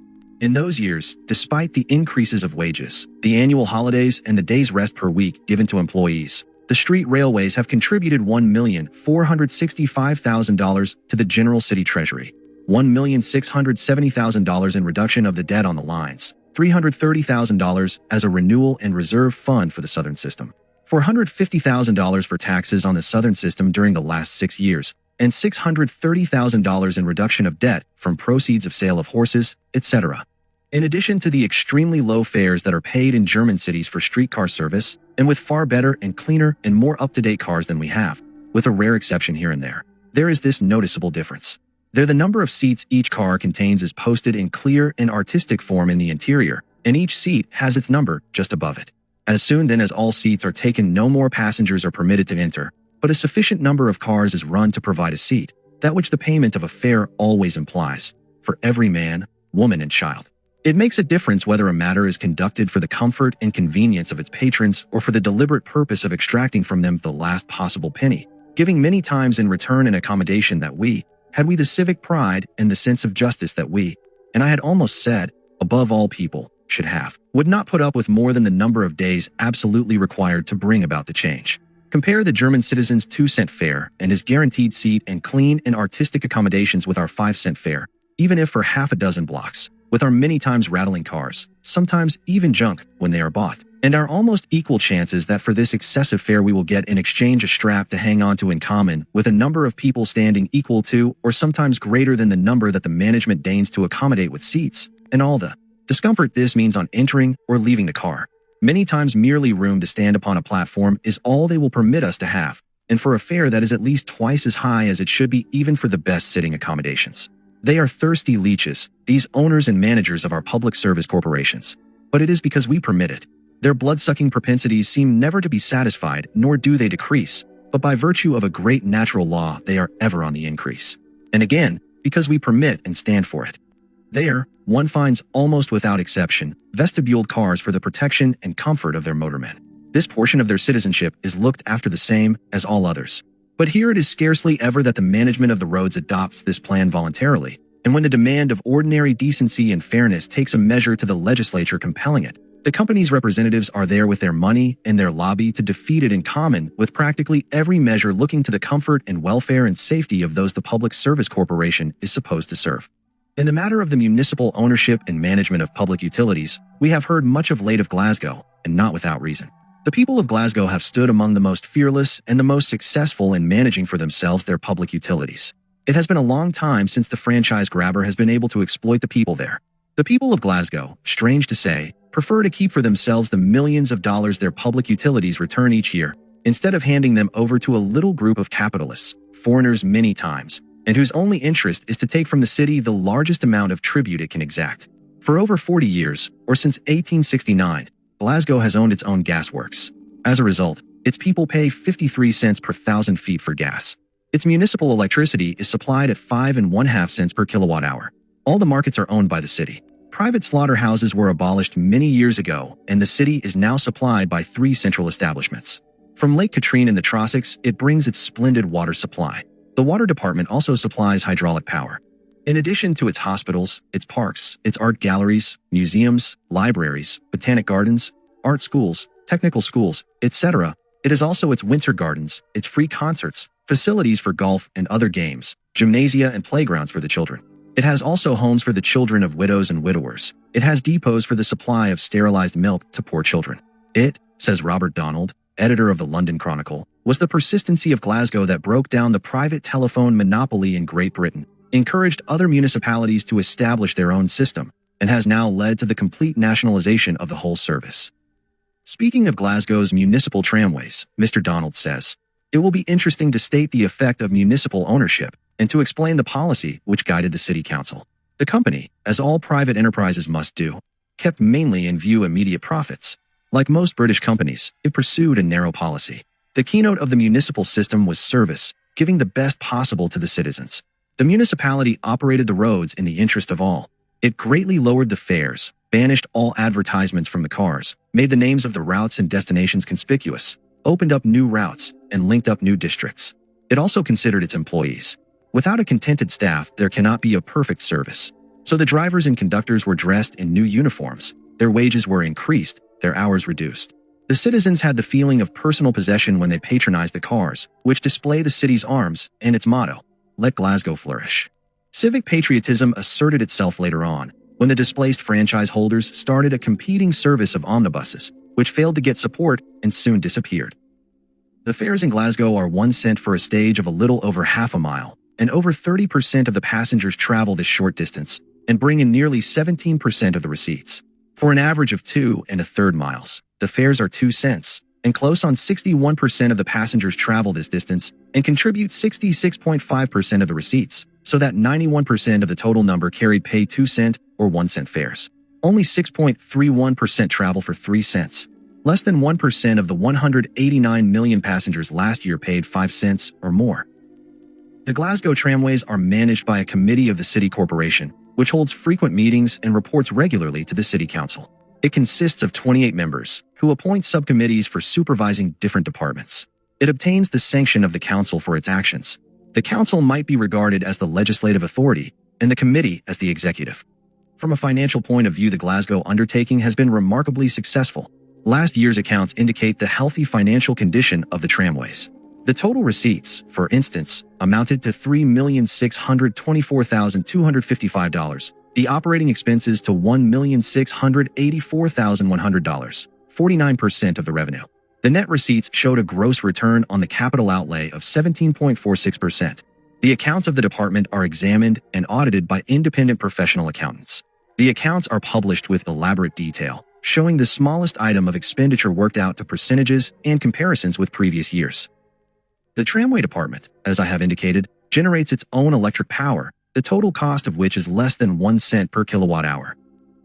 In those years, despite the increases of wages, the annual holidays, and the day's rest per week given to employees, the street railways have contributed $1,465,000 to the general city treasury, $1,670,000 in reduction of the debt on the lines, $330,000 as a renewal and reserve fund for the Southern system, $450,000 for taxes on the Southern system during the last 6 years, and $630,000 in reduction of debt from proceeds of sale of horses, etc. In addition to the extremely low fares that are paid in German cities for streetcar service, and with far better and cleaner and more up-to-date cars than we have, with a rare exception here and there is this noticeable difference. There, the number of seats each car contains is posted in clear and artistic form in the interior, and each seat has its number just above it. As soon then as all seats are taken, no more passengers are permitted to enter, but a sufficient number of cars is run to provide a seat, that which the payment of a fare always implies, for every man, woman, and child. It makes a difference whether a matter is conducted for the comfort and convenience of its patrons or for the deliberate purpose of extracting from them the last possible penny, giving many times in return an accommodation that we, had we the civic pride and the sense of justice that we, and I had almost said, above all people, should have, would not put up with more than the number of days absolutely required to bring about the change. Compare the German citizen's 2-cent fare and his guaranteed seat and clean and artistic accommodations with our 5-cent fare, even if for half a dozen blocks, with our many times rattling cars, sometimes even junk when they are bought, and our almost equal chances that for this excessive fare we will get in exchange a strap to hang on to in common with a number of people standing equal to or sometimes greater than the number that the management deigns to accommodate with seats, and all the discomfort this means on entering or leaving the car. Many times merely room to stand upon a platform is all they will permit us to have, and for a fare that is at least twice as high as it should be even for the best sitting accommodations. They are thirsty leeches, these owners and managers of our public service corporations. But it is because we permit it. Their blood-sucking propensities seem never to be satisfied, nor do they decrease, but by virtue of a great natural law they are ever on the increase. And again, because we permit and stand for it. There, one finds, almost without exception, vestibuled cars for the protection and comfort of their motormen. This portion of their citizenship is looked after the same as all others. But here it is scarcely ever that the management of the roads adopts this plan voluntarily, and when the demand of ordinary decency and fairness takes a measure to the legislature compelling it, the company's representatives are there with their money and their lobby to defeat it in common with practically every measure looking to the comfort and welfare and safety of those the public service corporation is supposed to serve. In the matter of the municipal ownership and management of public utilities, we have heard much of late of Glasgow, and not without reason. The people of Glasgow have stood among the most fearless and the most successful in managing for themselves their public utilities. It has been a long time since the franchise grabber has been able to exploit the people there. The people of Glasgow, strange to say, prefer to keep for themselves the millions of dollars their public utilities return each year, instead of handing them over to a little group of capitalists, foreigners many times, and whose only interest is to take from the city the largest amount of tribute it can exact. For over 40 years, or since 1869, Glasgow has owned its own gasworks. As a result, its people pay 53 cents per 1,000 feet for gas. Its municipal electricity is supplied at 5.5 cents per kilowatt hour. All the markets are owned by the city. Private slaughterhouses were abolished many years ago, and the city is now supplied by 3 central establishments. From Lake Katrine in the Trossachs, it brings its splendid water supply. The water department also supplies hydraulic power. In addition to its hospitals, its parks, its art galleries, museums, libraries, botanic gardens, art schools, technical schools, etc., it is also its winter gardens, its free concerts, facilities for golf and other games, gymnasia and playgrounds for the children. It has also homes for the children of widows and widowers. It has depots for the supply of sterilized milk to poor children. It, says Robert Donald, editor of the London Chronicle, was the persistency of Glasgow that broke down the private telephone monopoly in Great Britain, encouraged other municipalities to establish their own system, and has now led to the complete nationalization of the whole service. Speaking of Glasgow's municipal tramways, Mr. Donald says, it will be interesting to state the effect of municipal ownership and to explain the policy which guided the city council. The company, as all private enterprises must do, kept mainly in view immediate profits. Like most British companies, it pursued a narrow policy. The keynote of the municipal system was service, giving the best possible to the citizens. The municipality operated the roads in the interest of all. It greatly lowered the fares, banished all advertisements from the cars, made the names of the routes and destinations conspicuous, opened up new routes, and linked up new districts. It also considered its employees. Without a contented staff, there cannot be a perfect service. So the drivers and conductors were dressed in new uniforms, their wages were increased, their hours reduced. The citizens had the feeling of personal possession when they patronized the cars, which display the city's arms and its motto, "Let Glasgow flourish." Civic patriotism asserted itself later on, when the displaced franchise holders started a competing service of omnibuses, which failed to get support and soon disappeared. The fares in Glasgow are 1 cent for a stage of a little over half a mile, and over 30% of the passengers travel this short distance and bring in nearly 17% of the receipts. For an average of 2 1/3 miles, the fares are 2 cents, and close on 61% of the passengers travel this distance and contribute 66.5% of the receipts, so that 91% of the total number carried pay 2 cent or 1 cent fares. Only 6.31% travel for 3 cents. Less than 1% of the 189 million passengers last year paid 5 cents or more. The Glasgow tramways are managed by a committee of the city corporation, which holds frequent meetings and reports regularly to the city council. It consists of 28 members, who appoint subcommittees for supervising different departments. It obtains the sanction of the council for its actions. The council might be regarded as the legislative authority, and the committee as the executive. From a financial point of view, the Glasgow undertaking has been remarkably successful. Last year's accounts indicate the healthy financial condition of the tramways. The total receipts, for instance, amounted to $3,624,255, the operating expenses to $1,684,100, 49% of the revenue. The net receipts showed a gross return on the capital outlay of 17.46%. The accounts of the department are examined and audited by independent professional accountants. The accounts are published with elaborate detail, showing the smallest item of expenditure worked out to percentages and comparisons with previous years. The tramway department, as I have indicated, generates its own electric power, the total cost of which is less than 1 cent per kilowatt hour.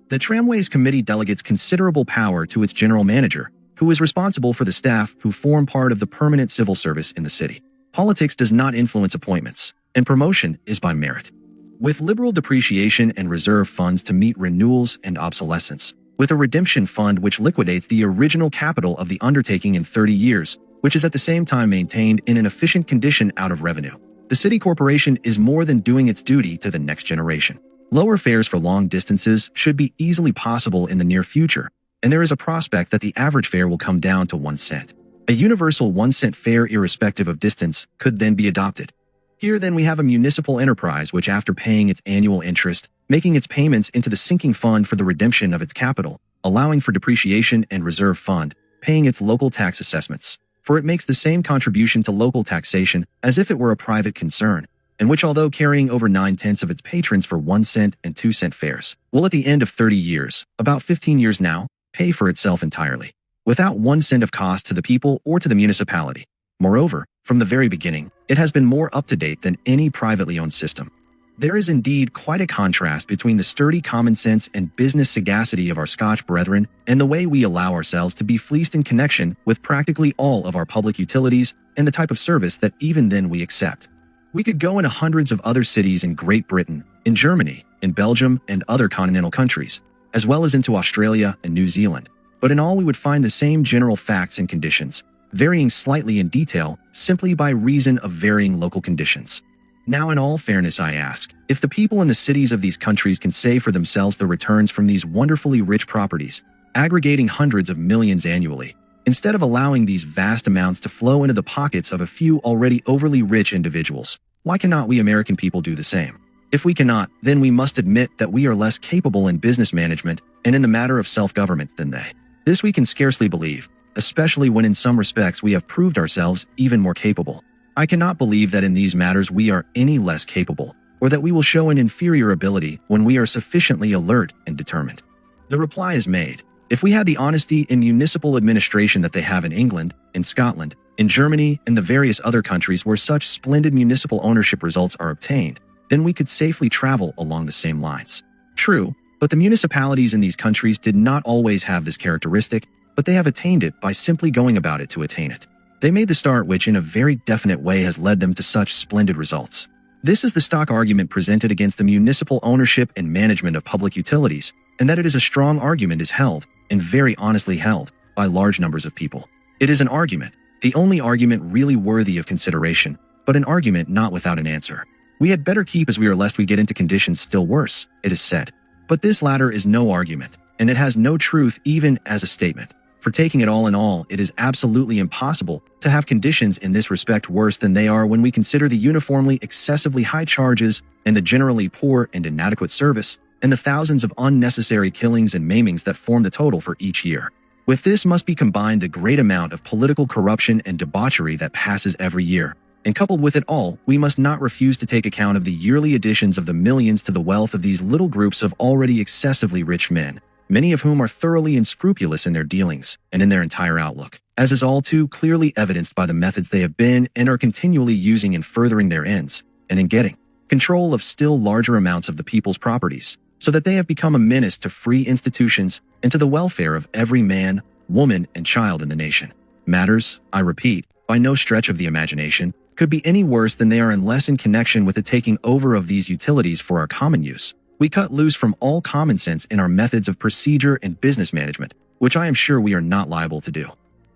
The Tramways Committee delegates considerable power to its general manager, who is responsible for the staff who form part of the permanent civil service in the city. Politics does not influence appointments, and promotion is by merit. With liberal depreciation and reserve funds to meet renewals and obsolescence, with a redemption fund which liquidates the original capital of the undertaking in 30 years, which is at the same time maintained in an efficient condition out of revenue, the city corporation is more than doing its duty to the next generation. Lower fares for long distances should be easily possible in the near future, and there is a prospect that the average fare will come down to 1 cent. A universal 1 cent fare irrespective of distance could then be adopted. Here then we have a municipal enterprise which, after paying its annual interest, making its payments into the sinking fund for the redemption of its capital, allowing for depreciation and reserve fund, paying its local tax assessments, for it makes the same contribution to local taxation as if it were a private concern, and which, although carrying over 9/10 of its patrons for 1 cent and 2 cent fares, will at the end of 30 years, about 15 years now, pay for itself entirely, without 1 cent of cost to the people or to the municipality. Moreover, from the very beginning, it has been more up-to-date than any privately owned system. There is indeed quite a contrast between the sturdy common sense and business sagacity of our Scotch brethren and the way we allow ourselves to be fleeced in connection with practically all of our public utilities and the type of service that even then we accept. We could go into hundreds of other cities in Great Britain, in Germany, in Belgium, and other continental countries, as well as into Australia and New Zealand, but in all we would find the same general facts and conditions, varying slightly in detail simply by reason of varying local conditions. Now, in all fairness, I ask, if the people in the cities of these countries can save for themselves the returns from these wonderfully rich properties, aggregating hundreds of millions annually, instead of allowing these vast amounts to flow into the pockets of a few already overly rich individuals, why cannot we American people do the same? If we cannot, then we must admit that we are less capable in business management and in the matter of self-government than they. This we can scarcely believe, especially when in some respects we have proved ourselves even more capable. I cannot believe that in these matters we are any less capable, or that we will show an inferior ability when we are sufficiently alert and determined. The reply is made. If we had the honesty in municipal administration that they have in England, in Scotland, in Germany, and the various other countries where such splendid municipal ownership results are obtained, then we could safely travel along the same lines. True, but the municipalities in these countries did not always have this characteristic, but they have attained it by simply going about it to attain it. They made the start which in a very definite way has led them to such splendid results. This is the stock argument presented against the municipal ownership and management of public utilities, and that it is a strong argument is held, and very honestly held, by large numbers of people. It is an argument, the only argument really worthy of consideration, but an argument not without an answer. We had better keep as we are lest we get into conditions still worse, it is said. But this latter is no argument, and it has no truth even as a statement. For taking it all in all, it is absolutely impossible to have conditions in this respect worse than they are when we consider the uniformly excessively high charges and the generally poor and inadequate service, and the thousands of unnecessary killings and maimings that form the total for each year. With this must be combined the great amount of political corruption and debauchery that passes every year, and coupled with it all, we must not refuse to take account of the yearly additions of the millions to the wealth of these little groups of already excessively rich men, many of whom are thoroughly unscrupulous in their dealings and in their entire outlook, as is all too clearly evidenced by the methods they have been and are continually using in furthering their ends, and in getting control of still larger amounts of the people's properties, so that they have become a menace to free institutions and to the welfare of every man, woman, and child in the nation. Matters, I repeat, by no stretch of the imagination, could be any worse than they are unless in connection with the taking over of these utilities for our common use, we cut loose from all common sense in our methods of procedure and business management, which I am sure we are not liable to do.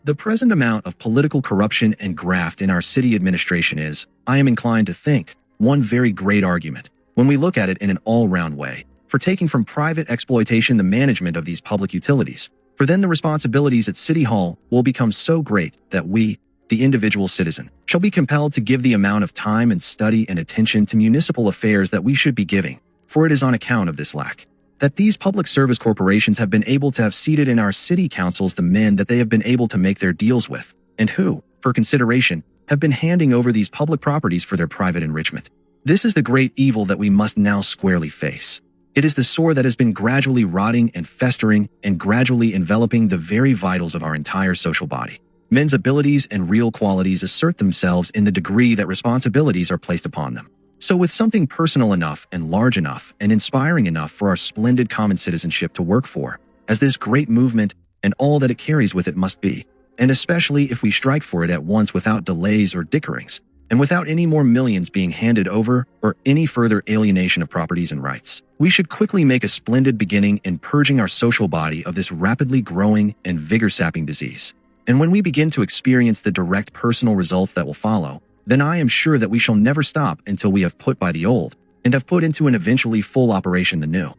The present amount of political corruption and graft in our city administration is, I am inclined to think, one very great argument, when we look at it in an all-round way, for taking from private exploitation the management of these public utilities, for then the responsibilities at City Hall will become so great that we, the individual citizen, shall be compelled to give the amount of time and study and attention to municipal affairs that we should be giving, for it is on account of this lack that these public service corporations have been able to have seated in our city councils the men that they have been able to make their deals with, and who, for consideration, have been handing over these public properties for their private enrichment. This is the great evil that we must now squarely face. It is the sore that has been gradually rotting and festering and gradually enveloping the very vitals of our entire social body. Men's abilities and real qualities assert themselves in the degree that responsibilities are placed upon them. So with something personal enough and large enough and inspiring enough for our splendid common citizenship to work for, as this great movement and all that it carries with it must be, and especially if we strike for it at once without delays or dickerings, and without any more millions being handed over or any further alienation of properties and rights, we should quickly make a splendid beginning in purging our social body of this rapidly growing and vigor-sapping disease. And when we begin to experience the direct personal results that will follow, then I am sure that we shall never stop until we have put by the old and have put into an eventually full operation the new.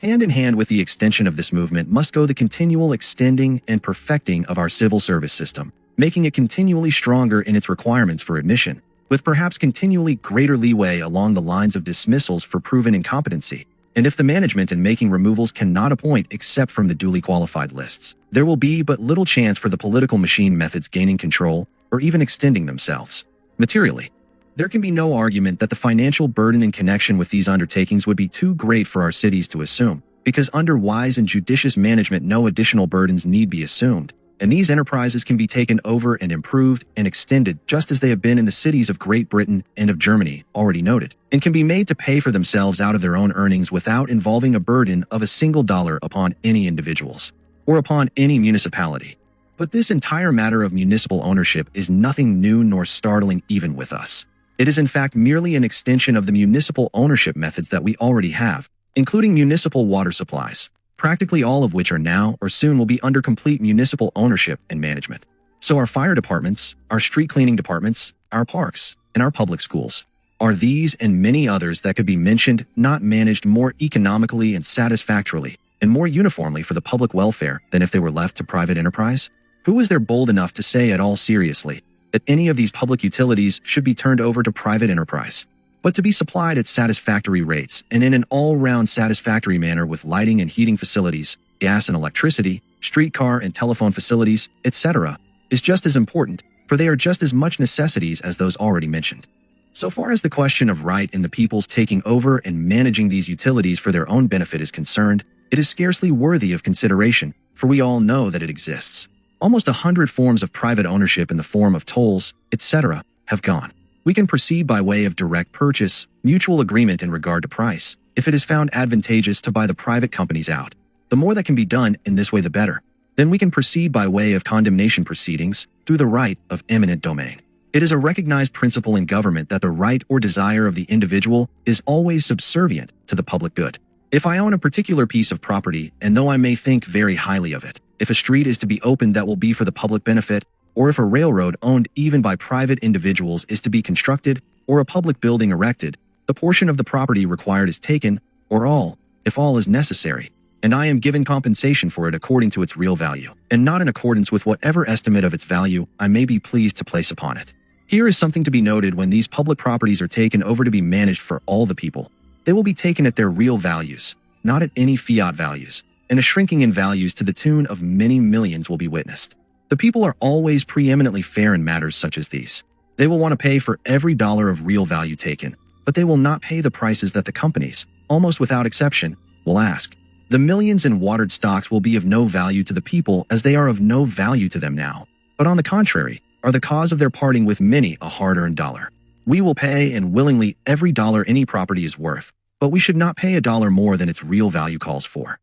Hand in hand with the extension of this movement must go the continual extending and perfecting of our civil service system, making it continually stronger in its requirements for admission, with perhaps continually greater leeway along the lines of dismissals for proven incompetency. And if the management in making removals cannot appoint except from the duly qualified lists, there will be but little chance for the political machine methods gaining control or even extending themselves. Materially, there can be no argument that the financial burden in connection with these undertakings would be too great for our cities to assume, because under wise and judicious management no additional burdens need be assumed, and these enterprises can be taken over and improved and extended just as they have been in the cities of Great Britain and of Germany, already noted, and can be made to pay for themselves out of their own earnings without involving a burden of a single dollar upon any individuals, or upon any municipality. But this entire matter of municipal ownership is nothing new nor startling even with us. It is in fact merely an extension of the municipal ownership methods that we already have, including municipal water supplies, practically all of which are now or soon will be under complete municipal ownership and management. So our fire departments, our street cleaning departments, our parks, and our public schools are these and many others that could be mentioned not managed more economically and satisfactorily and more uniformly for the public welfare than if they were left to private enterprise? Who is there bold enough to say at all seriously that any of these public utilities should be turned over to private enterprise, but to be supplied at satisfactory rates and in an all-round satisfactory manner with lighting and heating facilities, gas and electricity, streetcar and telephone facilities, etc., is just as important, for they are just as much necessities as those already mentioned. So far as the question of right in the people's taking over and managing these utilities for their own benefit is concerned, it is scarcely worthy of consideration, for we all know that it exists. Almost 100 forms of private ownership in the form of tolls, etc., have gone. We can proceed by way of direct purchase, mutual agreement in regard to price, if it is found advantageous to buy the private companies out. The more that can be done in this way the better. Then we can proceed by way of condemnation proceedings, through the right of eminent domain. It is a recognized principle in government that the right or desire of the individual is always subservient to the public good. If I own a particular piece of property, and though I may think very highly of it, if a street is to be opened that will be for the public benefit, or if a railroad owned even by private individuals is to be constructed, or a public building erected, the portion of the property required is taken, or all, if all is necessary, and I am given compensation for it according to its real value, and not in accordance with whatever estimate of its value I may be pleased to place upon it. Here is something to be noted: when these public properties are taken over to be managed for all the people, they will be taken at their real values, not at any fiat values, and a shrinking in values to the tune of many millions will be witnessed. The people are always preeminently fair in matters such as these. They will want to pay for every dollar of real value taken, but they will not pay the prices that the companies, almost without exception, will ask. The millions in watered stocks will be of no value to the people as they are of no value to them now, but on the contrary, are the cause of their parting with many a hard-earned dollar. We will pay and willingly every dollar any property is worth, but we should not pay a dollar more than its real value calls for.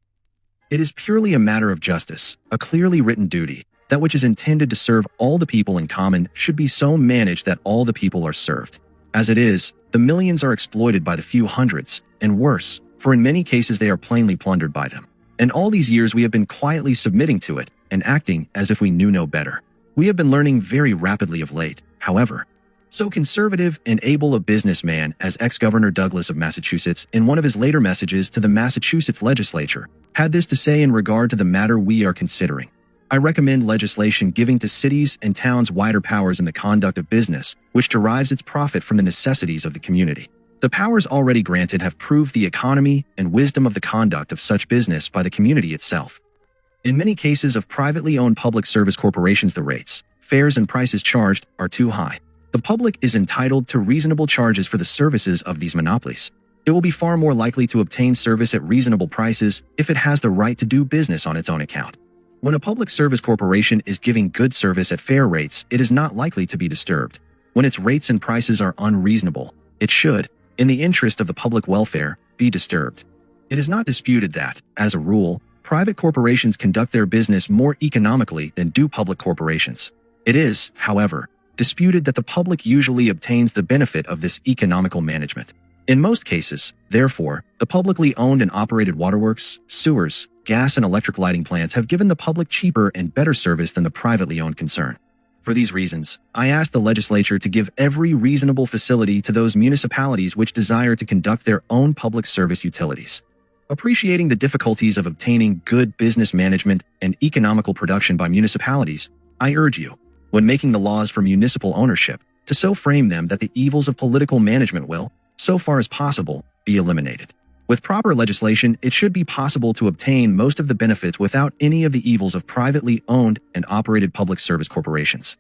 It is purely a matter of justice, a clearly written duty. That which is intended to serve all the people in common should be so managed that all the people are served. As it is, the millions are exploited by the few hundreds, and worse, for in many cases they are plainly plundered by them. And all these years we have been quietly submitting to it, and acting as if we knew no better. We have been learning very rapidly of late, however. So conservative and able a businessman as ex-Governor Douglas of Massachusetts, in one of his later messages to the Massachusetts legislature, had this to say in regard to the matter we are considering. I recommend legislation giving to cities and towns wider powers in the conduct of business, which derives its profit from the necessities of the community. The powers already granted have proved the economy and wisdom of the conduct of such business by the community itself. In many cases of privately owned public service corporations, the rates, fares, and prices charged are too high. The public is entitled to reasonable charges for the services of these monopolies. It will be far more likely to obtain service at reasonable prices if it has the right to do business on its own account. When a public service corporation is giving good service at fair rates, it is not likely to be disturbed. When its rates and prices are unreasonable, it should, in the interest of the public welfare, be disturbed. It is not disputed that, as a rule, private corporations conduct their business more economically than do public corporations. It is, however, disputed that the public usually obtains the benefit of this economical management. In most cases, therefore, the publicly owned and operated waterworks, sewers, gas and electric lighting plants have given the public cheaper and better service than the privately owned concern. For these reasons, I ask the legislature to give every reasonable facility to those municipalities which desire to conduct their own public service utilities. Appreciating the difficulties of obtaining good business management and economical production by municipalities, I urge you, when making the laws for municipal ownership, to so frame them that the evils of political management will, so far as possible, be eliminated. With proper legislation, it should be possible to obtain most of the benefits without any of the evils of privately owned and operated public service corporations.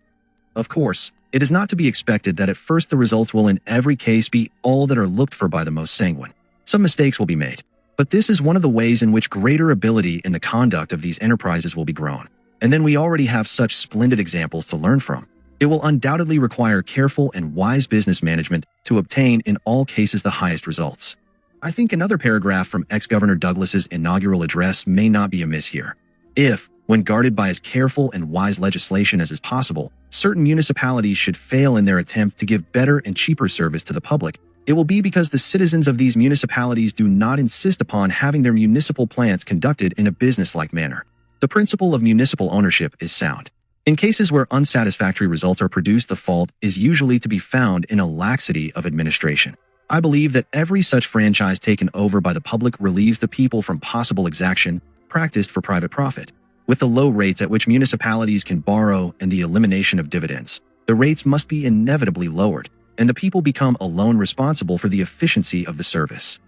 Of course, it is not to be expected that at first the results will in every case be all that are looked for by the most sanguine. Some mistakes will be made, but this is one of the ways in which greater ability in the conduct of these enterprises will be grown. And then we already have such splendid examples to learn from. It will undoubtedly require careful and wise business management to obtain in all cases the highest results. I think another paragraph from ex-Governor Douglas's inaugural address may not be amiss here. If, when guarded by as careful and wise legislation as is possible, certain municipalities should fail in their attempt to give better and cheaper service to the public, it will be because the citizens of these municipalities do not insist upon having their municipal plants conducted in a business-like manner. The principle of municipal ownership is sound. In cases where unsatisfactory results are produced, the fault is usually to be found in a laxity of administration. I believe that every such franchise taken over by the public relieves the people from possible exaction practiced for private profit. With the low rates at which municipalities can borrow and the elimination of dividends, the rates must be inevitably lowered, and the people become alone responsible for the efficiency of the service.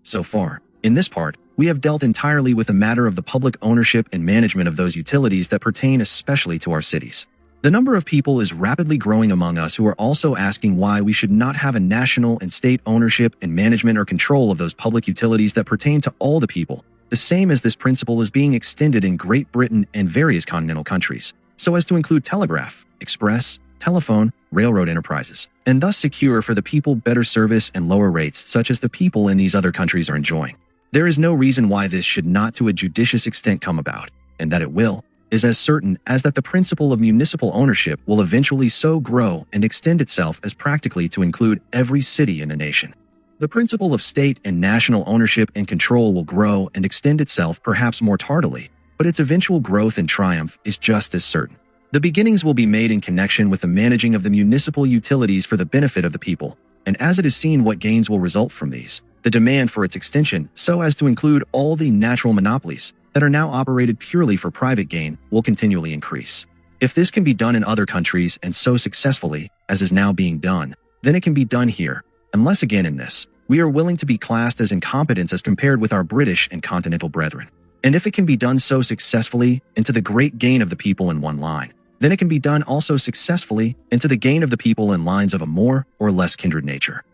So far, in this part, we have dealt entirely with the matter of the public ownership and management of those utilities that pertain especially to our cities. The number of people is rapidly growing among us who are also asking why we should not have a national and state ownership and management or control of those public utilities that pertain to all the people, the same as this principle is being extended in Great Britain and various continental countries, so as to include telegraph, express, telephone, railroad enterprises, and thus secure for the people better service and lower rates such as the people in these other countries are enjoying. There is no reason why this should not to a judicious extent come about, and that it will, is as certain as that the principle of municipal ownership will eventually so grow and extend itself as practically to include every city in the nation. The principle of state and national ownership and control will grow and extend itself perhaps more tardily, but its eventual growth and triumph is just as certain. The beginnings will be made in connection with the managing of the municipal utilities for the benefit of the people, and as it is seen what gains will result from these, the demand for its extension so as to include all the natural monopolies that are now operated purely for private gain will continually increase. If this can be done in other countries and so successfully as is now being done, then it can be done here, unless again in this, we are willing to be classed as incompetents as compared with our British and continental brethren. And if it can be done so successfully and to the great gain of the people in one line, then it can be done also successfully and to the gain of the people in lines of a more or less kindred nature.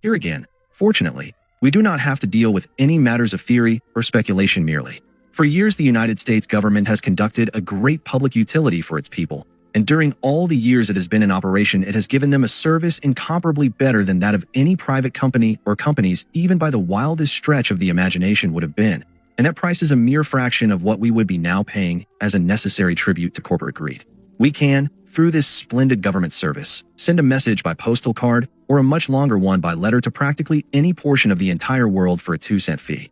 Here again, fortunately, we do not have to deal with any matters of theory or speculation merely. For years, the United States government has conducted a great public utility for its people, and during all the years it has been in operation, it has given them a service incomparably better than that of any private company or companies even by the wildest stretch of the imagination would have been, and at prices a mere fraction of what we would be now paying as a necessary tribute to corporate greed. We can, through this splendid government service, send a message by postal card or a much longer one by letter to practically any portion of the entire world for a 2-cent fee.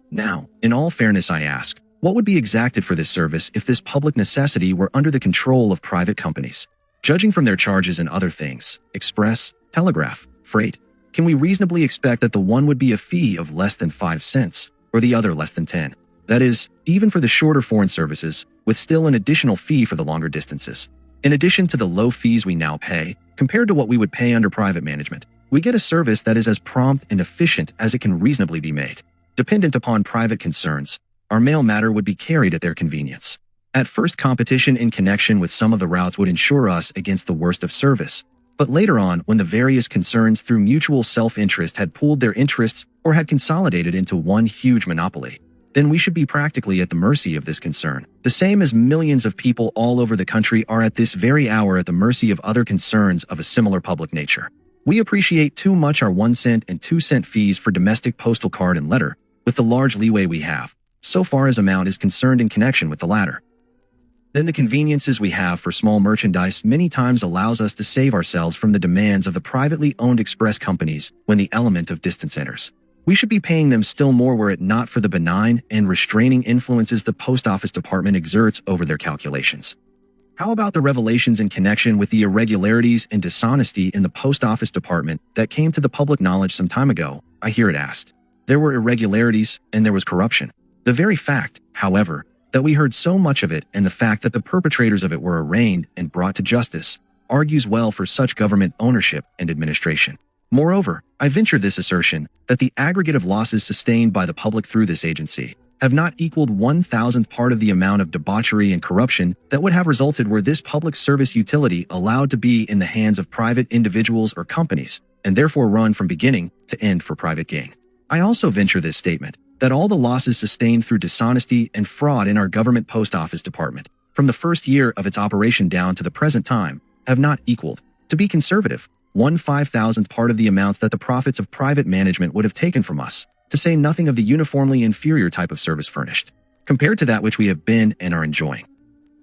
Now, in all fairness I ask, what would be exacted for this service if this public necessity were under the control of private companies? Judging from their charges and other things, express, telegraph, freight, can we reasonably expect that the one would be a fee of less than 5 cents, or the other less than 10? That is, even for the shorter foreign services, with still an additional fee for the longer distances. In addition to the low fees we now pay, compared to what we would pay under private management, We get a service that is as prompt and efficient as it can reasonably be made. Dependent upon private concerns, our mail matter would be carried at their convenience. At first, competition in connection with some of the routes would ensure us against the worst of service. But later on, when the various concerns through mutual self-interest had pooled their interests or had consolidated into one huge monopoly, then we should be practically at the mercy of this concern, the same as millions of people all over the country are at this very hour at the mercy of other concerns of a similar public nature. We appreciate too much our 1 cent and 2 cent fees for domestic postal card and letter, with the large leeway we have, so far as amount is concerned in connection with the latter. Then the conveniences we have for small merchandise many times allows us to save ourselves from the demands of the privately owned express companies when the element of distance enters. We should be paying them still more were it not for the benign and restraining influences the Post Office Department exerts over their calculations. How about the revelations in connection with the irregularities and dishonesty in the Post Office Department that came to the public knowledge some time ago? I hear it asked. There were irregularities and there was corruption. The very fact, however, that we heard so much of it and the fact that the perpetrators of it were arraigned and brought to justice argues well for such government ownership and administration. Moreover, I venture this assertion that the aggregate of losses sustained by the public through this agency have not equaled 1,000th part of the amount of debauchery and corruption that would have resulted were this public service utility allowed to be in the hands of private individuals or companies, and therefore run from beginning to end for private gain. I also venture this statement that all the losses sustained through dishonesty and fraud in our government post office department, from the first year of its operation down to the present time, have not equaled, to be conservative, 1/5,000th part of the amounts that the profits of private management would have taken from us, to say nothing of the uniformly inferior type of service furnished, compared to that which we have been and are enjoying.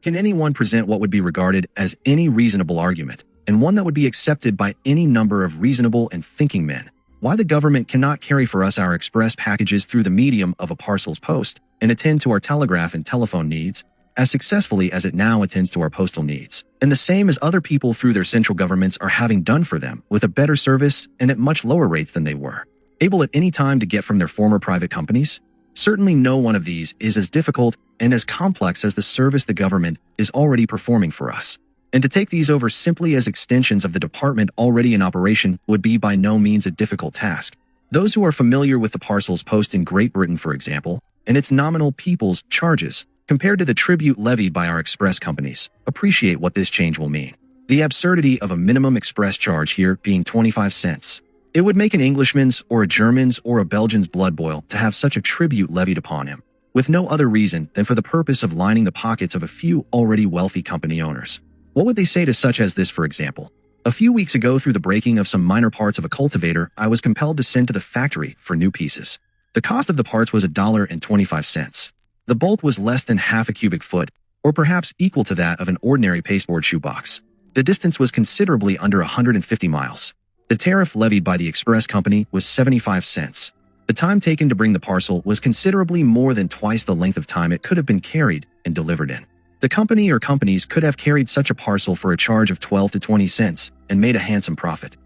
Can anyone present what would be regarded as any reasonable argument, and one that would be accepted by any number of reasonable and thinking men, why the government cannot carry for us our express packages through the medium of a parcels post and attend to our telegraph and telephone needs as successfully as it now attends to our postal needs, and the same as other people through their central governments are having done for them with a better service and at much lower rates than they were able at any time to get from their former private companies? Certainly no one of these is as difficult and as complex as the service the government is already performing for us. And to take these over simply as extensions of the department already in operation would be by no means a difficult task. Those who are familiar with the parcels post in Great Britain, for example, and its nominal people's charges, compared to the tribute levied by our express companies, appreciate what this change will mean. The absurdity of a minimum express charge here being 25 cents. It would make an Englishman's or a German's or a Belgian's blood boil to have such a tribute levied upon him, with no other reason than for the purpose of lining the pockets of a few already wealthy company owners. What would they say to such as this, for example? A few weeks ago, through the breaking of some minor parts of a cultivator, I was compelled to send to the factory for new pieces. The cost of the parts was $1.25. The bolt was less than half a cubic foot, or perhaps equal to that of an ordinary pasteboard shoebox. The distance was considerably under 150 miles. The tariff levied by the express company was 75 cents. The time taken to bring the parcel was considerably more than twice the length of time it could have been carried and delivered in. The company or companies could have carried such a parcel for a charge of 12 to 20 cents and made a handsome profit.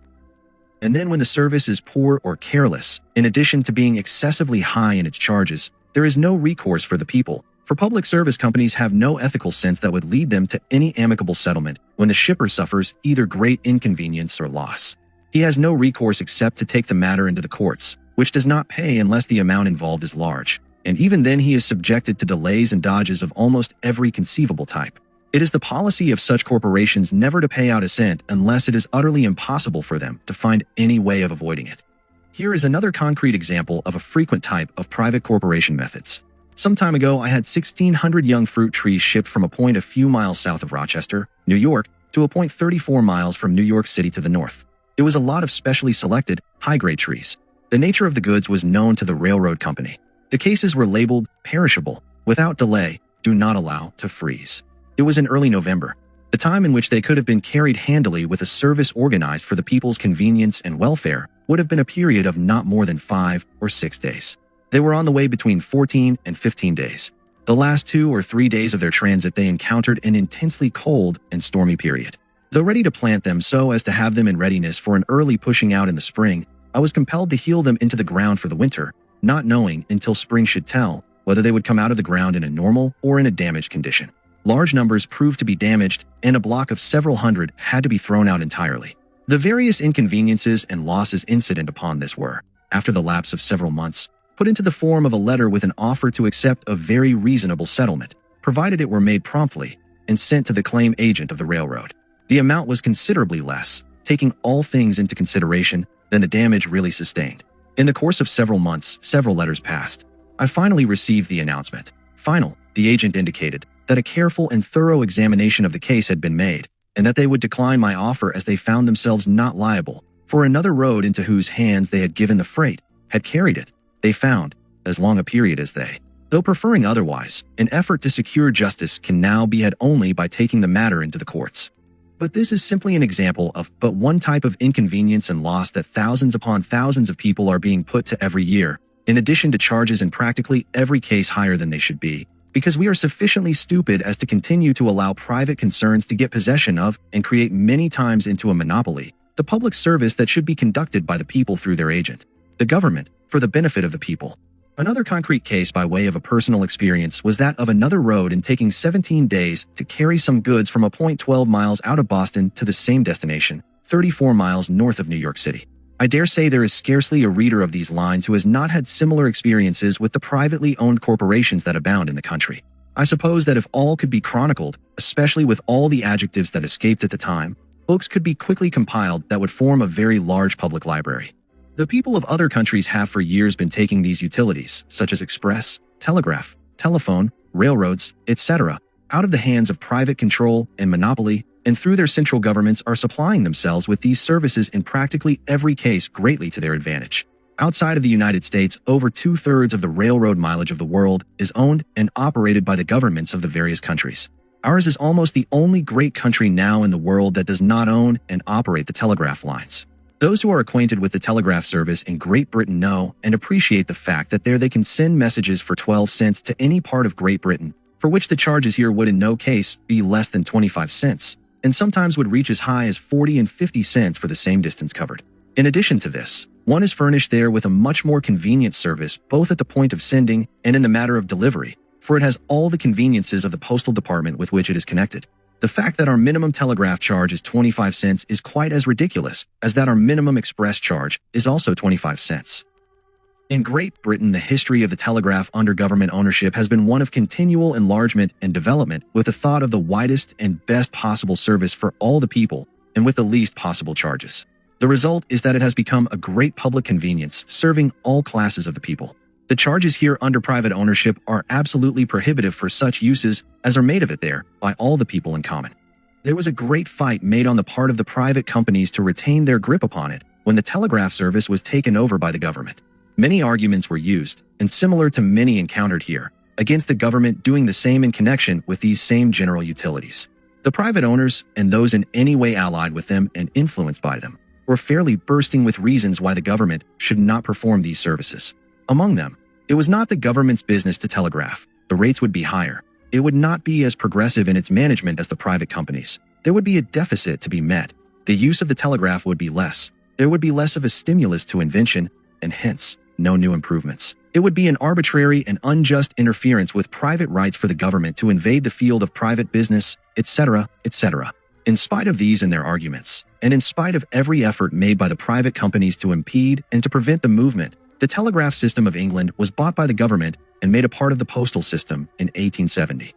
And then when the service is poor or careless, in addition to being excessively high in its charges, there is no recourse for the people, for public service companies have no ethical sense that would lead them to any amicable settlement when the shipper suffers either great inconvenience or loss. He has no recourse except to take the matter into the courts, which does not pay unless the amount involved is large, and even then he is subjected to delays and dodges of almost every conceivable type. It is the policy of such corporations never to pay out a cent unless it is utterly impossible for them to find any way of avoiding it. Here is another concrete example of a frequent type of private corporation methods. Some time ago, I had 1,600 young fruit trees shipped from a point a few miles south of Rochester, New York, to a point 34 miles from New York City to the north. It was a lot of specially selected, high-grade trees. The nature of the goods was known to the railroad company. The cases were labeled perishable, without delay, do not allow to freeze. It was in early November, the time in which they could have been carried handily with a service organized for the people's convenience and welfare would have been a period of not more than 5 or 6 days. They were on the way between 14 and 15 days. The last 2 or 3 days of their transit they encountered an intensely cold and stormy period. Though ready to plant them so as to have them in readiness for an early pushing out in the spring, I was compelled to heel them into the ground for the winter, not knowing until spring should tell whether they would come out of the ground in a normal or in a damaged condition. Large numbers proved to be damaged, and a block of several hundred had to be thrown out entirely. The various inconveniences and losses incident upon this were, after the lapse of several months, put into the form of a letter with an offer to accept a very reasonable settlement, provided it were made promptly, and sent to the claim agent of the railroad. The amount was considerably less, taking all things into consideration, than the damage really sustained. In the course of several months, several letters passed. I finally received the announcement. The agent indicated that a careful and thorough examination of the case had been made, and that they would decline my offer as they found themselves not liable, for another road into whose hands they had given the freight had carried it. They found, as long a period as they, though preferring otherwise, an effort to secure justice can now be had only by taking the matter into the courts. But this is simply an example of but one type of inconvenience and loss that thousands upon thousands of people are being put to every year, in addition to charges in practically every case higher than they should be, because we are sufficiently stupid as to continue to allow private concerns to get possession of and create many times into a monopoly the public service that should be conducted by the people through their agent, the government, for the benefit of the people. Another concrete case by way of a personal experience was that of another road in taking 17 days to carry some goods from a point 12 miles out of Boston to the same destination, 34 miles north of New York City. I dare say there is scarcely a reader of these lines who has not had similar experiences with the privately owned corporations that abound in the country. I suppose that if all could be chronicled, especially with all the adjectives that escaped at the time, books could be quickly compiled that would form a very large public library. The people of other countries have for years been taking these utilities, such as express, telegraph, telephone, railroads, etc., out of the hands of private control and monopoly, and through their central governments are supplying themselves with these services in practically every case greatly to their advantage. Outside of the United States, over 2/3 of the railroad mileage of the world is owned and operated by the governments of the various countries. Ours is almost the only great country now in the world that does not own and operate the telegraph lines. Those who are acquainted with the telegraph service in Great Britain know and appreciate the fact that there they can send messages for 12 cents to any part of Great Britain, for which the charges here would in no case be less than 25 cents, and sometimes would reach as high as 40 and 50 cents for the same distance covered. In addition to this, one is furnished there with a much more convenient service both at the point of sending and in the matter of delivery, for it has all the conveniences of the postal department with which it is connected. The fact that our minimum telegraph charge is 25 cents is quite as ridiculous as that our minimum express charge is also 25 cents. In Great Britain, the history of the telegraph under government ownership has been one of continual enlargement and development with the thought of the widest and best possible service for all the people and with the least possible charges. The result is that it has become a great public convenience serving all classes of the people. The charges here under private ownership are absolutely prohibitive for such uses as are made of it there by all the people in common. There was a great fight made on the part of the private companies to retain their grip upon it when the telegraph service was taken over by the government. Many arguments were used, and similar to many encountered here, against the government doing the same in connection with these same general utilities. The private owners, and those in any way allied with them and influenced by them, were fairly bursting with reasons why the government should not perform these services. Among them, it was not the government's business to telegraph. The rates would be higher. It would not be as progressive in its management as the private companies. There would be a deficit to be met. The use of the telegraph would be less. There would be less of a stimulus to invention, and hence, no new improvements. It would be an arbitrary and unjust interference with private rights for the government to invade the field of private business, etc., etc. In spite of these and their arguments, and in spite of every effort made by the private companies to impede and to prevent the movement, the telegraph system of England was bought by the government and made a part of the postal system in 1870.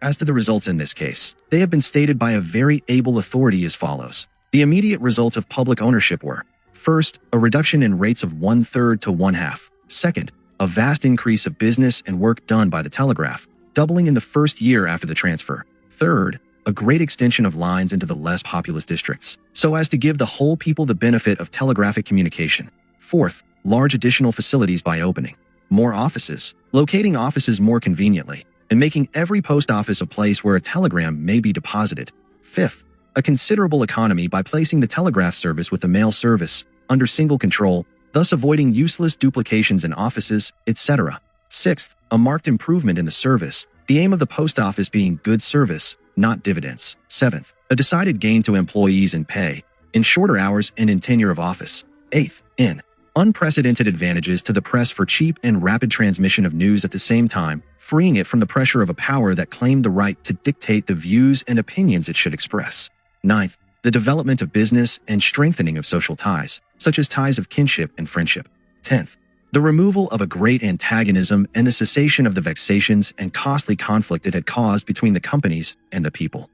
As to the results in this case, they have been stated by a very able authority as follows. The immediate results of public ownership were: first, a reduction in rates of 1/3 to 1/2. Second, a vast increase of business and work done by the telegraph, doubling in the first year after the transfer. Third, a great extension of lines into the less populous districts, so as to give the whole people the benefit of telegraphic communication. Fourth, large additional facilities by opening more offices, locating offices more conveniently, and making every post office a place where a telegram may be deposited. Fifth, a considerable economy by placing the telegraph service with the mail service under single control, thus avoiding useless duplications in offices, etc. Sixth, a marked improvement in the service, the aim of the post office being good service, not dividends. Seventh, a decided gain to employees in pay, in shorter hours and in tenure of office. Eighth, in unprecedented advantages to the press for cheap and rapid transmission of news at the same time, freeing it from the pressure of a power that claimed the right to dictate the views and opinions it should express. Ninth, the development of business and strengthening of social ties, such as ties of kinship and friendship. 10th, the removal of a great antagonism and the cessation of the vexations and costly conflict it had caused between the companies and the people.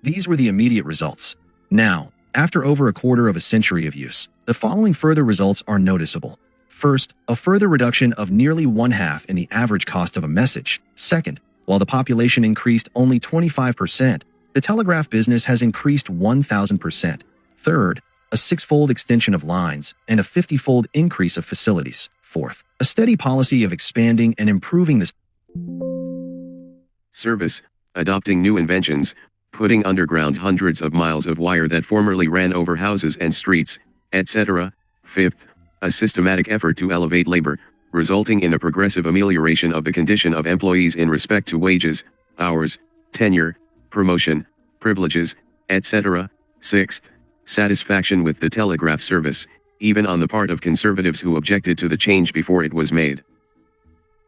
These were the immediate results. Now, after over a quarter of a century of use, the following further results are noticeable. First, a further reduction of nearly one-half in the average cost of a message. Second, while the population increased only 25%, the telegraph business has increased 1,000%. Third, a six-fold extension of lines and a 50-fold increase of facilities. Fourth, a steady policy of expanding and improving the service, adopting new inventions, putting underground hundreds of miles of wire that formerly ran over houses and streets, etc. Fifth, a systematic effort to elevate labor, resulting in a progressive amelioration of the condition of employees in respect to wages, hours, tenure, promotion, privileges, etc. Sixth, satisfaction with the telegraph service, even on the part of conservatives who objected to the change before it was made.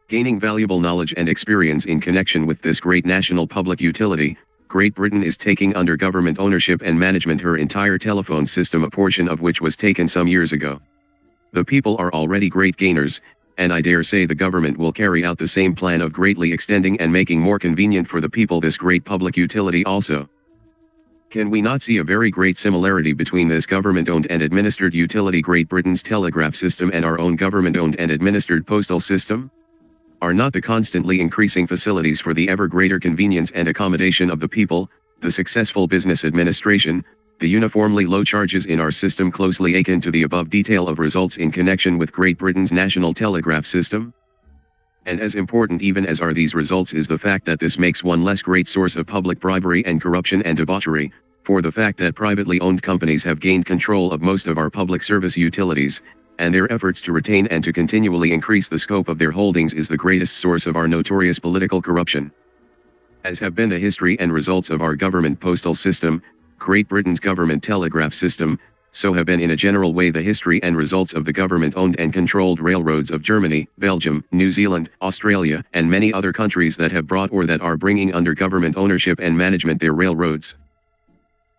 Gaining valuable knowledge and experience in connection with this great national public utility, Great Britain is taking under government ownership and management her entire telephone system, a portion of which was taken some years ago. The people are already great gainers, and I dare say the government will carry out the same plan of greatly extending and making more convenient for the people this great public utility also. Can we not see a very great similarity between this government-owned and administered utility, Great Britain's telegraph system, and our own government-owned and administered postal system? Are not the constantly increasing facilities for the ever greater convenience and accommodation of the people, the successful business administration, the uniformly low charges in our system closely akin to the above detail of results in connection with Great Britain's national telegraph system? And as important even as are these results is the fact that this makes one less great source of public bribery and corruption and debauchery, for the fact that privately owned companies have gained control of most of our public service utilities, and their efforts to retain and to continually increase the scope of their holdings is the greatest source of our notorious political corruption. As have been the history and results of our government postal system, Great Britain's government telegraph system, so have been in a general way the history and results of the government-owned and controlled railroads of Germany, Belgium, New Zealand, Australia, and many other countries that have brought or that are bringing under government ownership and management their railroads.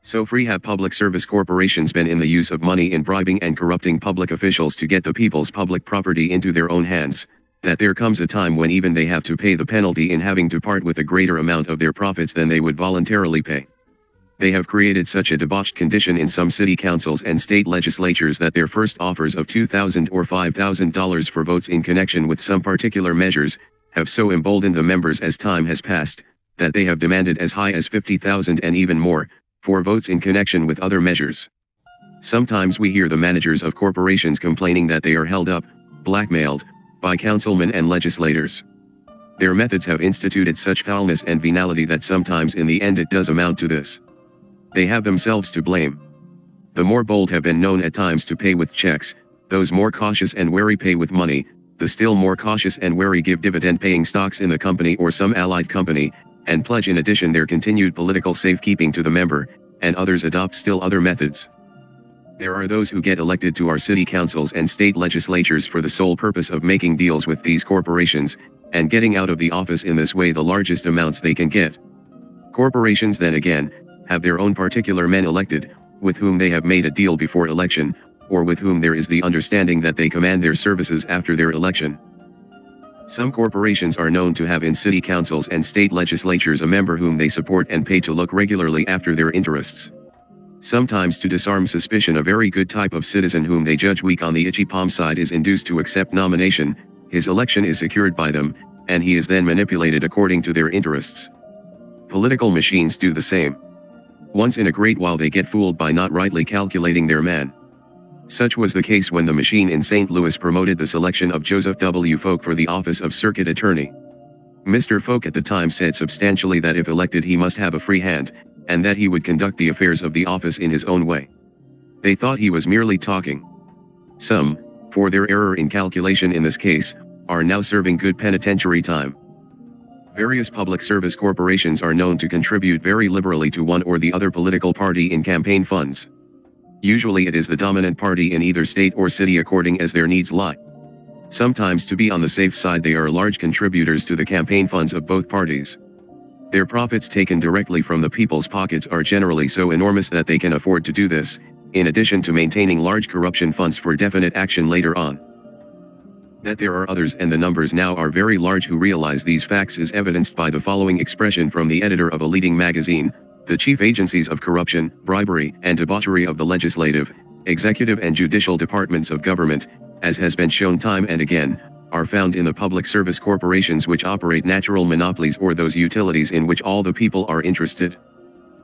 So free have public service corporations been in the use of money in bribing and corrupting public officials to get the people's public property into their own hands, that there comes a time when even they have to pay the penalty in having to part with a greater amount of their profits than they would voluntarily pay. They have created such a debauched condition in some city councils and state legislatures that their first offers of $2,000 or $5,000 for votes in connection with some particular measures have so emboldened the members as time has passed, that they have demanded as high as $50,000 and even more, for votes in connection with other measures. Sometimes we hear the managers of corporations complaining that they are held up, blackmailed, by councilmen and legislators. Their methods have instituted such foulness and venality that sometimes in the end it does amount to this. They have themselves to blame. The more bold have been known at times to pay with checks, those more cautious and wary pay with money, the still more cautious and wary give dividend-paying stocks in the company or some allied company, and pledge in addition their continued political safekeeping to the member, and others adopt still other methods. There are those who get elected to our city councils and state legislatures for the sole purpose of making deals with these corporations, and getting out of the office in this way the largest amounts they can get. Corporations then again, have their own particular men elected, with whom they have made a deal before election, or with whom there is the understanding that they command their services after their election. Some corporations are known to have in city councils and state legislatures a member whom they support and pay to look regularly after their interests. Sometimes to disarm suspicion a very good type of citizen whom they judge weak on the itchy palm side is induced to accept nomination, his election is secured by them, and he is then manipulated according to their interests. Political machines do the same. Once in a great while they get fooled by not rightly calculating their man. Such was the case when the machine in St. Louis promoted the selection of Joseph W. Folk for the office of circuit attorney. Mr. Folk at the time said substantially that if elected he must have a free hand, and that he would conduct the affairs of the office in his own way. They thought he was merely talking. Some, for their error in calculation in this case, are now serving good penitentiary time. Various public service corporations are known to contribute very liberally to one or the other political party in campaign funds. Usually it is the dominant party in either state or city according as their needs lie. Sometimes to be on the safe side they are large contributors to the campaign funds of both parties. Their profits taken directly from the people's pockets are generally so enormous that they can afford to do this, in addition to maintaining large corruption funds for definite action later on. That there are others, and the numbers now are very large, who realize these facts is evidenced by the following expression from the editor of a leading magazine: "The chief agencies of corruption, bribery, and debauchery of the legislative, executive and judicial departments of government, as has been shown time and again, are found in the public service corporations which operate natural monopolies or those utilities in which all the people are interested.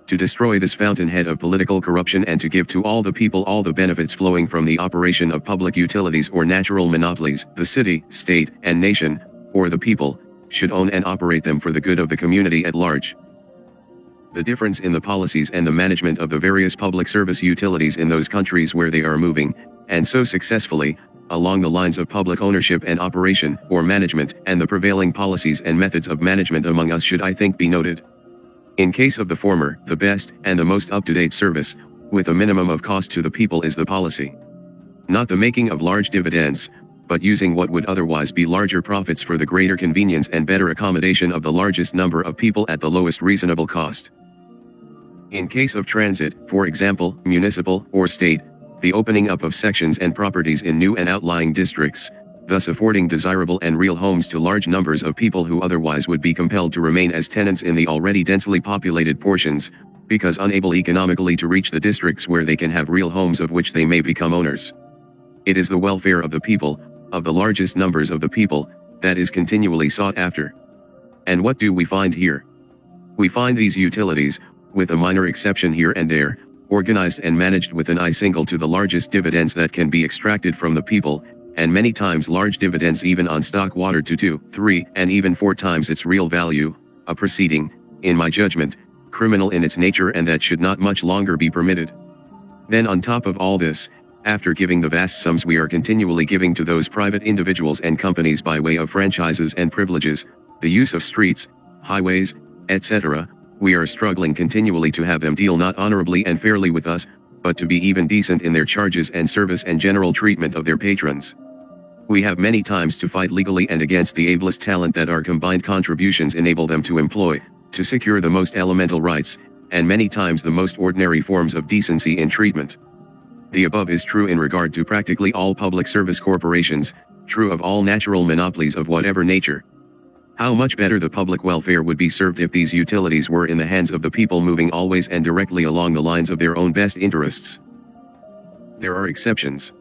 To destroy this fountainhead of political corruption and to give to all the people all the benefits flowing from the operation of public utilities or natural monopolies, the city, state, and nation, or the people, should own and operate them for the good of the community at large." The difference in the policies and the management of the various public service utilities in those countries where they are moving, and so successfully, along the lines of public ownership and operation, or management, and the prevailing policies and methods of management among us should, I think, be noted. In case of the former, the best, and the most up-to-date service, with a minimum of cost to the people, is the policy. Not the making of large dividends, but using what would otherwise be larger profits for the greater convenience and better accommodation of the largest number of people at the lowest reasonable cost. In case of transit, for example, municipal, or state, the opening up of sections and properties in new and outlying districts, thus affording desirable and real homes to large numbers of people who otherwise would be compelled to remain as tenants in the already densely populated portions, because unable economically to reach the districts where they can have real homes of which they may become owners. It is the welfare of the people, of the largest numbers of the people, that is continually sought after. And what do we find here? We find these utilities, with a minor exception here and there, organized and managed with an eye single to the largest dividends that can be extracted from the people, and many times large dividends even on stock water to 2, 3, and even 4 times its real value, a proceeding, in my judgment, criminal in its nature, and that should not much longer be permitted. Then on top of all this, after giving the vast sums we are continually giving to those private individuals and companies by way of franchises and privileges, the use of streets, highways, etc., we are struggling continually to have them deal not honorably and fairly with us, but to be even decent in their charges and service and general treatment of their patrons. We have many times to fight legally and against the ablest talent that our combined contributions enable them to employ, to secure the most elemental rights, and many times the most ordinary forms of decency in treatment. The above is true in regard to practically all public service corporations, true of all natural monopolies of whatever nature. How much better the public welfare would be served if these utilities were in the hands of the people, moving always and directly along the lines of their own best interests. There are exceptions.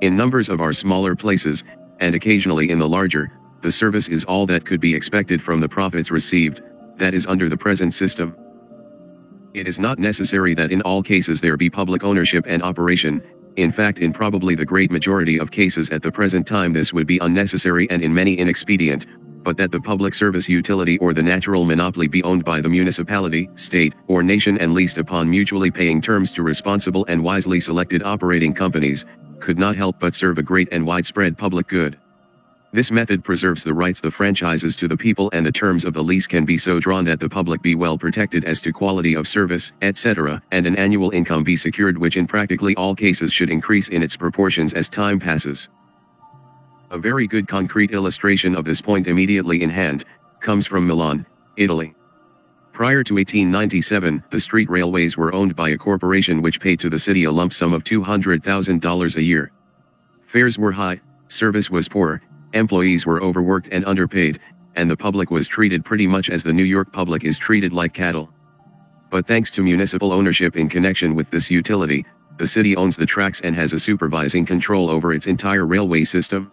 In numbers of our smaller places, and occasionally in the larger, the service is all that could be expected from the profits received, that is under the present system. It is not necessary that in all cases there be public ownership and operation. In fact, in probably the great majority of cases at the present time this would be unnecessary and in many inexpedient, but that the public service utility or the natural monopoly be owned by the municipality, state, or nation and leased upon mutually paying terms to responsible and wisely selected operating companies, could not help but serve a great and widespread public good. This method preserves the rights of franchises to the people, and the terms of the lease can be so drawn that the public be well protected as to quality of service, etc., and an annual income be secured which in practically all cases should increase in its proportions as time passes. A very good concrete illustration of this point immediately in hand, comes from Milan, Italy. Prior to 1897, the street railways were owned by a corporation which paid to the city a lump sum of $200,000 a year. Fares were high, service was poor, employees were overworked and underpaid, and the public was treated pretty much as the New York public is treated, like cattle. But thanks to municipal ownership in connection with this utility, the city owns the tracks and has a supervising control over its entire railway system.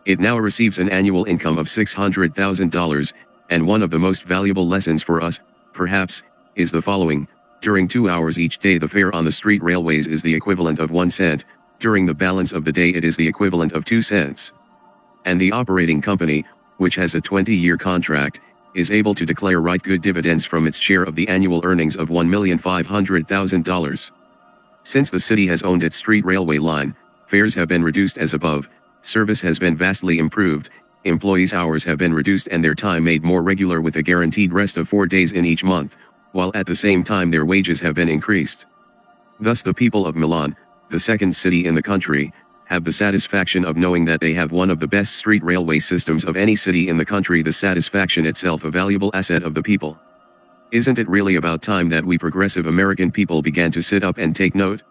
It now receives an annual income of $600,000, and one of the most valuable lessons for us, perhaps, is the following: during 2 hours each day the fare on the street railways is the equivalent of 1 cent, during the balance of the day it is the equivalent of 2 cents. And the operating company, which has a 20-year contract, is able to declare right good dividends from its share of the annual earnings of $1,500,000. Since the city has owned its street railway line, fares have been reduced as above, service has been vastly improved, employees' hours have been reduced and their time made more regular with a guaranteed rest of 4 days in each month, while at the same time their wages have been increased. Thus the people of Milan, the second city in the country, have the satisfaction of knowing that they have one of the best street railway systems of any city in the country, the satisfaction itself a valuable asset of the people. Isn't it really about time that we progressive American people began to sit up and take note?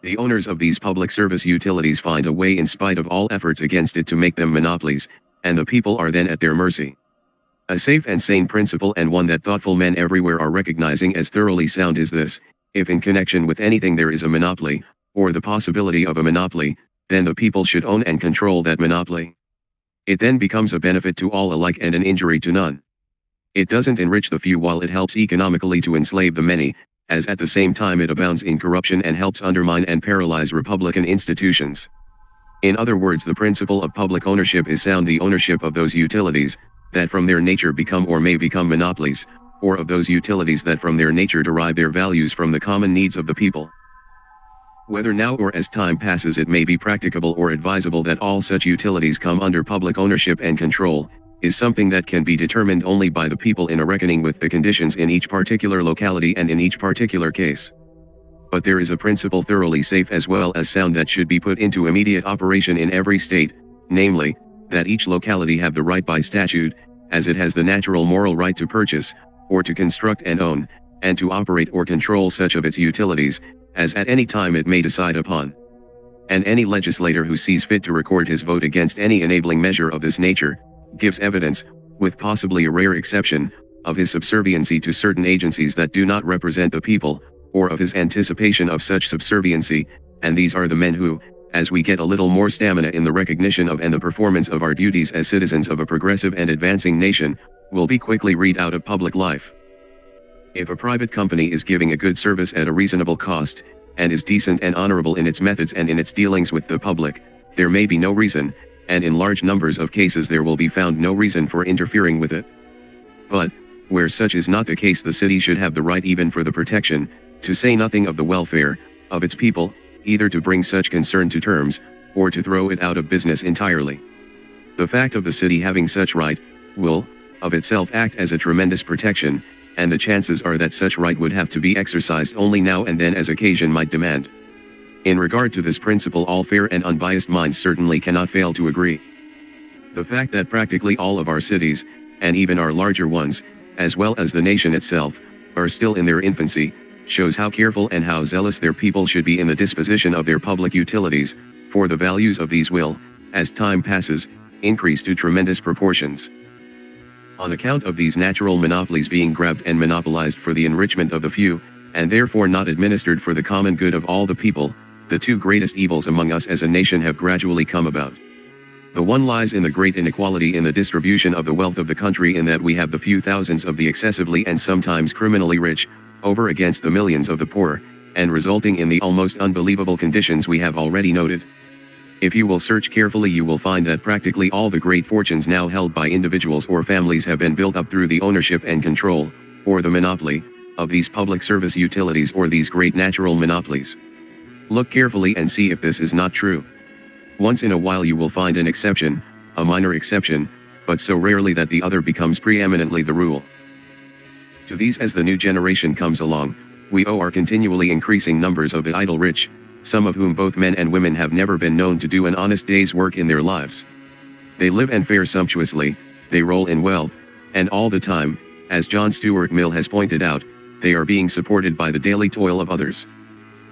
The owners of these public service utilities find a way in spite of all efforts against it to make them monopolies, and the people are then at their mercy. A safe and sane principle, and one that thoughtful men everywhere are recognizing as thoroughly sound, is this: if in connection with anything there is a monopoly, or the possibility of a monopoly, then the people should own and control that monopoly. It then becomes a benefit to all alike and an injury to none. It doesn't enrich the few while it helps economically to enslave the many, as at the same time it abounds in corruption and helps undermine and paralyze republican institutions. In other words, the principle of public ownership is sound: the ownership of those utilities that from their nature become or may become monopolies, or of those utilities that from their nature derive their values from the common needs of the people. Whether now or as time passes it may be practicable or advisable that all such utilities come under public ownership and control, is something that can be determined only by the people in a reckoning with the conditions in each particular locality and in each particular case. But there is a principle thoroughly safe as well as sound that should be put into immediate operation in every state, namely, that each locality have the right by statute, as it has the natural moral right to purchase, or to construct and own, and to operate or control such of its utilities, as at any time it may decide upon. And any legislator who sees fit to record his vote against any enabling measure of this nature, gives evidence, with possibly a rare exception, of his subserviency to certain agencies that do not represent the people, or of his anticipation of such subserviency, and these are the men who, as we get a little more stamina in the recognition of and the performance of our duties as citizens of a progressive and advancing nation, will be quickly read out of public life. If a private company is giving a good service at a reasonable cost, and is decent and honorable in its methods and in its dealings with the public, there may be no reason, and in large numbers of cases there will be found no reason for interfering with it. But, where such is not the case, the city should have the right, even for the protection, to say nothing of the welfare, of its people, either to bring such concern to terms, or to throw it out of business entirely. The fact of the city having such right, will, of itself act as a tremendous protection, and the chances are that such right would have to be exercised only now and then as occasion might demand. In regard to this principle all fair and unbiased minds certainly cannot fail to agree. The fact that practically all of our cities, and even our larger ones, as well as the nation itself, are still in their infancy, shows how careful and how zealous their people should be in the disposition of their public utilities, for the values of these will, as time passes, increase to tremendous proportions. On account of these natural monopolies being grabbed and monopolized for the enrichment of the few, and therefore not administered for the common good of all the people, the two greatest evils among us as a nation have gradually come about. The one lies in the great inequality in the distribution of the wealth of the country, in that we have the few thousands of the excessively and sometimes criminally rich, over against the millions of the poor, and resulting in the almost unbelievable conditions we have already noted. If you will search carefully you will find that practically all the great fortunes now held by individuals or families have been built up through the ownership and control, or the monopoly, of these public service utilities or these great natural monopolies. Look carefully and see if this is not true. Once in a while you will find an exception, a minor exception, but so rarely that the other becomes preeminently the rule. To these, as the new generation comes along, we owe our continually increasing numbers of the idle rich, some of whom both men and women have never been known to do an honest day's work in their lives. They live and fare sumptuously, they roll in wealth, and all the time, as John Stuart Mill has pointed out, they are being supported by the daily toil of others.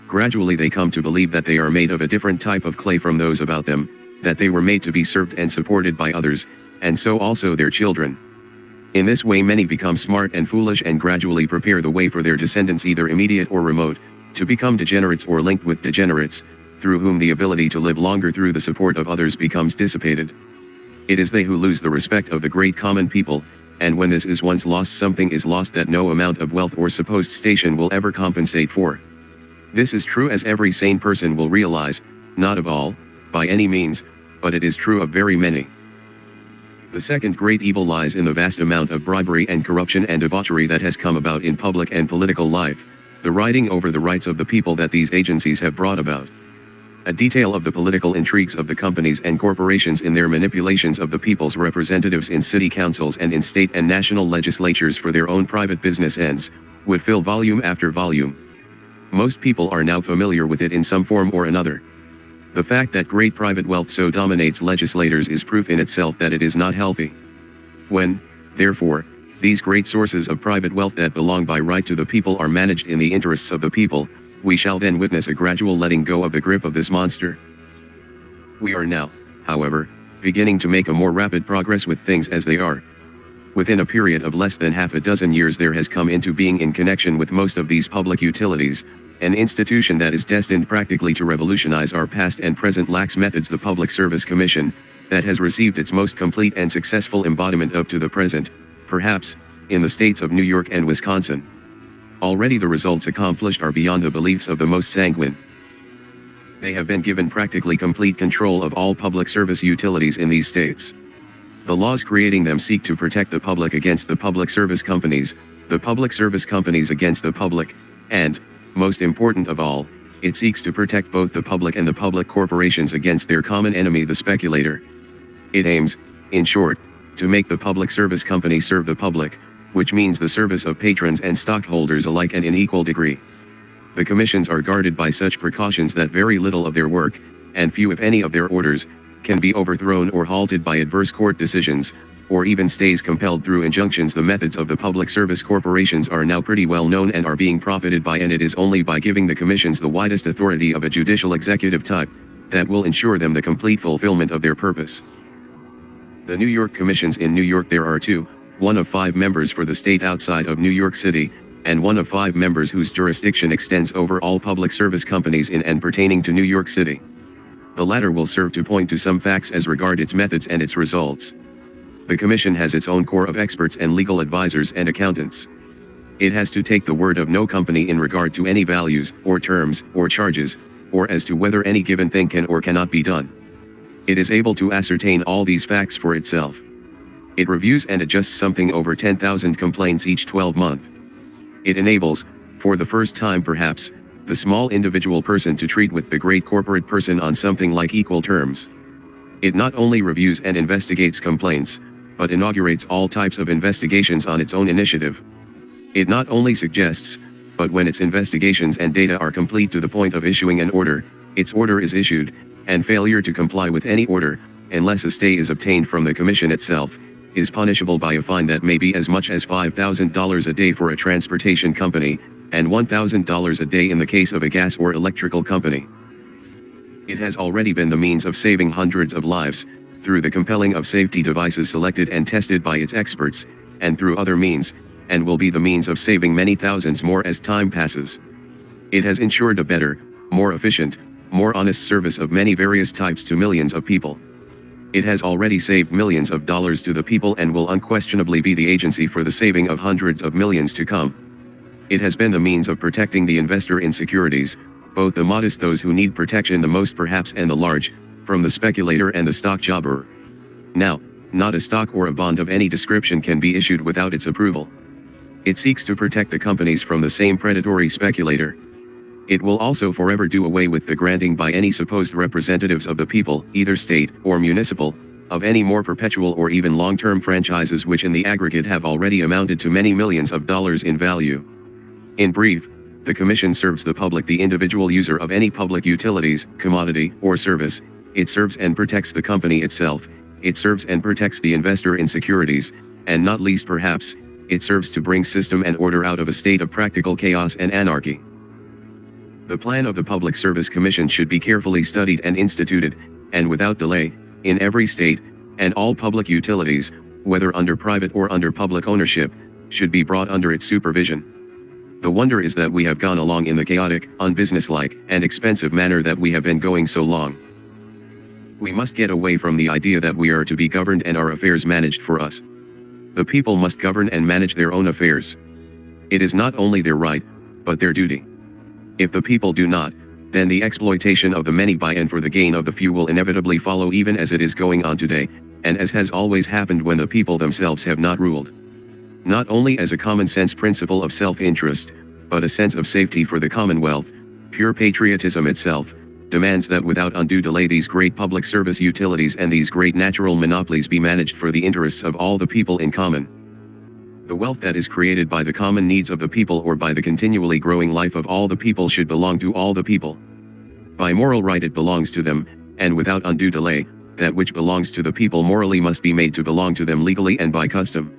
Gradually they come to believe that they are made of a different type of clay from those about them, that they were made to be served and supported by others, and so also their children. In this way many become smart and foolish and gradually prepare the way for their descendants, either immediate or remote, to become degenerates or linked with degenerates, through whom the ability to live longer through the support of others becomes dissipated. It is they who lose the respect of the great common people, and when this is once lost, something is lost that no amount of wealth or supposed station will ever compensate for. This is true, as every sane person will realize, not of all, by any means, but it is true of very many. The second great evil lies in the vast amount of bribery and corruption and debauchery that has come about in public and political life, the riding over the rights of the people that these agencies have brought about. A detail of the political intrigues of the companies and corporations in their manipulations of the people's representatives in city councils and in state and national legislatures for their own private business ends, would fill volume after volume. Most people are now familiar with it in some form or another. The fact that great private wealth so dominates legislators is proof in itself that it is not healthy. When, therefore, these great sources of private wealth that belong by right to the people are managed in the interests of the people, we shall then witness a gradual letting go of the grip of this monster. We are now, however, beginning to make a more rapid progress with things as they are. Within a period of less than half a dozen years there has come into being in connection with most of these public utilities, an institution that is destined practically to revolutionize our past and present lax methods, the Public Service Commission, that has received its most complete and successful embodiment up to the present, perhaps, in the states of New York and Wisconsin. Already the results accomplished are beyond the beliefs of the most sanguine. They have been given practically complete control of all public service utilities in these states. The laws creating them seek to protect the public against the public service companies, the public service companies against the public, and, most important of all, it seeks to protect both the public and the public corporations against their common enemy, the speculator. It aims, in short, to make the public service company serve the public, which means the service of patrons and stockholders alike and in equal degree. The commissions are guarded by such precautions that very little of their work, and few if any of their orders, can be overthrown or halted by adverse court decisions, or even stays compelled through injunctions. The methods of the public service corporations are now pretty well known and are being profited by, and it is only by giving the commissions the widest authority of a judicial executive type, that will ensure them the complete fulfillment of their purpose. The New York Commissions. In New York there are two, one of 5 members for the state outside of New York City, and one of 5 members whose jurisdiction extends over all public service companies in and pertaining to New York City. The latter will serve to point to some facts as regard its methods and its results. The Commission has its own corps of experts and legal advisors and accountants. It has to take the word of no company in regard to any values, or terms, or charges, or as to whether any given thing can or cannot be done. It is able to ascertain all these facts for itself. It reviews and adjusts something over 10,000 complaints each 12 months. It enables, for the first time perhaps, the small individual person to treat with the great corporate person on something like equal terms. It not only reviews and investigates complaints, but inaugurates all types of investigations on its own initiative. It not only suggests, but when its investigations and data are complete to the point of issuing an order, its order is issued, and failure to comply with any order, unless a stay is obtained from the Commission itself, is punishable by a fine that may be as much as $5,000 a day for a transportation company, and $1,000 a day in the case of a gas or electrical company. It has already been the means of saving hundreds of lives, through the compelling of safety devices selected and tested by its experts, and through other means, and will be the means of saving many thousands more as time passes. It has ensured a better, more efficient, more honest service of many various types to millions of people. It has already saved millions of dollars to the people and will unquestionably be the agency for the saving of hundreds of millions to come. It has been the means of protecting the investor in securities, both the modest, those who need protection the most perhaps, and the large, from the speculator and the stock jobber. Now, not a stock or a bond of any description can be issued without its approval. It seeks to protect the companies from the same predatory speculator. It will also forever do away with the granting by any supposed representatives of the people, either state or municipal, of any more perpetual or even long-term franchises which in the aggregate have already amounted to many millions of dollars in value. In brief, the Commission serves the public, the individual user of any public utilities, commodity, or service. It serves and protects the company itself. It serves and protects the investor in securities, and not least perhaps, it serves to bring system and order out of a state of practical chaos and anarchy. The plan of the Public Service Commission should be carefully studied and instituted, and without delay, in every state, and all public utilities, whether under private or under public ownership, should be brought under its supervision. The wonder is that we have gone along in the chaotic, unbusinesslike, and expensive manner that we have been going so long. We must get away from the idea that we are to be governed and our affairs managed for us. The people must govern and manage their own affairs. It is not only their right, but their duty. If the people do not, then the exploitation of the many by and for the gain of the few will inevitably follow, even as it is going on today, and as has always happened when the people themselves have not ruled. Not only as a common sense principle of self-interest, but a sense of safety for the commonwealth, pure patriotism itself, demands that without undue delay these great public service utilities and these great natural monopolies be managed for the interests of all the people in common. The wealth that is created by the common needs of the people or by the continually growing life of all the people should belong to all the people. By moral right it belongs to them, and without undue delay, that which belongs to the people morally must be made to belong to them legally and by custom.